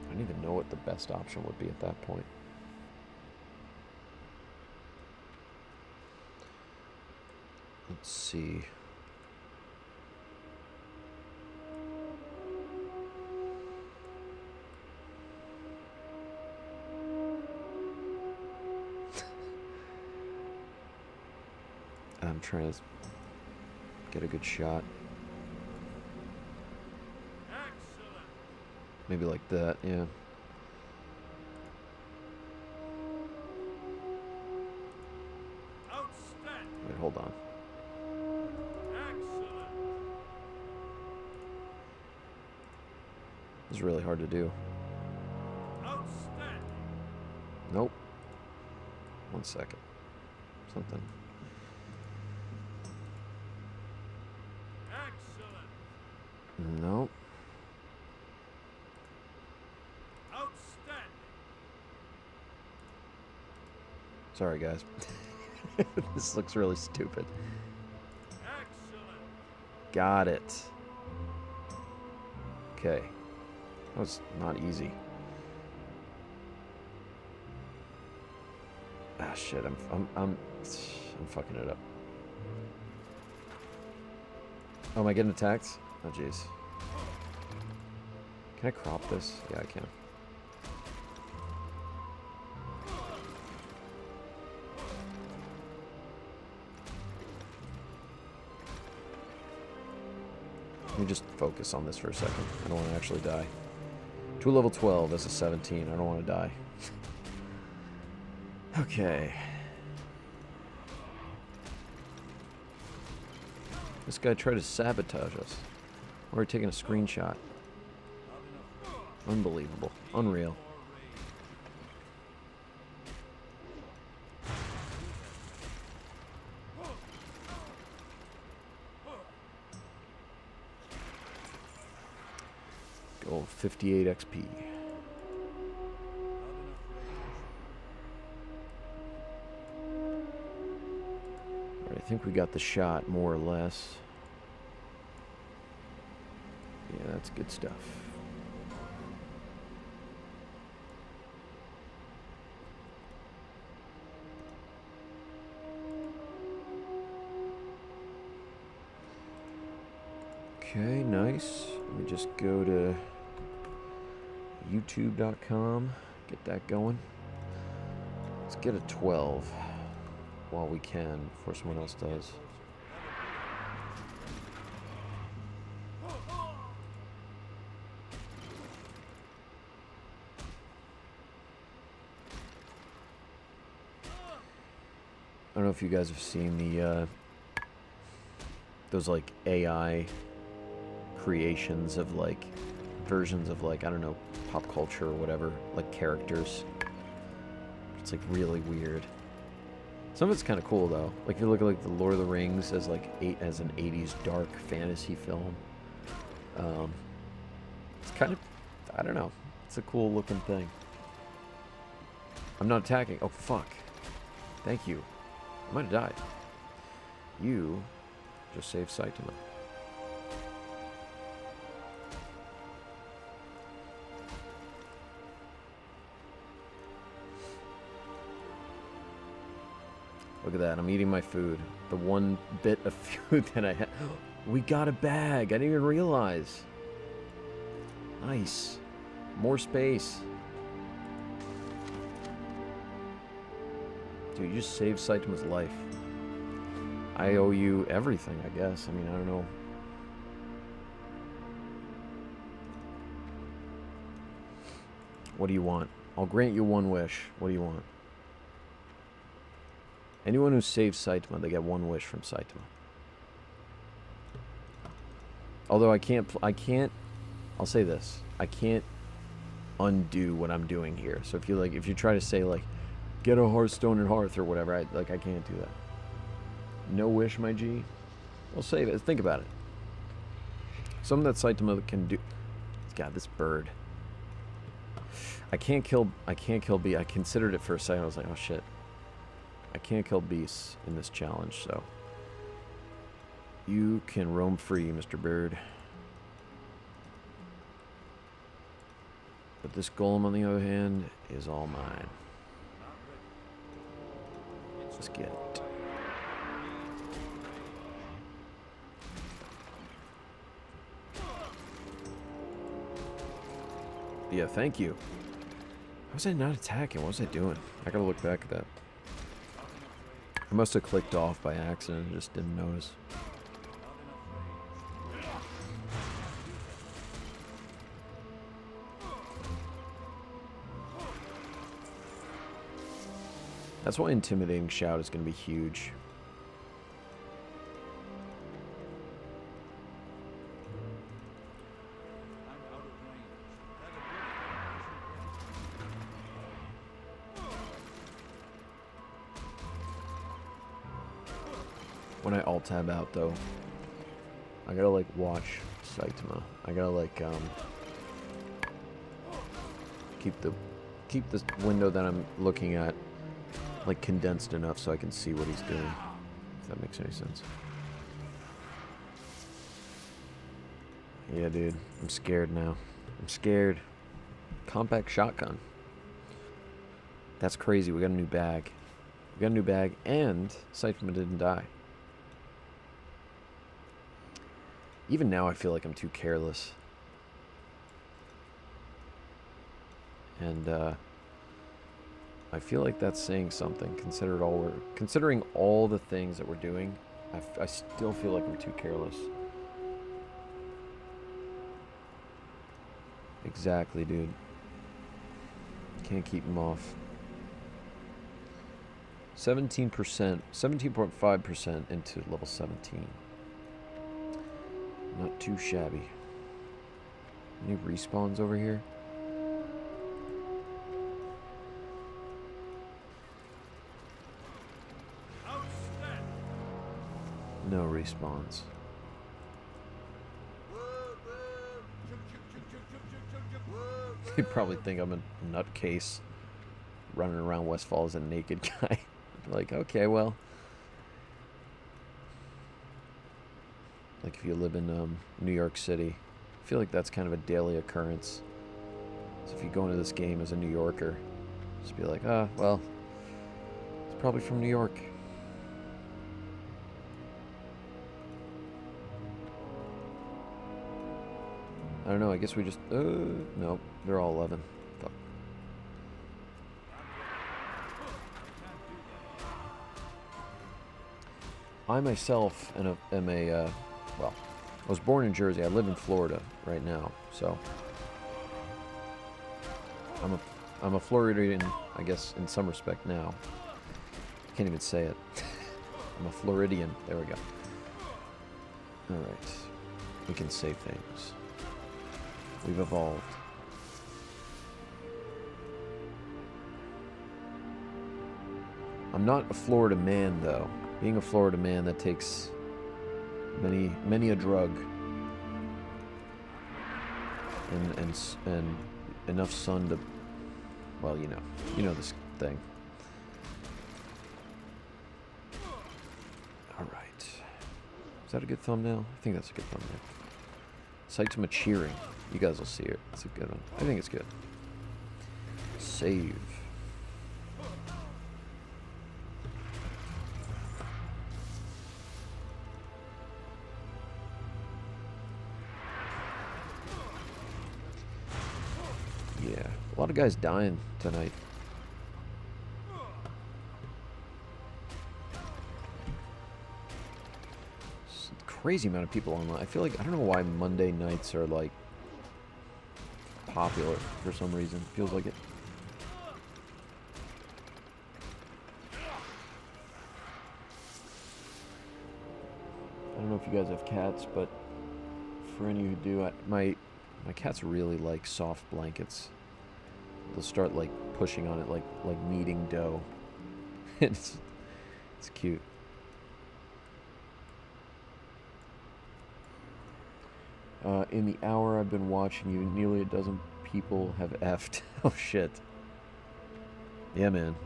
I don't even know what the best option would be at that point. Let's see. I'm trying to get a good shot.
Excellent.
Maybe like that, yeah.
Outstanding.
Wait, hold on.
Excellent.
This is really hard to do.
Outstanding.
Nope. 1 second. Something.
Excellent.
Nope.
Outstanding.
Sorry, guys. This looks really stupid.
Excellent.
Got it. Okay. That was not easy. Ah, shit. I'm fucking it up. Oh, am I getting attacked? Oh, jeez. Can I crop this? Yeah, I can. Let me just focus on this for a second. I don't want to actually die. To a level 12 as a 17. I don't want to die. Okay. This guy tried to sabotage us. We're taking a screenshot. Unbelievable. Unreal. Go 58 XP. Alright, I think we got the shot more or less. Yeah, that's good stuff. Okay, nice. Let me just go to youtube.com, get that going. Let's get a 12 while we can before someone else does. I don't know if you guys have seen the those like AI creations of like versions of like, I don't know, pop culture or whatever, like characters. It's like really weird. Some of it's kind of cool though. Like if you look at like the Lord of the Rings as like as an 80s dark fantasy film. It's kind of, I don't know. It's a cool looking thing. I'm not attacking. Oh fuck. Thank you. I might have died. You just saved Saitama. Look at that, I'm eating my food. The one bit of food that I had. We got a bag, I didn't even realize. Nice. More space. Dude, you just saved Saitama's life. I owe you everything, I guess. I mean, I don't know. What do you want? I'll grant you one wish. What do you want? Anyone who saves Saitama, they get one wish from Saitama. Although I can't, I'll say this. I can't undo what I'm doing here. So if you try to say like, get a Hearthstone and Hearth or whatever, I can't do that. No wish, my G. I'll save it. Think about it. Something that Saitama can do. God, this bird. I can't kill B. I considered it for a second. I was like, oh shit. I can't kill beasts in this challenge, so you can roam free, Mr. Bird. But this golem, on the other hand, is all mine. Let's get it. Yeah, thank you. How was I not attacking? What was I doing? I gotta look back at that. I must have clicked off by accident and just didn't notice. That's why Intimidating Shout is going to be huge. When I alt-tab out, though, I gotta, like, watch Saitama. I gotta, like, keep this window that I'm looking at, like, condensed enough so I can see what he's doing, if that makes any sense. Yeah, dude, I'm scared now. I'm scared. Compact shotgun. That's crazy. We got a new bag. We got a new bag, and Saitama didn't die. Even now, I feel like I'm too careless. And, I feel like that's saying something. Considering all the things that we're doing, I still feel like I'm too careless. Exactly, dude. Can't keep him off. 17%, 17.5% into level 17. Not too shabby. Any respawns over here? No respawns. They probably think I'm a nutcase running around Westfall as a naked guy. Like, okay, well. Like if you live in New York City, I feel like that's kind of a daily occurrence. So if you go into this game as a New Yorker, just be like, ah, well, it's probably from New York. I don't know, I guess we just, nope, they're all 11. Fuck. I myself am a, well, I was born in Jersey. I live in Florida right now, so I'm a Floridian, I guess, in some respect now. I can't even say it. I'm a Floridian. There we go. All right, we can say things. We've evolved. I'm not a Florida man, though. Being a Florida man, that takes many a drug and enough sun to, well, you know this thing. All right, is that a good thumbnail? I think that's a good thumbnail. Saitama cheering. You guys will see it. It's a good one. I think it's good. Save. Yeah, a lot of guys dying tonight. It's a crazy amount of people online. I feel like, I don't know why Monday nights are like popular for some reason. Feels like it. I don't know if you guys have cats, but for any who do, my cats really like soft blankets. They'll start like pushing on it like kneading dough. it's cute. In the hour I've been watching you, nearly a dozen people have effed. Oh shit. Yeah, man.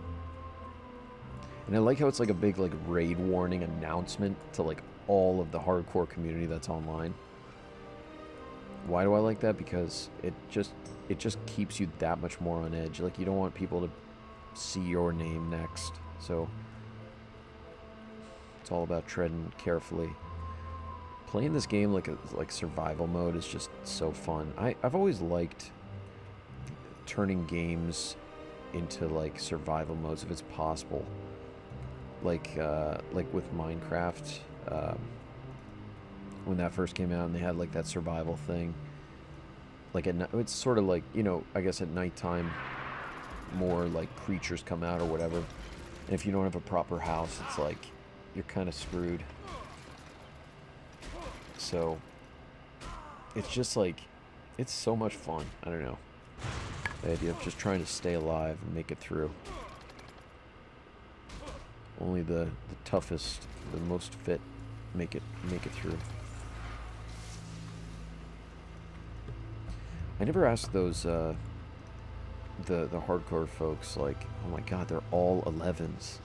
And I like how it's like a big like raid warning announcement to like all of the hardcore community that's online. Why do I like that? Because it just keeps you that much more on edge. Like, you don't want people to see your name next. So it's all about treading carefully. Playing this game like survival mode is just so fun. I've always liked turning games into like survival modes if it's possible. Like with Minecraft, when that first came out and they had like that survival thing. Like it's sort of like, I guess at nighttime more like creatures come out or whatever. And if you don't have a proper house, it's like you're kind of screwed. So it's just like, it's so much fun. I don't know. The idea of just trying to stay alive and make it through. Only the toughest, the most fit make it through. I never asked those the hardcore folks, like, oh my god, they're all 11s.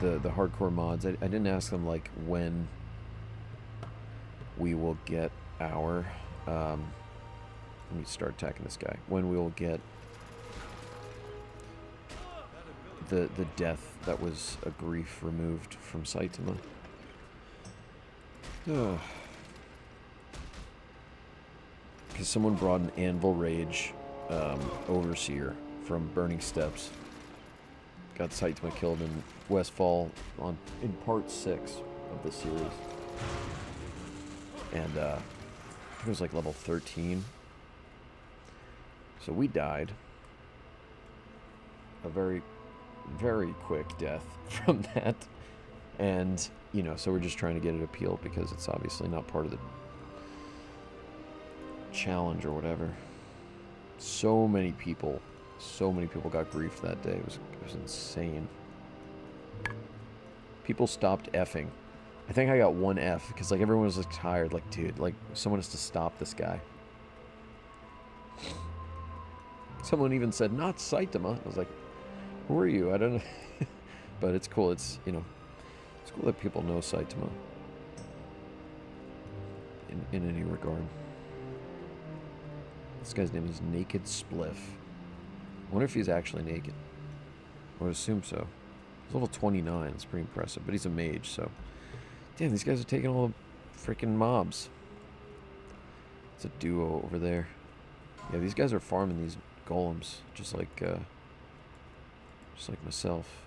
The hardcore mods, I didn't ask them like when we will get our let me start attacking this guy. When we will get the death that was a grief removed from Saitama. Because someone brought an Anvil Rage Overseer from Burning Steps. Got Saitama killed in Westfall in part 6 of the series. And it was like level 13. So we died. A very, very quick death from that. And, you know, so we're just trying to get it appealed because it's obviously not part of the challenge or whatever. So many people got griefed that day. It was insane. People stopped effing. I think I got one F because like everyone was like tired. Like, dude, like someone has to stop this guy. Someone even said, "Not Saitama." I was like, "Who are you?" I don't know. But it's cool. It's, you know, it's cool that people know Saitama. In any regard. This guy's name is Naked Spliff. I wonder if he's actually naked. I would assume so. He's level 29. It's pretty impressive. But he's a mage, so... Damn, these guys are taking all the freaking mobs. It's a duo over there. Yeah, these guys are farming these golems. Just like myself.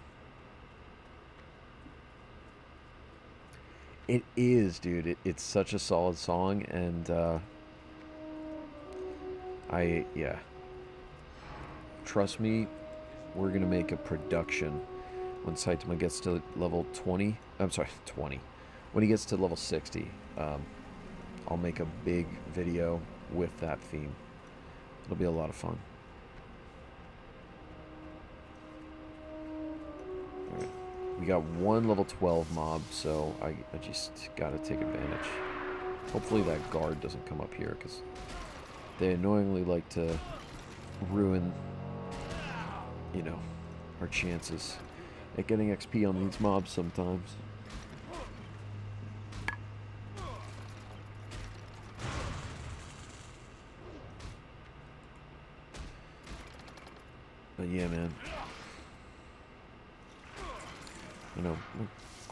It is, dude. It's such a solid song, and... yeah. Trust me, we're going to make a production when Saitama gets to level 20. I'm sorry, 20. When he gets to level 60, I'll make a big video with that theme. It'll be a lot of fun. Alright. We got one level 12 mob, so I just got to take advantage. Hopefully that guard doesn't come up here, because they annoyingly like to ruin, you know, our chances at getting XP on these mobs sometimes. But yeah, man. You know, we'll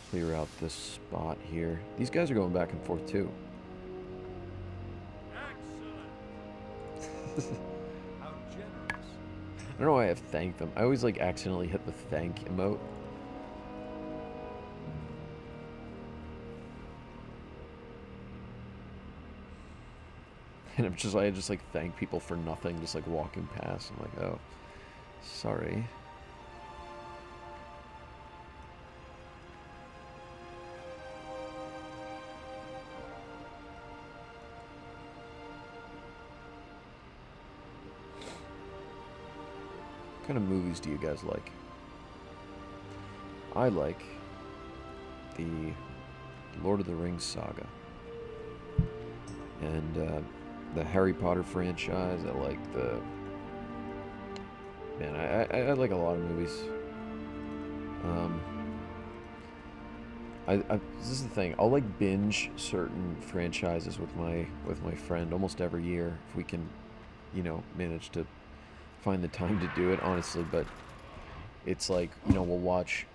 clear out this spot here. These guys are going back and forth too.
How generous.
I don't know why I've thanked them. I always like accidentally hit the thank emote. And I just like thank people for nothing, just like walking past. I'm like, oh, sorry. What kind of movies do you guys like? I like the Lord of the Rings saga. And the Harry Potter franchise. I like the... Man, I like a lot of movies. This is the thing. I'll like binge certain franchises with my friend almost every year if we can, you know, manage to find the time to do it, honestly. But it's like, you know, we'll watch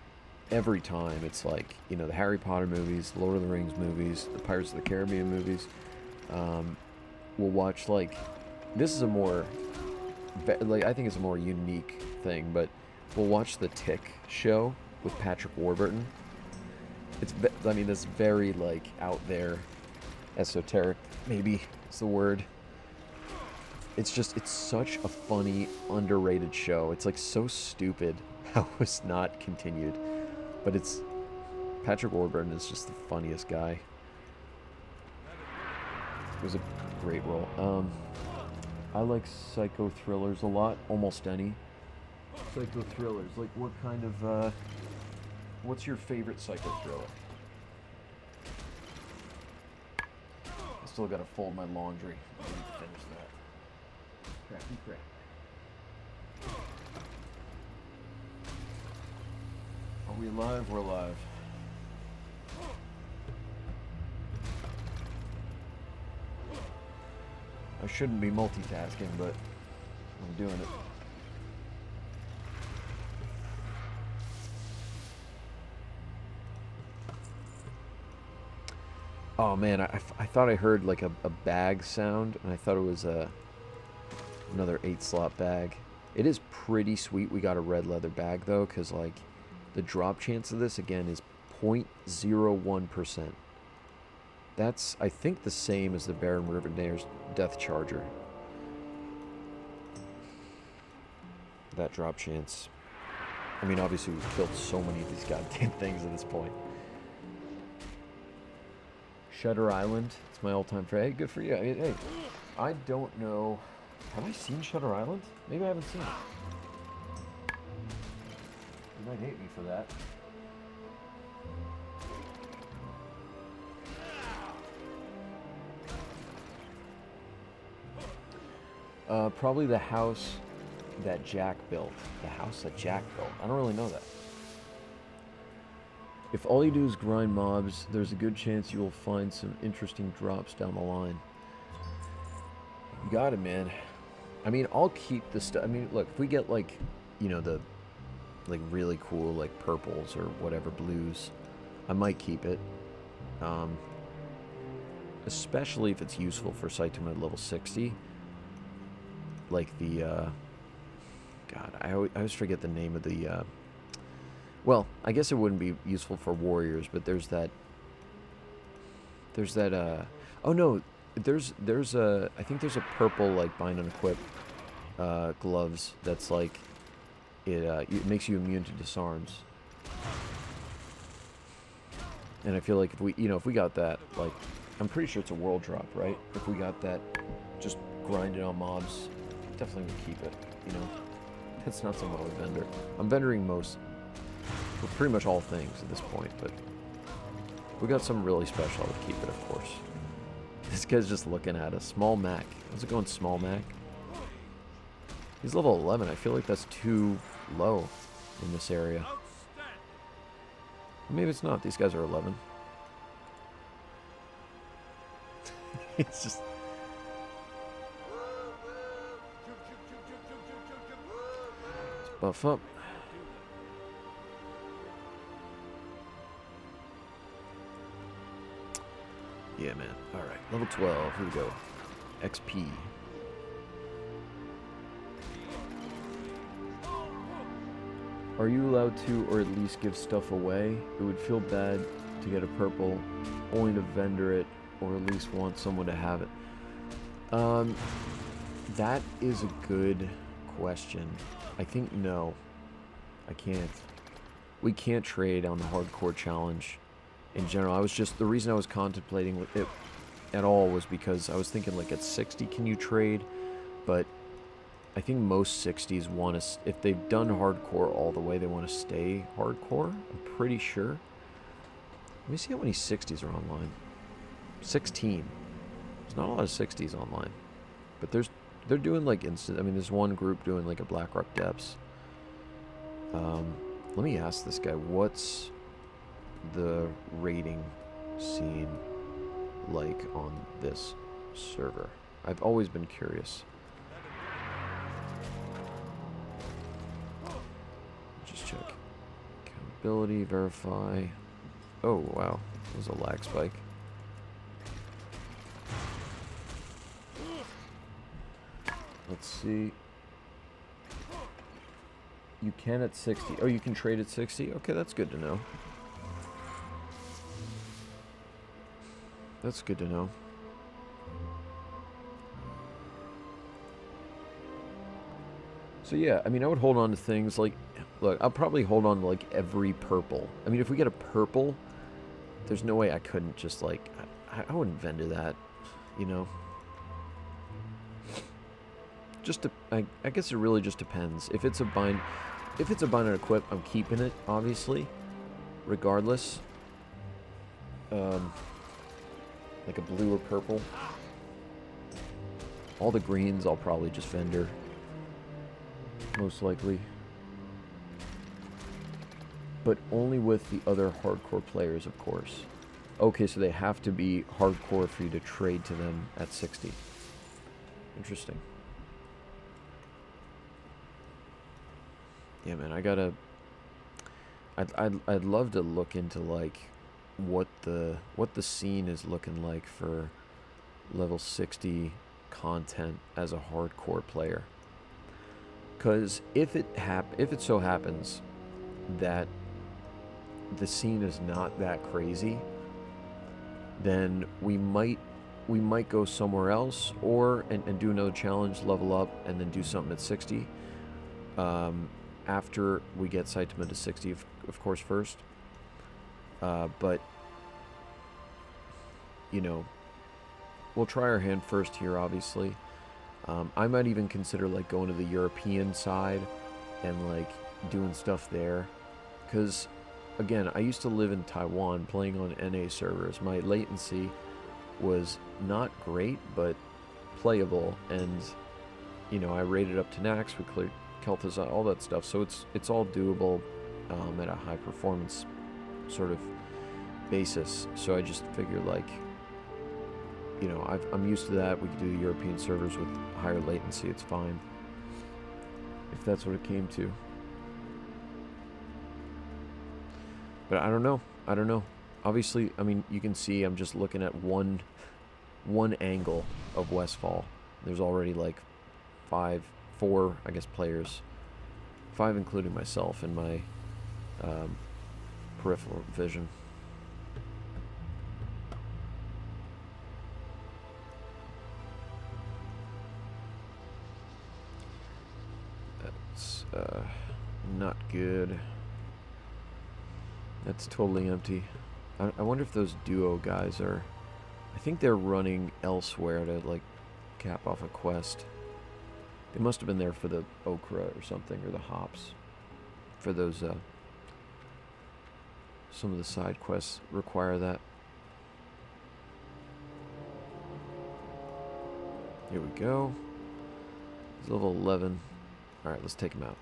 every time. It's like, you know, the Harry Potter movies, the Lord of the Rings movies, the Pirates of the Caribbean movies. We'll watch, like, this is a more, like, I think it's a more unique thing, but we'll watch the Tick show with Patrick Warburton. I mean, it's very, like, out there, esoteric, maybe is the word. It's such a funny, underrated show. It's, like, so stupid how it's not continued. But Patrick Warburton is just the funniest guy. It was a great role. I like psycho thrillers a lot, almost any. Psycho thrillers, like what kind of, what's your favorite psycho thriller? I still gotta fold my laundry. I need to finish that. Cracky crack. Are we alive? We're alive. I shouldn't be multitasking, but I'm doing it. Oh man, I thought I heard like a bag sound, and I thought it was another 8-slot bag. It is pretty sweet we got a red leather bag though, because like the drop chance of this again is 0.01%. That's, I think, the same as the Baron Riverdare's Death Charger. That drop chance. I mean, obviously we've killed so many of these goddamn things at this point. Shutter Island. It's my all-time favorite. Hey, good for you. I mean, hey, I don't know. Have I seen Shutter Island? Maybe I haven't seen it. You might hate me for that. Probably the house that Jack built. The house that Jack built. I don't really know that. If all you do is grind mobs, there's a good chance you will find some interesting drops down the line. You got it, man. I mean, I'll keep the stuff. I mean, look, if we get, like, you know, the, like, really cool, like, purples or whatever, blues, I might keep it. Especially if it's useful for Sight to Mid level 60. Like the, God, I always forget the name of the, well, I guess it wouldn't be useful for warriors, but there's that, oh no, there's a, I think there's a purple, like, bind and equip, gloves that's like, it makes you immune to disarms. And I feel like if we, you know, if we got that, like, I'm pretty sure it's a world drop, right? If we got that, just grind it on mobs, definitely would keep it, you know? That's not something I would vendor. I'm vendoring most, for pretty much all things at this point, but if we got something really special, I would keep it, of course. This guy's just looking at us. Small Mac. How's it going, Small Mac? He's level 11. I feel like that's too low in this area. Maybe it's not. These guys are 11. It's just... Let's buff up. Yeah, man. Alright. Level 12. Here we go. XP. Are you allowed to, or at least give stuff away? It would feel bad to get a purple, only to vendor it, or at least want someone to have it. That is a good question. I think no. I can't. We can't trade on the hardcore challenge in general. I was just, the reason I was contemplating it at all was because I was thinking, like, at 60 can you trade? But I think most 60s want to, if they've done hardcore all the way, they want to stay hardcore. I'm pretty sure. Let me see how many 60s are online. 16. There's not a lot of 60s online. But they're doing, like, instant, I mean, there's one group doing, like, a Blackrock Depths. Let me ask this guy, what's the rating scene like on this server? I've always been curious. Just check. Accountability, verify. Oh, wow. There's a lag spike. Let's see. You can at 60. Oh, you can trade at 60? Okay, that's good to know. That's good to know. So yeah, I mean, I would hold on to things like, look, I'll probably hold on to, like, every purple. I mean, if we get a purple, there's no way I couldn't just, like, I wouldn't vendor that, you know? Just to, I guess it really just depends. If it's a bind and equip, I'm keeping it, obviously, regardless. Like a blue or purple. All the greens I'll probably just vendor, most likely. But only with the other hardcore players, of course. Okay, so they have to be hardcore for you to trade to them at 60. Interesting. Yeah, man, I gotta... I'd love to look into, like, what the scene is looking like for level 60 content as a hardcore player. Because if it so happens that the scene is not that crazy, then we might go somewhere else, or and do another challenge, level up, and then do something at 60. After we get Saitama to 60, of course, first. But you know, we'll try our hand first here, obviously. I might even consider like going to the European side and like doing stuff there, because again, I used to live in Taiwan playing on NA servers. My latency was not great, but playable, and you know, I rated up to Nax, we cleared Kel'Thuzad, all that stuff, so it's all doable at a high performance sort of basis. So I just figured, like, you know, I'm used to that. We could do the European servers with higher latency, it's fine, if that's what it came to. But I don't know. Obviously, I mean, you can see I'm just looking at one angle of Westfall. There's already like 4, I guess, players. 5 including myself in my peripheral vision. That's not good. That's totally empty. I wonder if those duo guys are... I think they're running elsewhere to, like, cap off a quest. They must have been there for the okra or something, or the hops. For those, some of the side quests require that. Here we go. He's level 11. Alright, let's take him out.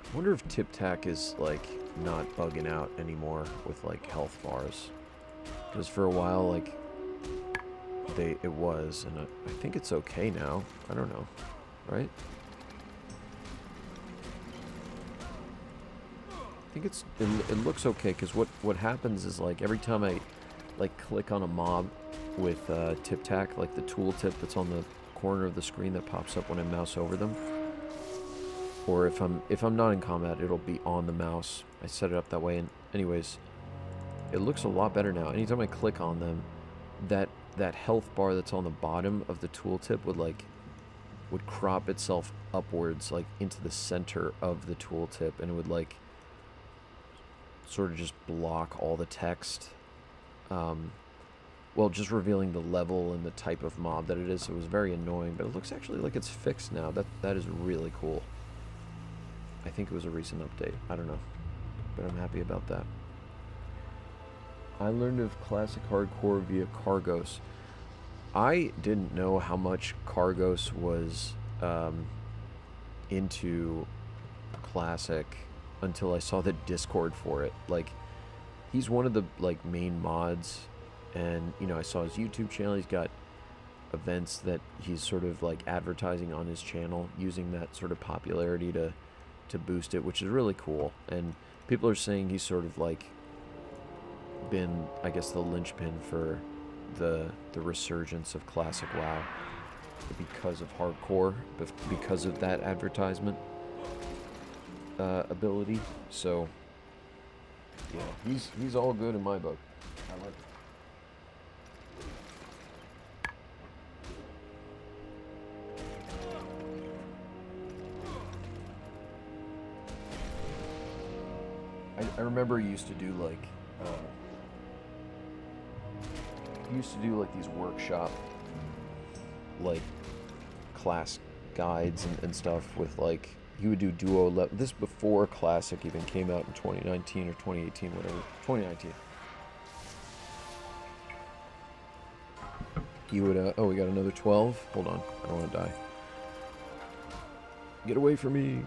I wonder if Tip Tac is, like, not bugging out anymore with, like, health bars. Because for a while, like, it was, and I think it's okay now. I don't know, right? I think it looks okay, because what happens is, like, every time I, like, click on a mob with Tip Tac, like the tooltip that's on the corner of the screen that pops up when I mouse over them, or if I'm not in combat, it'll be on the mouse. I set it up that way, and anyways, it looks a lot better now. Anytime I click on them, that health bar that's on the bottom of the tooltip would crop itself upwards, like into the center of the tooltip, and it would, like, sort of just block all the text. Well, just revealing the level and the type of mob that it is. So it was very annoying, but it looks actually like it's fixed now. That is really cool. I think it was a recent update. I don't know, but I'm happy about that. I learned of Classic Hardcore via Cargos. I didn't know how much Cargos was into Classic until I saw the Discord for it. Like, he's one of the, like, main mods, and, you know, I saw his YouTube channel. He's got events that he's sort of, like, advertising on his channel, using that sort of popularity to boost it, which is really cool. And people are saying he's sort of, like, been, I guess, the linchpin for the resurgence of Classic WoW because of hardcore, because of that advertisement ability. So yeah, he's all good in my book. I like it. I remember he used to do, like, these workshop, like, class guides and stuff with, like, he would do duo level. This before Classic even came out in 2019 or 2018, whatever. 2019. You would, oh, we got another 12? Hold on, I don't want to die. Get away from me.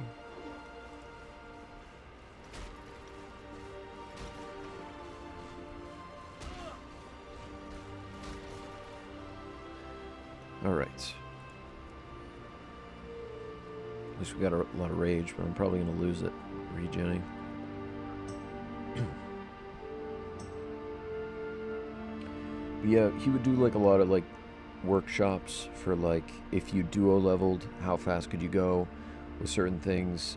Alright. At least we got a lot of rage, but I'm probably going to lose it regenning. Yeah, he would do, like, a lot of, like, workshops for like if you duo leveled, how fast could you go with certain things,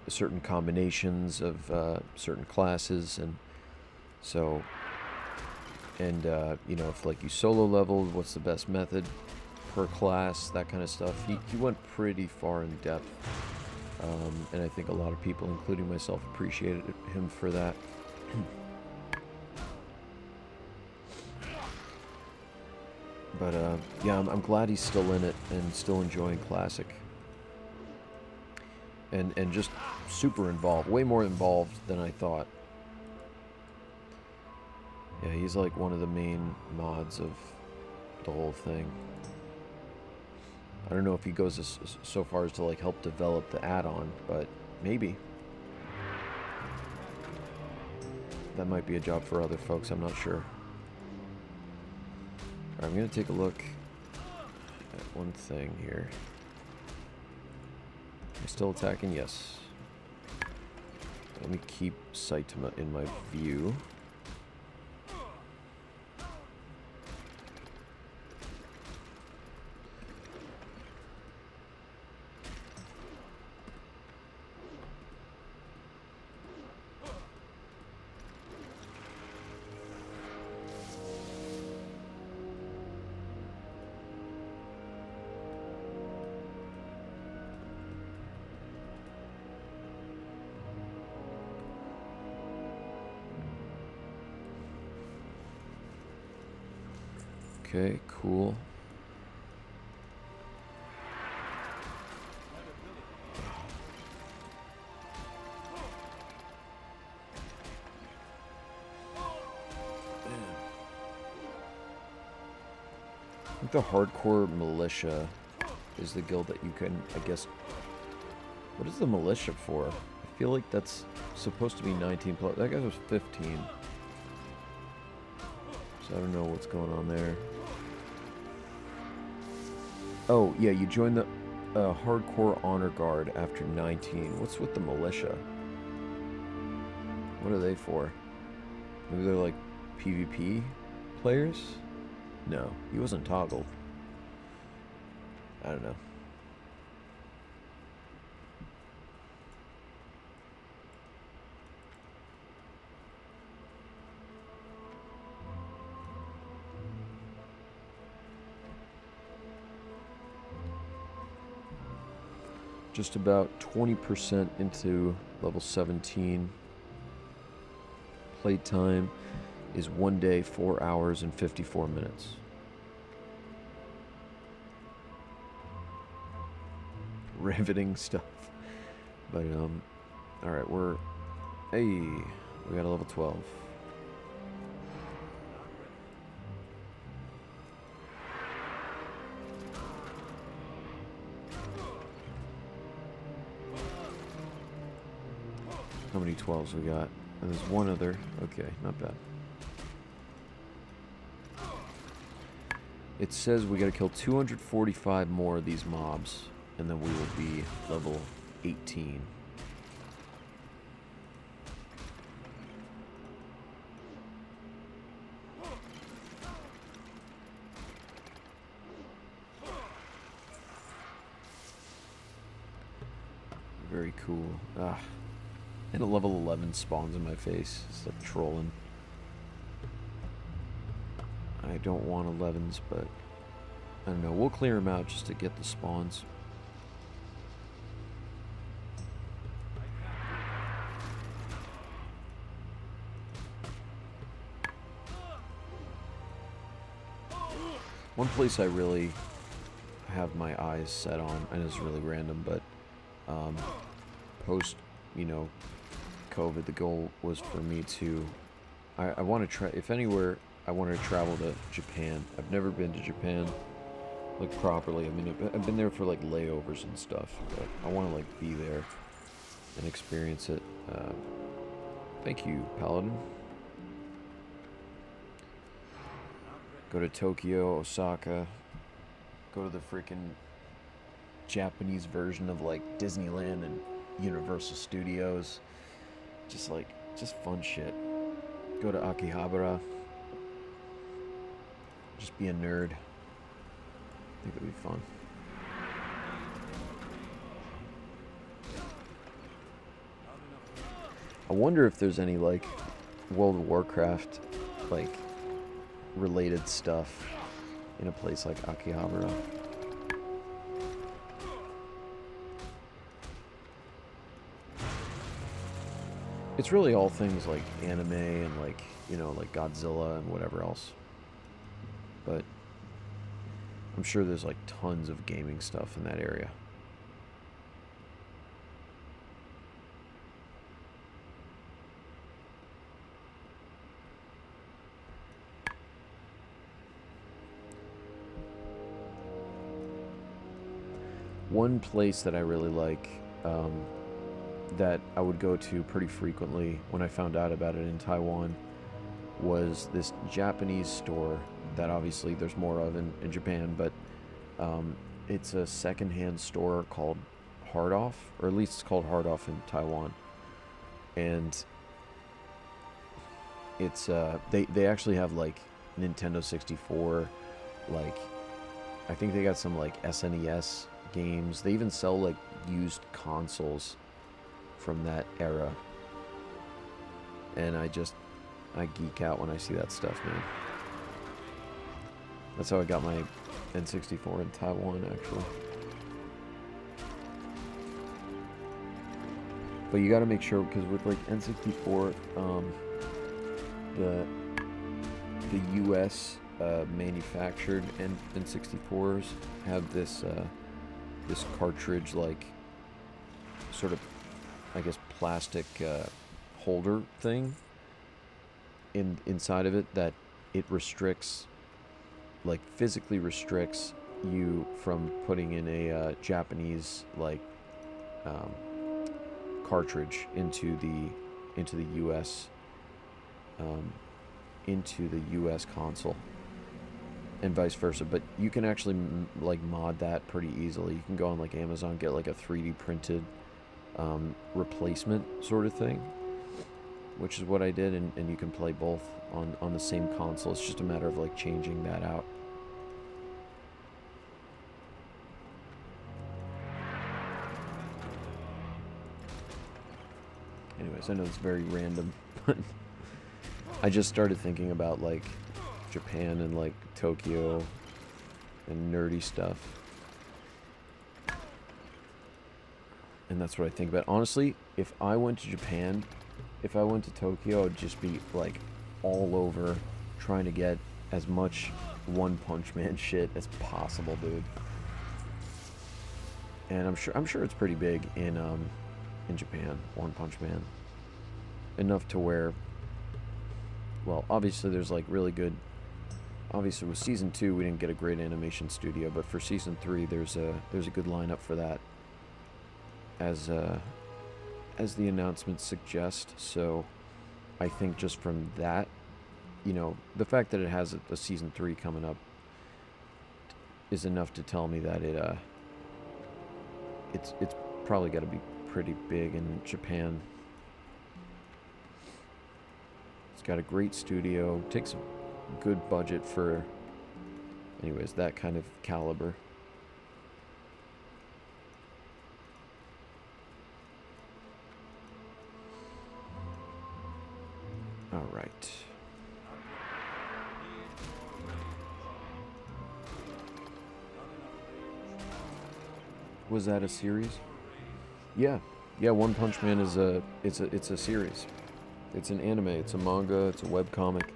certain combinations of certain classes, and so and you know, if like you solo leveled, what's the best method per class, that kind of stuff. He went pretty far in depth, and I think a lot of people, including myself, appreciated him for that. But yeah, I'm glad he's still in it and still enjoying Classic. And just super involved, way more involved than I thought. Yeah, he's like one of the main mods of the whole thing. I don't know if he goes so far as to like help develop the add-on, but maybe. That might be a job for other folks, I'm not sure. Alright, I'm gonna take a look at one thing here. Am I still attacking? Yes. Let me keep sight in my view. Okay, cool. I think the hardcore militia is the guild that you can, I guess... What is the militia for? I feel like that's supposed to be 19 plus. That guy was 15. So I don't know what's going on there. Oh, yeah, you join the hardcore honor guard after 19. What's with the militia? What are they for? Maybe they're like PvP players? No, he wasn't toggled. I don't know. Just about 20% into level 17. Playtime is 1 day, 4 hours, and 54 minutes. Riveting stuff. But, alright, hey, we got a level 12. How many 12s we got? And there's one other. Okay, not bad. It says we gotta kill 245 more of these mobs, and then we will be level 18. Very cool. Ah. And a level 11 spawns in my face. It's like trolling. I don't want 11s, but I don't know. We'll clear them out just to get the spawns. One place I really have my eyes set on, and it's really random, but post, you know, COVID, the goal was for me to, I want to try, if anywhere, I want to travel to Japan. I've never been to Japan, like, properly. I mean, I've been there for, like, layovers and stuff, but I want to, like, be there and experience it. Thank you, Paladin. Go to Tokyo, Osaka, go to the freaking Japanese version of, like, Disneyland and Universal Studios. Just fun shit. Go to Akihabara. Just be a nerd. I think that'd be fun. I wonder if there's any like World of Warcraft like related stuff in a place like Akihabara. It's really all things like anime and like, you know, like Godzilla and whatever else. But I'm sure there's like tons of gaming stuff in that area. One place that I really like, that I would go to pretty frequently when I found out about it in Taiwan, was this Japanese store that obviously there's more of in Japan, but it's a secondhand store called Hard Off, or at least it's called Hard Off in Taiwan. And it's they actually have like Nintendo 64, like I think they got some like SNES games. They even sell like used consoles from that era. And I geek out when I see that stuff, man. That's how I got my N64 in Taiwan, actually. But you got to make sure, because with like N64, the U.S. Manufactured N64s have this this cartridge like sort of, I guess, plastic holder thing inside of it that it restricts, like physically restricts you from putting in a Japanese like cartridge into the US console, and vice versa. But you can actually like mod that pretty easily. You can go on like Amazon, get like a 3D printed replacement sort of thing, which is what I did, and you can play both on the same console. It's just a matter of like changing that out. Anyways, I know it's very random, but I just started thinking about like Japan and like Tokyo and nerdy stuff. And that's what I think about. Honestly, if I went to Japan, if I went to Tokyo, I'd just be like all over trying to get as much One Punch Man shit as possible, dude. And I'm sure it's pretty big in Japan, One Punch Man. Enough to where, well, obviously there's like really good, obviously with season 2 we didn't get a great animation studio, but for season 3 there's a good lineup for that, as the announcements suggest. So I think just from that, you know, the fact that it has a season 3 coming up is enough to tell me that it's probably got to be pretty big in Japan. It's got a great studio, takes a good budget for, anyways, that kind of caliber. All right. Was that a series? Yeah, One Punch Man is it's a series. It's an anime, it's a manga, it's a webcomic.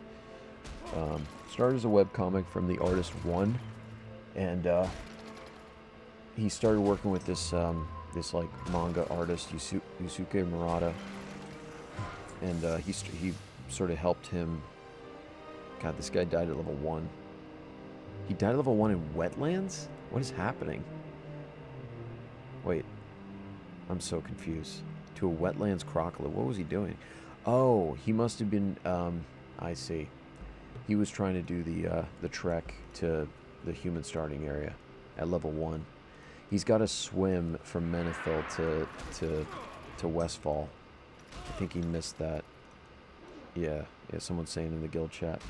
Started as a webcomic from the artist One, and he started working with this this like manga artist Yusuke Murata, and he sort of helped him. God, this guy died at level 1. He died at level 1 in wetlands? What is happening? Wait, I'm so confused. To a wetlands crocodile. What was he doing? Oh, he must have been, I see. He was trying to do the trek to the human starting area at level 1. He's got to swim from Menethil to Westfall. I think he missed that. Yeah, someone's saying in the guild chat.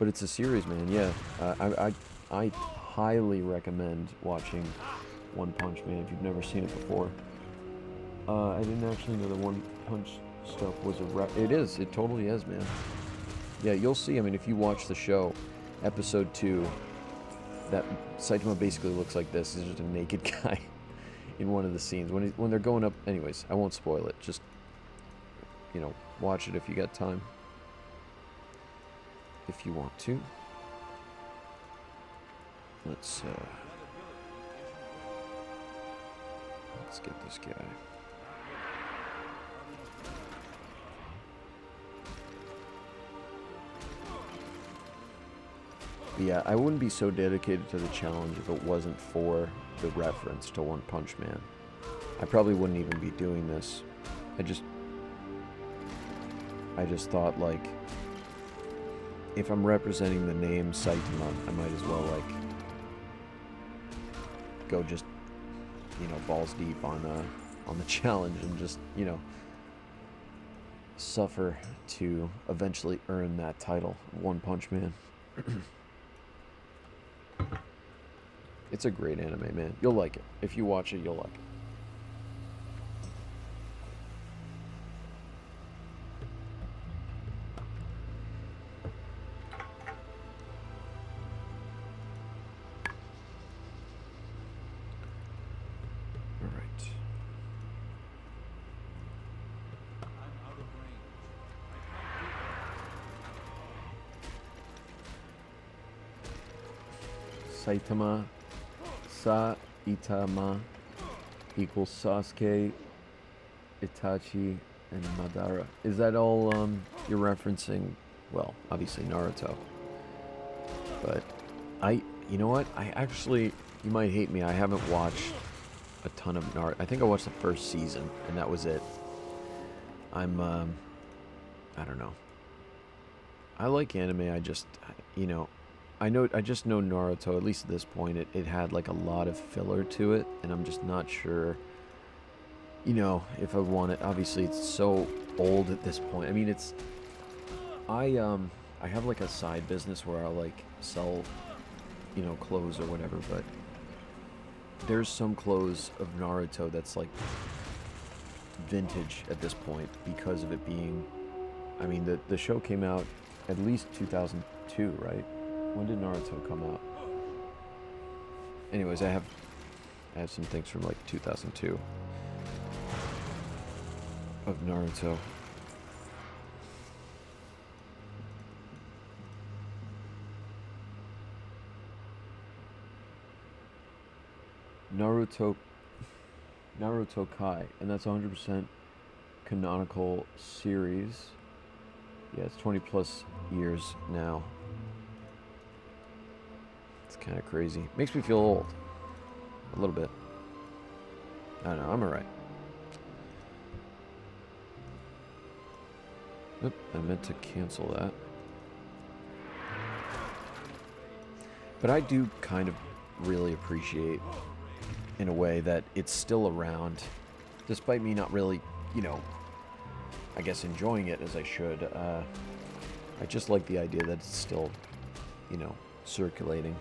But it's a series, man. Yeah, I highly recommend watching One Punch Man if you've never seen it before. I didn't actually know the One Punch stuff was a It is. It totally is, man. Yeah, you'll see. I mean, if you watch the show, episode 2, that Saitama basically looks like this. He's just a naked guy in one of the scenes when they're going up. Anyways, I won't spoil it. Just, you know, watch it if you got time. If you want to. Let's get this guy. But yeah, I wouldn't be so dedicated to the challenge if it wasn't for the reference to One Punch Man. I probably wouldn't even be doing this. I just thought, like, if I'm representing the name Saitama, I might as well, like, go just, you know, balls deep on the challenge and just, you know, suffer to eventually earn that title, One Punch Man. It's a great anime, man. You'll like it. If you watch it, you'll like it. All right.
I'm out of range.
Saitama Saitama equals Sasuke, Itachi, and Madara. Is that all you're referencing? Well, obviously Naruto. But you know what? I actually, you might hate me, I haven't watched a ton of Naruto. I think I watched the first season, and that was it. I don't know. I like anime, I just, you know, I just know Naruto, at least at this point, it had like a lot of filler to it, and I'm just not sure, you know, if I want it. Obviously, it's so old at this point. I mean, I have like a side business where I'll like sell, you know, clothes or whatever, but there's some clothes of Naruto that's like vintage at this point because of it being, I mean, the show came out at least 2002, right? When did Naruto come out? Anyways, I have some things from like 2002 of Naruto. Naruto Kai, and that's 100% canonical series. Yeah, it's 20 plus years now. It's kind of crazy. Makes me feel old. A little bit. I don't know, I'm alright. Oop, I meant to cancel that. But I do kind of really appreciate, in a way, that it's still around, despite me not really, you know, I guess enjoying it as I should. I just like the idea that it's still, you know, circulating.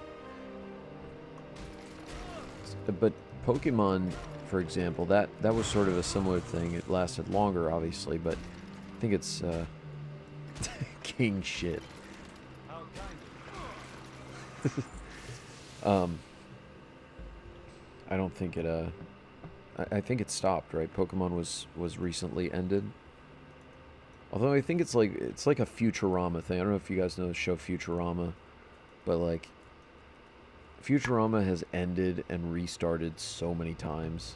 But Pokemon, for example, that was sort of a similar thing. It lasted longer, obviously, but I think it's king shit.
How kind
I don't think it I think it stopped, right? Pokemon was recently ended. Although I think it's like a Futurama thing. I don't know if you guys know the show Futurama, but like Futurama has ended and restarted so many times.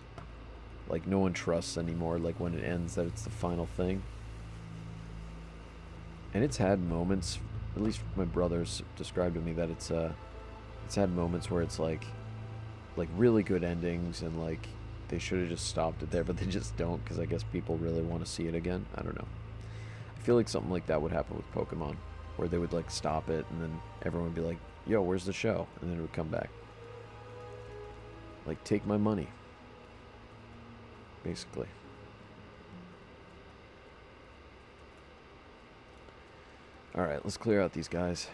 Like, no one trusts anymore, like, when it ends, that it's the final thing. And it's had moments, at least my brothers described to me, that it's had moments where it's like really good endings, and like they should have just stopped it there, but they just don't, because I guess people really want to see it again. I don't know. I feel like something like that would happen with Pokemon, where they would like stop it, and then everyone would be like, yo, where's the show? And then it would come back. Like, take my money. Basically. Alright, let's clear out these guys.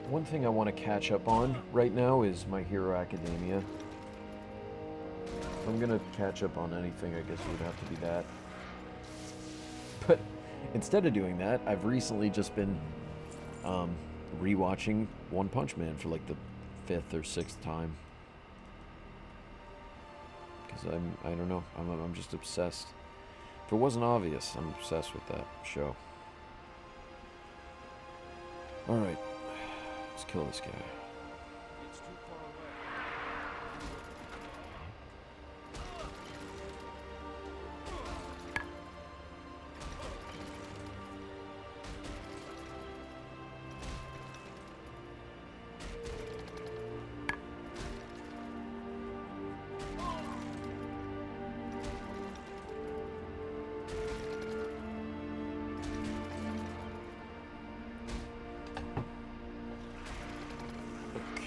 One thing I want to catch up on right now is My Hero Academia. If I'm gonna catch up on anything, I guess it would have to be that. But instead of doing that, I've recently just been rewatching One Punch Man for like the 5th or 6th time. Because I don't know, I'm just obsessed. If it wasn't obvious, I'm obsessed with that show. Alright, let's kill this guy.
It's too far away.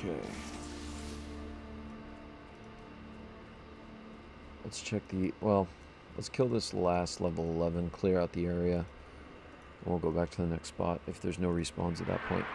Okay. Let's check the, well, let's kill this last level 11, clear out the area, and we'll go back to the next spot if there's no respawns at that point.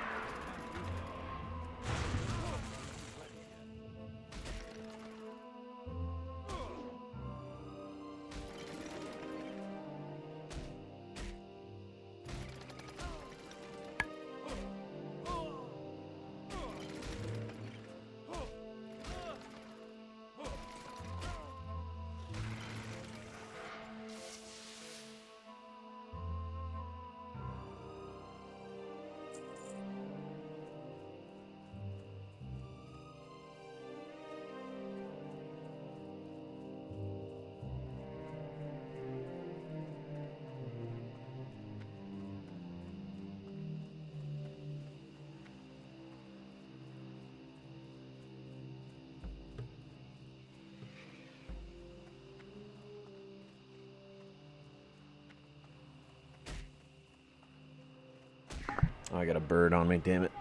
Oh, I got a bird on me, damn it.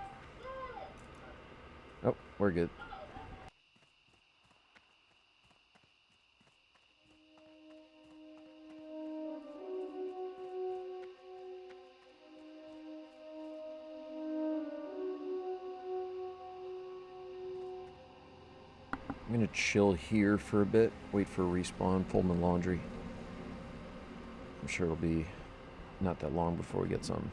Oh, we're good. I'm gonna chill here for a bit, wait for a respawn, fold my laundry. I'm sure it'll be not that long before we get some.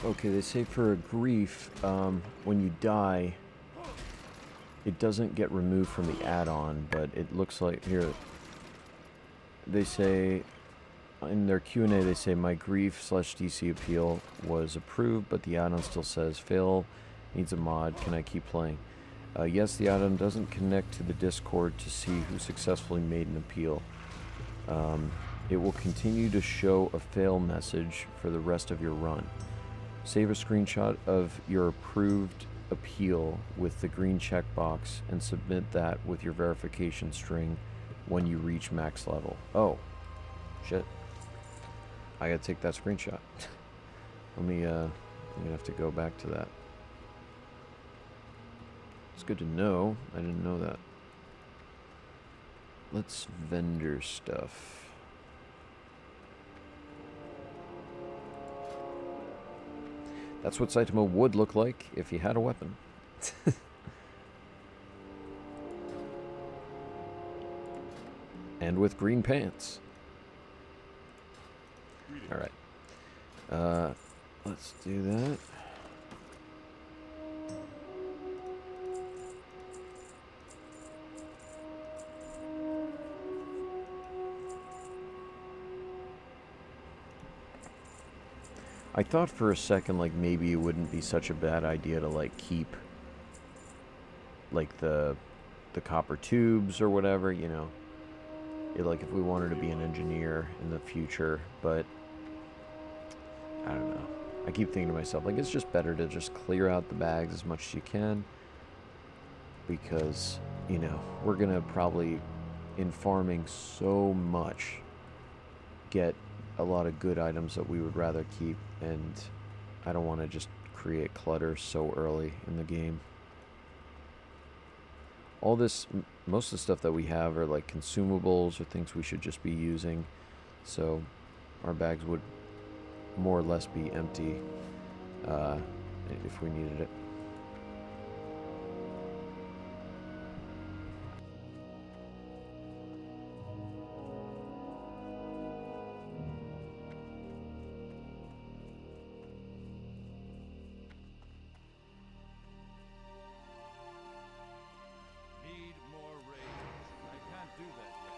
Okay, they say for a grief, when you die, it doesn't get removed from the add-on, but it looks like here. They say in their Q&A, they say my grief/DC appeal was approved, but the add-on still says fail needs a mod. Can I keep playing? Yes, the add-on doesn't connect to the Discord to see who successfully made an appeal. It will continue to show a fail message for the rest of your run. Save a screenshot of your approved appeal with the green checkbox and submit that with your verification string when you reach max level. Oh, shit. I gotta take that screenshot. I'm gonna have to go back to that. It's good to know. I didn't know that. Let's vendor stuff. That's what Saitama would look like if he had a weapon. And with green pants. Alright. Let's do that. I thought for a second, like, maybe it wouldn't be such a bad idea to, like, keep, like, the copper tubes or whatever, you know. Like, if we wanted to be an engineer in the future, but I don't know. I keep thinking to myself, like, it's just better to just clear out the bags as much as you can, because, you know, we're going to probably, in farming so much, get a lot of good items that we would rather keep, and I don't want to just create clutter so early in the game. All this, most of the stuff that we have are like consumables or things we should just be using, so our bags would more or less be empty if we needed it.
Need more rage. I can't do that yet.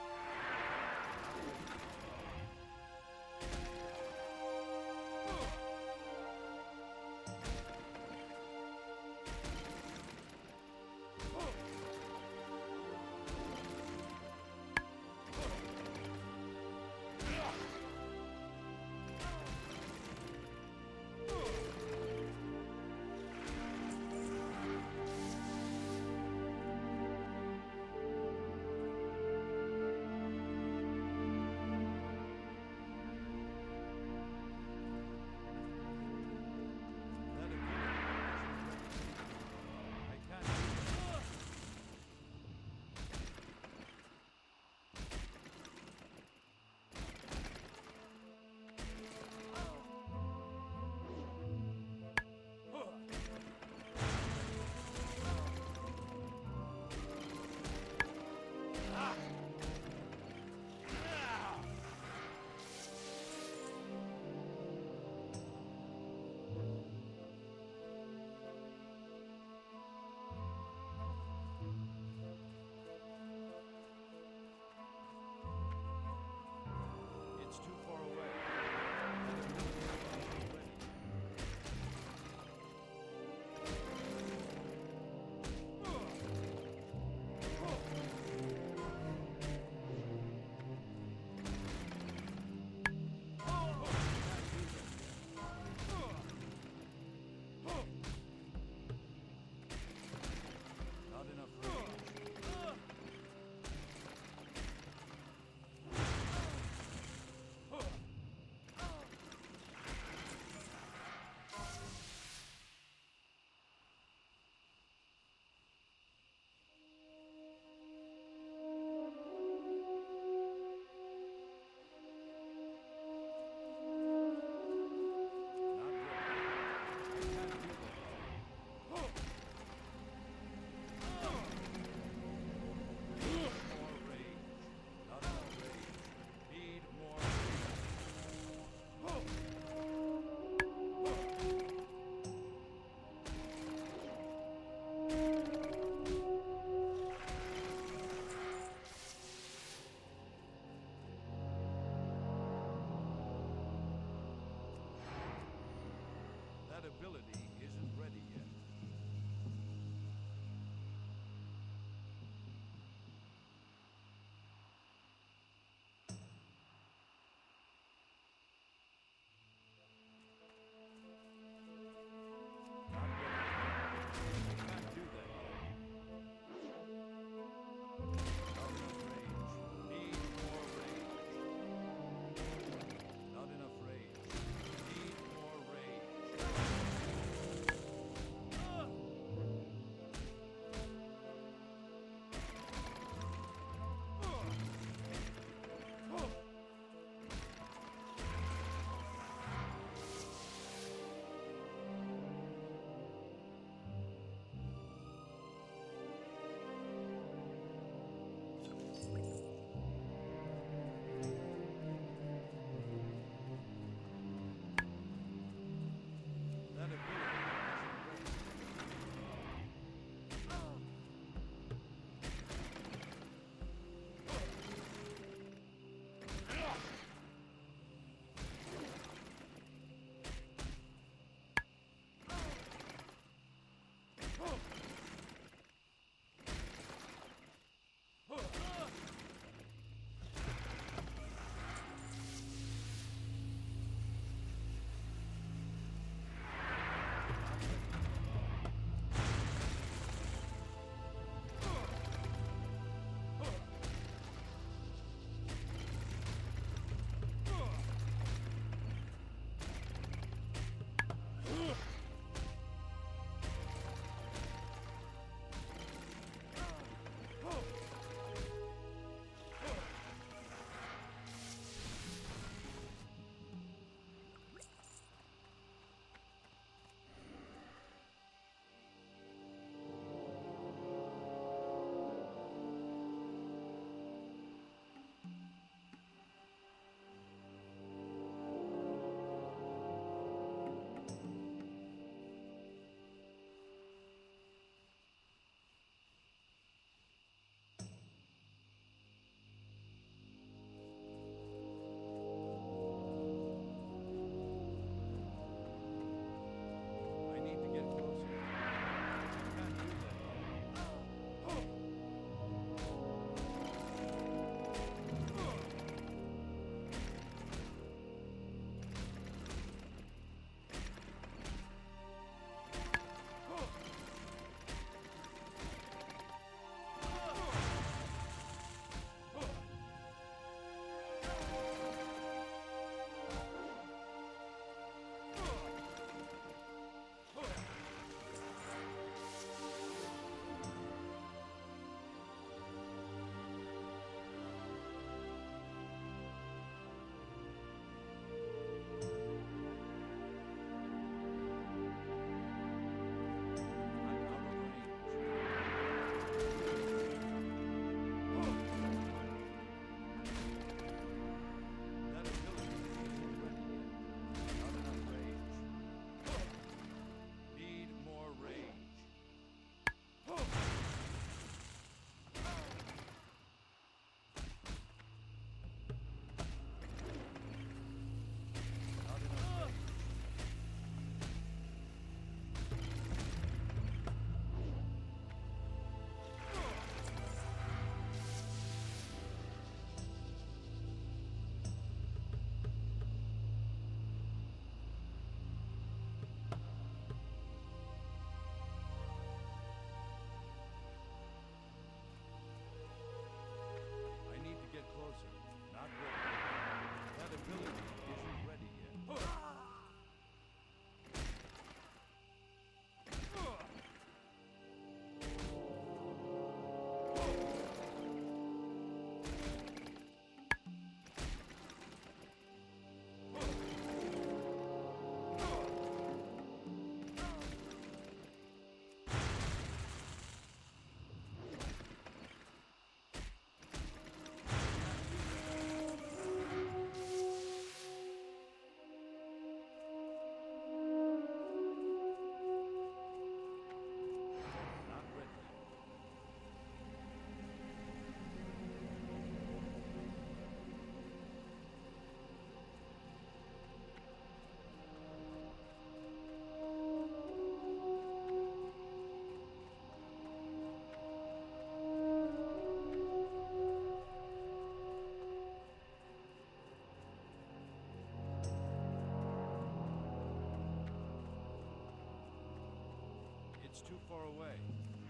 It's too far away.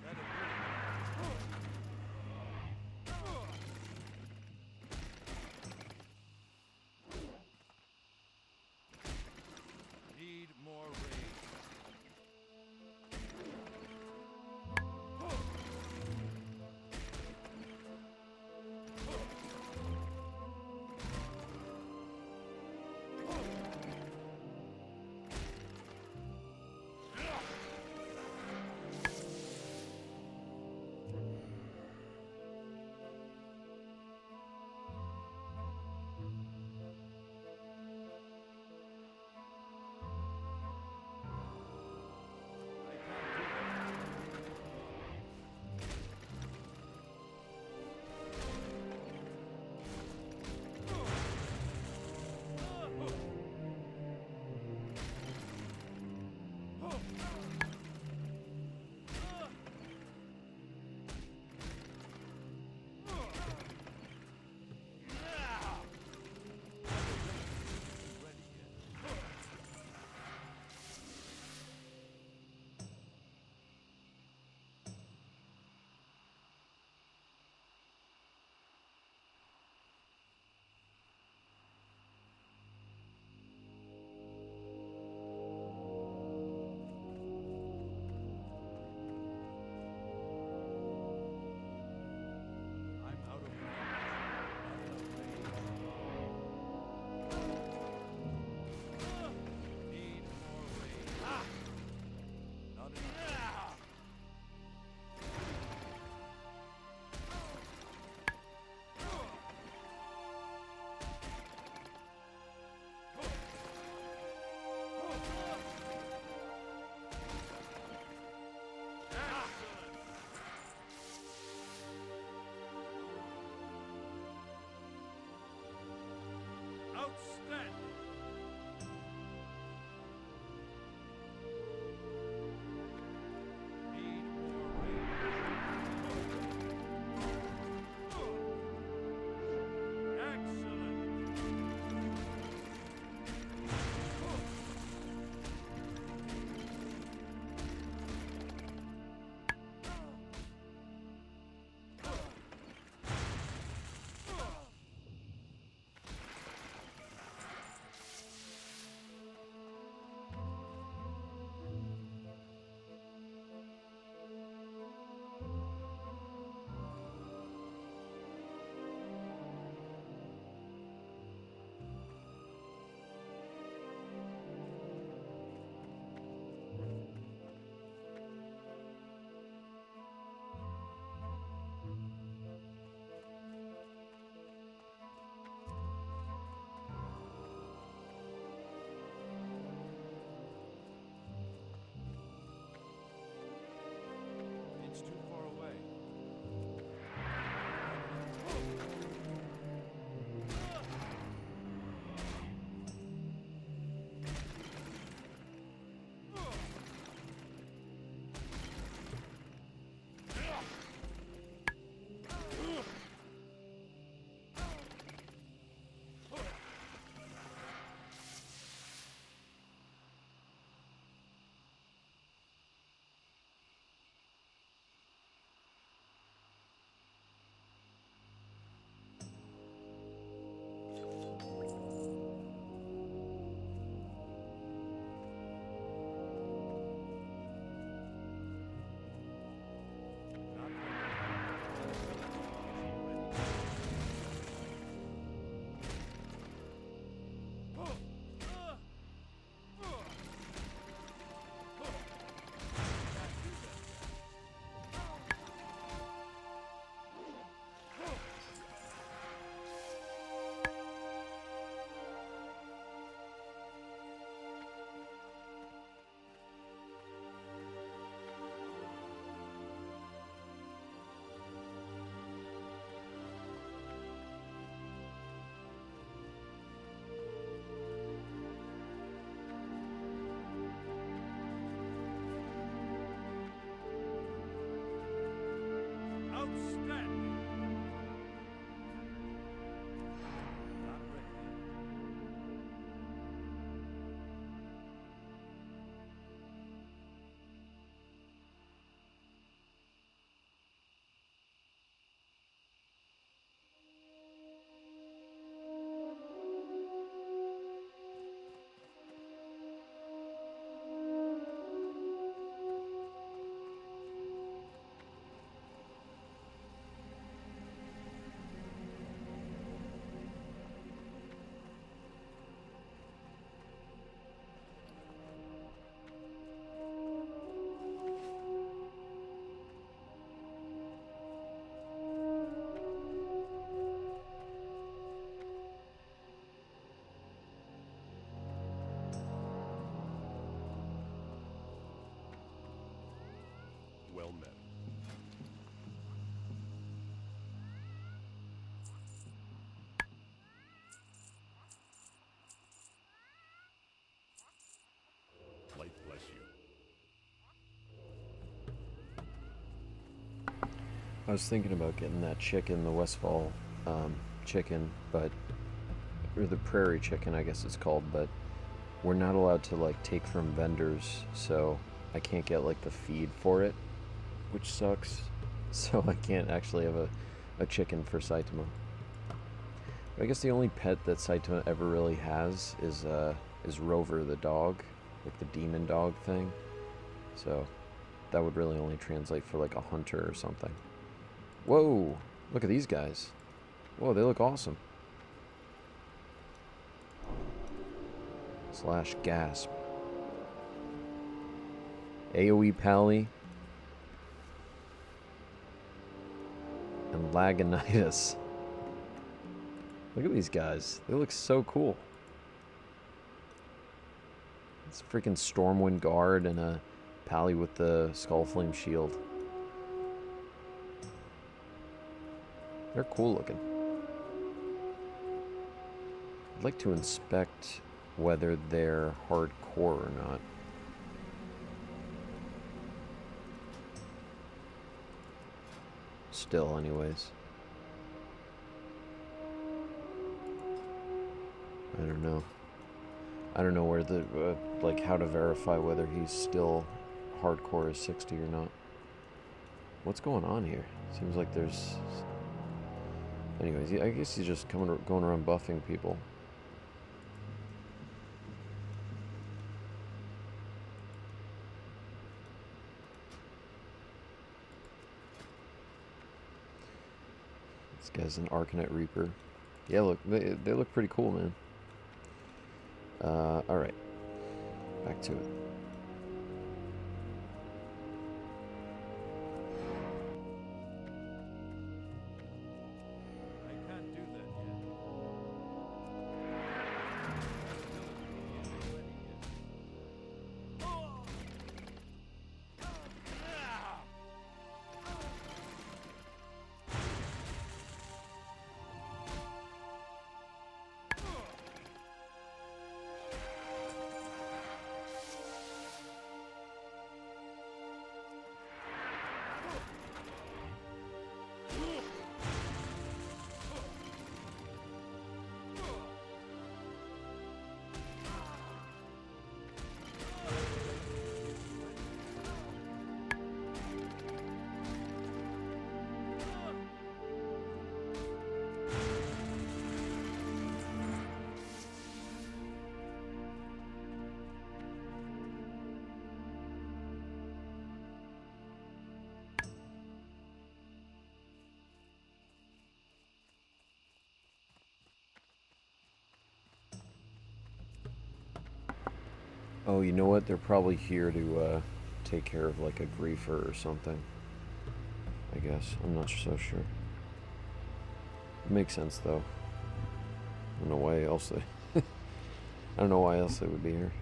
That'll do. Need more rage. I'm out of range. Need more rage. Not enough. Outstanding! Need more rage. Excellent! It's too far away.
Well met. Light bless you.
I was thinking about getting that chicken, the Westfall chicken, but or the prairie chicken, I guess it's called, but we're not allowed to like take from vendors, so I can't get like the feed for it, which sucks. So I can't actually have a chicken for Saitama. But I guess the only pet that Saitama ever really has is Rover the dog, like the demon dog thing. So that would really only translate for like a hunter or something. Whoa! Look at these guys. Whoa, they look awesome. Slash gasp. AoE Pally. And Lagunitas. Look at these guys. They look so cool. It's a freaking Stormwind Guard and a Pally with the Skullflame Shield. They're cool looking. I'd like to inspect whether they're hardcore or not. Still, anyways. I don't know. I don't know where the, like, how to verify whether he's still hardcore as 60 or not. What's going on here? Seems like there's... Anyways, I guess he's just going around buffing people. This guy's an Arcanite Reaper. Yeah, look, they look pretty cool, man. Alright. Back to it.
I can't do that yet.
Oh, you know what? They're probably here to take care of like a griefer or something. I guess. I'm not so sure. It makes sense though. I don't know why else they I don't know why else they would be here.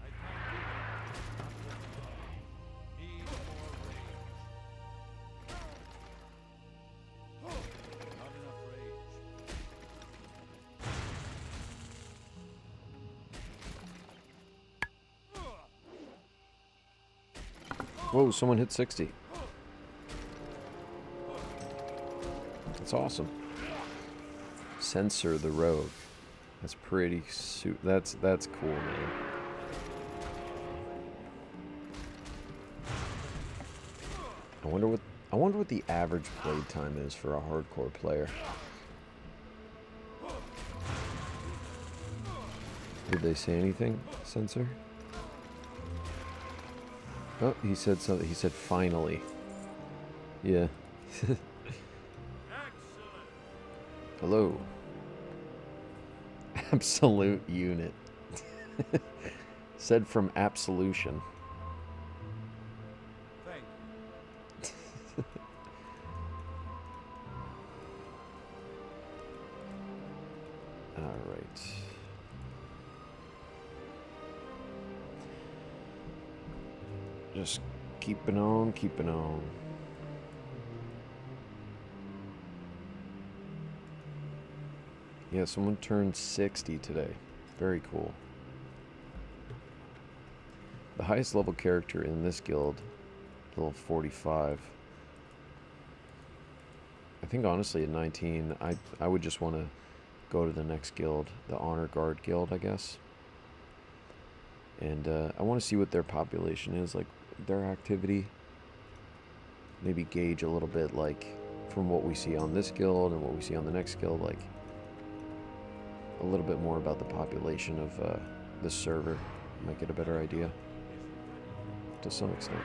I can't do that. Need more range. Not enough range.
Whoa, someone hit 60. That's awesome. Censor the rogue. That's pretty that's cool, man. I wonder what the average blade time is for a hardcore player. Did they say anything, Censor? Oh, he said something. He said finally. Yeah.
Excellent.
Hello. Absolute unit. Said from Absolution.
Thank you.
Alright. Just keeping on, keeping on. Yeah, someone turned 60 today. Very cool. The highest level character in this guild, level 45. I think honestly at 19, I would just want to go to the next guild, the Honor Guard Guild, I guess. And I want to see what their population is, like their activity. Maybe gauge a little bit, like from what we see on this guild and what we see on the next guild, like a little bit more about the population of this server. Might get a better idea to some extent.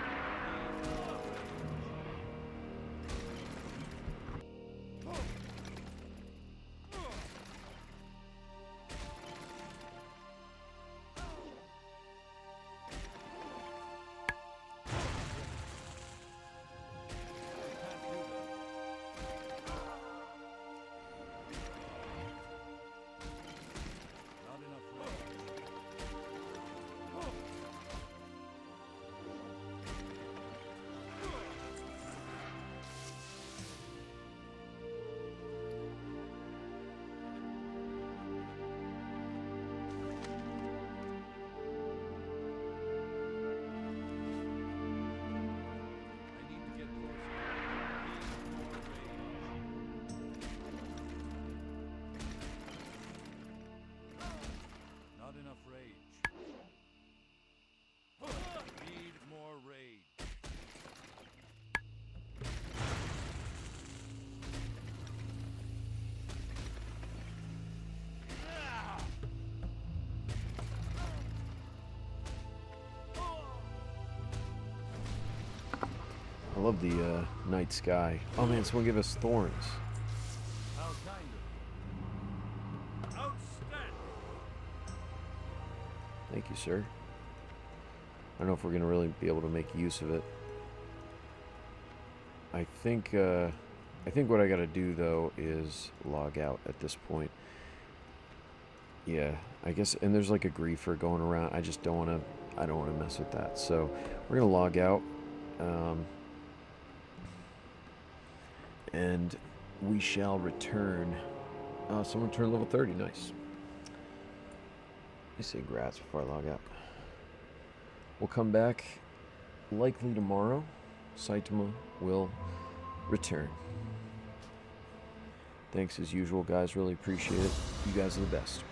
Not enough range. I need to get closer. Need more range. Not enough rage. Need more rage.
I love the night sky. Oh man, someone give us thorns.
How kind of you. Outstanding.
Thank you, sir. I don't know if we're gonna really be able to make use of it. I think what I gotta do though is log out at this point. Yeah, I guess, and there's like a griefer going around. I just don't wanna mess with that. So we're gonna log out. And we shall return. Someone turned level 30, nice. Let me say grats before I log out. We'll come back likely tomorrow. Saitama will return. Thanks as usual, guys. Really appreciate it. You guys are the best.